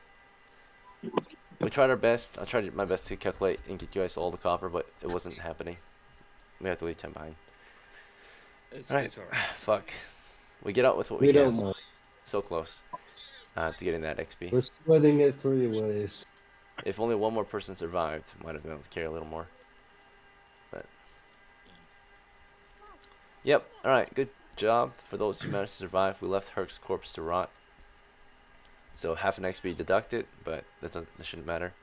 Speaker 1: we tried our best. I tried my best to calculate and get you guys all the copper, but it wasn't happening. We have to leave 10 behind. Alright.
Speaker 7: It's alright.
Speaker 1: Fuck. We get out with what we
Speaker 6: We
Speaker 1: can.
Speaker 6: don't mind.
Speaker 1: So close to getting that XP.
Speaker 6: We're splitting it 3 ways.
Speaker 1: If only one more person survived, might have been able to carry a little more. But yep. Alright, good job for those who managed to survive. We left Herc's corpse to rot. So half an XP deducted, but that shouldn't matter.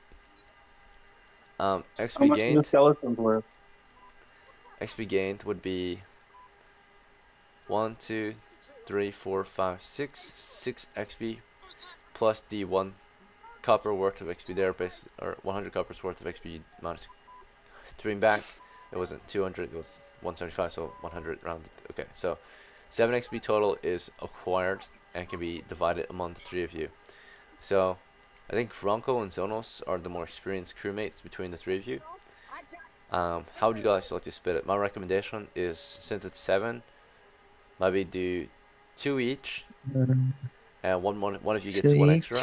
Speaker 8: How
Speaker 1: XP
Speaker 8: much do the
Speaker 1: gained.
Speaker 8: skeletons worth?
Speaker 1: XP gained would be 1, 2, 3, 4, 5, 6 XP plus the 1 copper worth of XP there, or 100 coppers worth of XP managed to bring back. It wasn't 200, it was 175, so 100 rounded. Okay, so 7 XP total is acquired and can be divided among the 3 of you. So I think Ronco and Zonos are the more experienced crewmates between the 3 of you. How would you guys like to split it? My recommendation is, since it's 7, maybe do 2 each, and one of you gets 1 extra.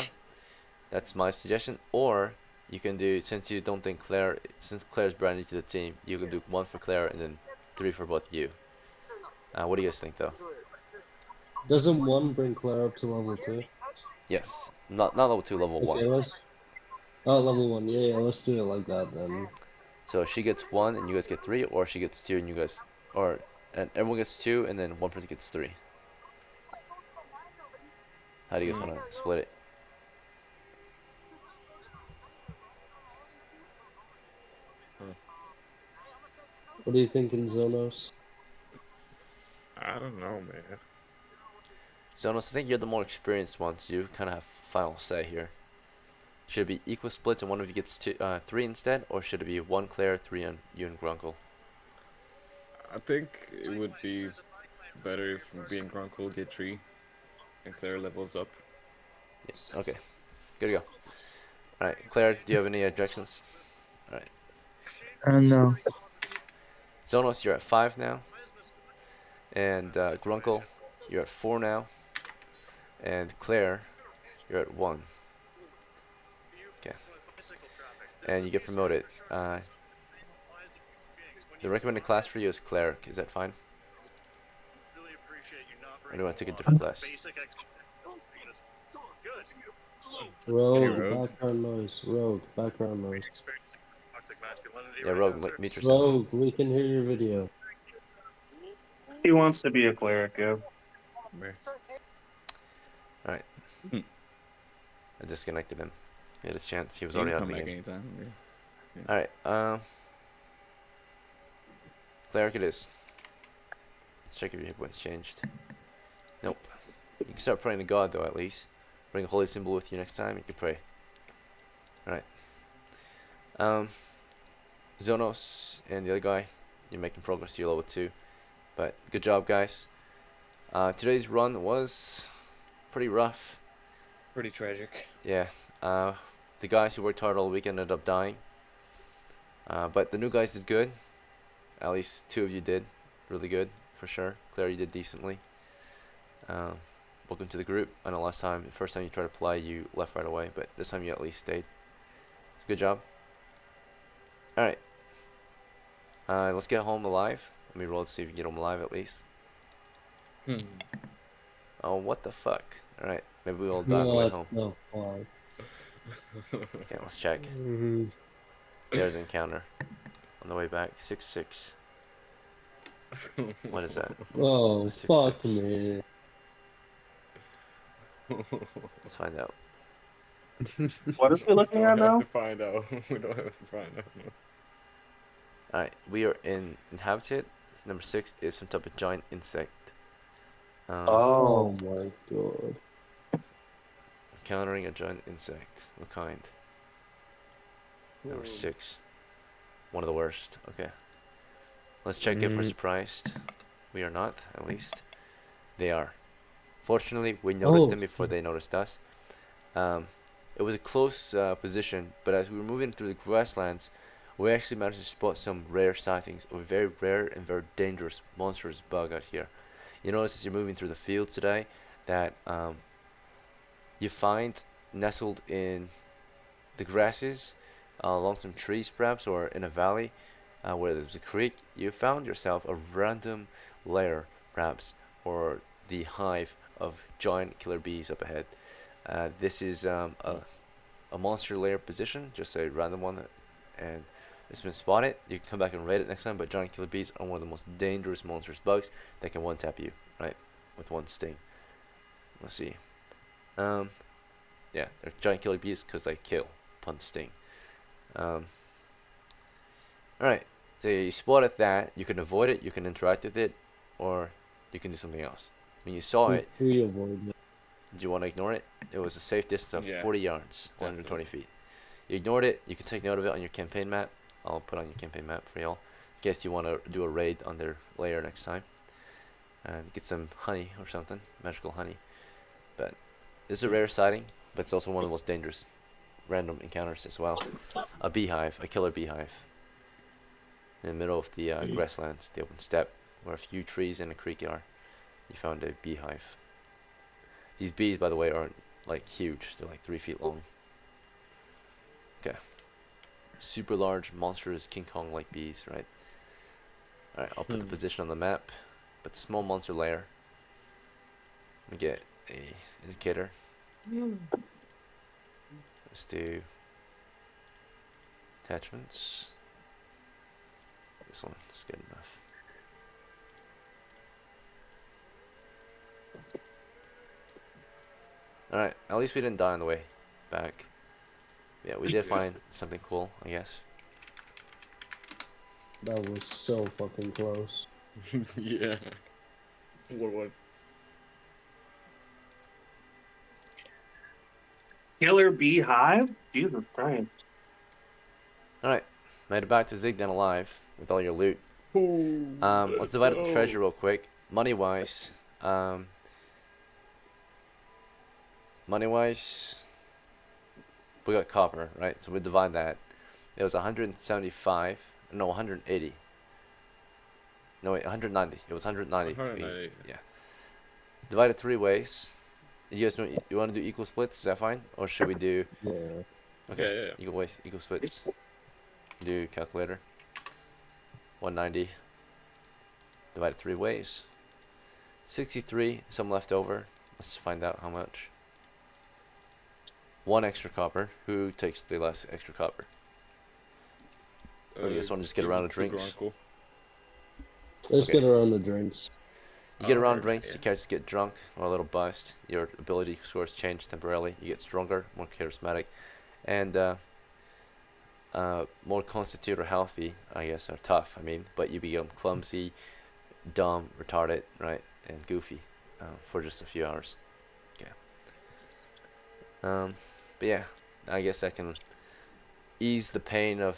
Speaker 1: That's my suggestion. Or you can do, since Claire's brand new to the team, you can do 1 for Claire and then 3 for both of you. What do you guys think, though?
Speaker 6: Doesn't 1 bring Claire up to level 2?
Speaker 1: Yes, not level 2, level 1.
Speaker 6: Okay, let's. Oh, level 1. Yeah, let's do it like that then.
Speaker 1: So she gets 1 and you guys get 3, or she gets 2 and you guys, and everyone gets 2 and then one person gets 3. How do you guys want to split it?
Speaker 6: What are you thinking, Zonos?
Speaker 7: I don't know, man.
Speaker 1: Zonos, I think you're the more experienced one, so you kind of have final say here. Should it be equal splits and one of you gets 3 instead, or should it be 1 Claire, 3 on you and Grunkle?
Speaker 7: I think it would be better if me and Grunkle get 3 and Claire levels up.
Speaker 1: Yeah. Okay. Good to go. Alright, Claire, do you have any objections? Alright.
Speaker 8: No.
Speaker 1: Zonos, you're at 5 now. And Grunkle, you're at 4 now. And Claire, you're at 1. Okay. And you get promoted. The recommended class for you is Cleric. Is that fine? Or do you want to take a different class?
Speaker 6: Rogue,
Speaker 7: Rogue.
Speaker 6: background noise. Rogue, background noise.
Speaker 1: Yeah, Rogue, mute yourself.
Speaker 6: Rogue, we can hear your video.
Speaker 9: He wants to be a cleric, yeah.
Speaker 1: Alright.
Speaker 7: Hmm.
Speaker 1: I disconnected him. He had his chance. He was
Speaker 7: You
Speaker 1: already
Speaker 7: can
Speaker 1: out of
Speaker 7: come
Speaker 1: the
Speaker 7: back
Speaker 1: game.
Speaker 7: anytime. Yeah.
Speaker 1: Alright, Cleric it is. Let's check if your hit points changed. Nope. You can start praying to God though, at least. Bring a holy symbol with you next time, you can pray. Alright. Zonos and the other guy, you're making progress to your level 2. But good job, guys. Today's run was pretty rough.
Speaker 7: Pretty tragic.
Speaker 1: Yeah. The guys who worked hard all week ended up dying. But the new guys did good. At least 2 of you did really good, for sure. Claire, you did decently. Welcome to the group. I know last time, the first time you tried to play, you left right away, but this time you at least stayed. Good job. Alright. Let's get home alive. Let me roll to see if we can get home alive at least. Oh, what the fuck? Alright, maybe we all die on the way
Speaker 6: What
Speaker 1: home.
Speaker 6: the fuck?
Speaker 1: Yeah, let's check. There's an encounter. On the way back, 6-6. What is that?
Speaker 6: Oh,
Speaker 1: 6-6.
Speaker 6: fuck me.
Speaker 1: Let's find out.
Speaker 9: What is he looking at now?
Speaker 7: To find out. We don't have to find out.
Speaker 1: Alright, we are in Inhabited. Number 6 is some type of giant insect.
Speaker 6: Oh my god.
Speaker 1: Encountering a giant insect. What kind? Number 6. One of the worst. Okay. Let's check if we're surprised. We are not, at least. They are. Fortunately, we noticed them before they noticed us. It was a close position, but as we were moving through the grasslands, we actually managed to spot some rare sightings of a very rare and very dangerous monstrous bug out here. You notice as you're moving through the fields today that you find nestled in the grasses, along some trees perhaps, or in a valley where there's a creek, you found yourself a random lair perhaps, or the hive of giant killer bees up ahead. This is a monster lair position, just a random one, and it's been spotted. You can come back and raid it next time, but giant killer bees are one of the most dangerous monstrous bugs that can one-tap you, right, with one sting. Let's see. Yeah, they're giant killer bees because they kill upon the sting. Alright, so you spotted that. You can avoid it, you can interact with it, or you can do something else. When you saw it,
Speaker 6: We avoid it.
Speaker 1: did you want to ignore it? It was a safe distance of 40 yards,
Speaker 7: definitely.
Speaker 1: 120 feet. You ignored it, you can take note of it on your campaign map. I'll put on your campaign map for y'all. In case you want to do a raid on their lair next time. And get some honey or something, magical honey. But this is a rare sighting, but it's also one of the most dangerous random encounters as well. A beehive, a killer beehive. In the middle of the grasslands, the open steppe, where a few trees and a creek are. You found a beehive. These bees, by the way, aren't like huge. They're like 3 feet long. Okay. Super large, monstrous, King Kong-like bees, right? Alright, I'll put the position on the map. But small monster lair. Let me get a indicator. Let's do attachments. This one is good enough. Alright, at least we didn't die on the way back. Yeah, we did find something cool, I guess.
Speaker 6: That was so fucking close.
Speaker 7: Yeah. What?
Speaker 9: Killer beehive? Jesus Christ.
Speaker 1: Alright, made it back to Zigdan alive with all your loot.
Speaker 7: Ooh,
Speaker 1: Let's divide up the treasure real quick. Money-wise, we got copper, right? So we divide that. It was 175, no, 180. No, wait, 190. It was 190.
Speaker 7: 190.
Speaker 1: Yeah. Divided 3 ways. You guys know, you want to do equal splits? Is that fine? Or should we do...
Speaker 6: Yeah.
Speaker 1: Okay,
Speaker 7: Yeah.
Speaker 1: equal ways, equal splits. Do calculator. 190. Divided 3 ways. 63, some left over. Let's find out how much. 1 extra copper. Who takes the less extra copper? Or do you guys want to just get
Speaker 7: give
Speaker 1: around
Speaker 7: it
Speaker 1: to
Speaker 7: to
Speaker 1: drinks?
Speaker 7: Grunkle.
Speaker 6: Let's
Speaker 1: Okay.
Speaker 6: get around the drinks.
Speaker 1: You get around
Speaker 7: Alright,
Speaker 1: drinks,
Speaker 7: yeah.
Speaker 1: you can't just get drunk or a little buzzed. Your ability scores change temporarily. You get stronger, more charismatic, and more constitute or healthy, I guess, or tough, I mean, but you become clumsy, dumb, retarded, right, and goofy for just a few hours. Yeah. But yeah, I guess that can ease the pain of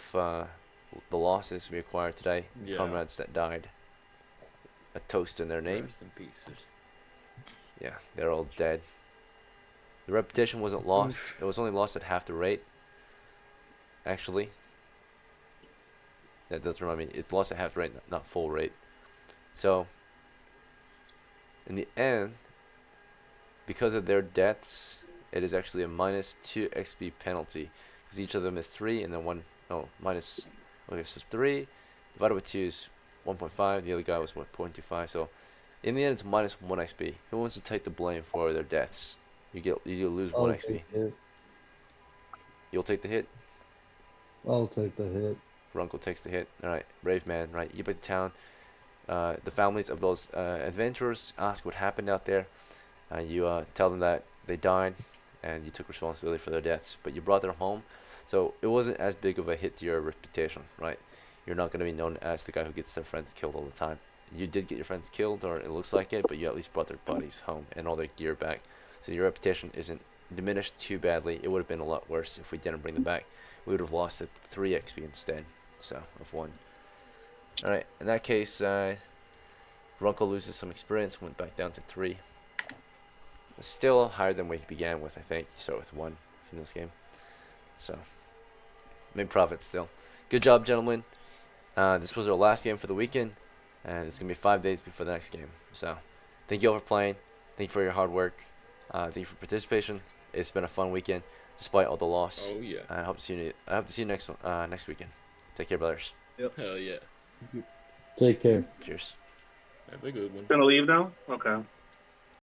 Speaker 1: the losses we acquired today.
Speaker 7: Yeah.
Speaker 1: Comrades that died. A toast in their name.
Speaker 7: Rest in pieces.
Speaker 1: Yeah, they're all dead. The reputation wasn't lost. It was only lost at half the rate. Actually. That does remind me. It's lost at half the rate, not full rate. So, in the end, because of their deaths, it is actually a minus 2 XP penalty. Because each of them is 3, and then 1, no, minus, okay, so it's 3, divided by 2 is 1.5, the other guy was 1.25, so, in the end it's minus 1 XP. Who wants to take the blame for their deaths? You lose 1
Speaker 6: I'll
Speaker 1: XP.
Speaker 6: take it.
Speaker 1: You'll take the hit?
Speaker 6: I'll take the hit.
Speaker 1: Runkle takes the hit. Alright, brave man, right? You get to town. The families of those adventurers ask what happened out there. You tell them that they died and you took responsibility for their deaths, but you brought them home, so it wasn't as big of a hit to your reputation, right? You're not going to be known as the guy who gets their friends killed all the time. You did get your friends killed, or it looks like it, but you at least brought their bodies home and all their gear back, so your reputation isn't diminished too badly. It would have been a lot worse if we didn't bring them back. We would have lost at 3 XP instead, so of 1. Alright, in that case, Runkle loses some experience, went back down to 3. Still higher than we began with, I think. So with 1 in this game. So, made profit still. Good job, gentlemen. This was our last game for the weekend, and it's going to be 5 days before the next game. So, thank you all for playing. Thank you for your hard work. Thank you for participation. It's been a fun weekend, despite all the loss.
Speaker 7: Oh yeah.
Speaker 1: I hope to see you next weekend. Take care, brothers.
Speaker 7: Hell yeah.
Speaker 4: Thank you.
Speaker 6: Take care.
Speaker 1: Cheers.
Speaker 7: Have a good one.
Speaker 9: Gonna leave now? Okay.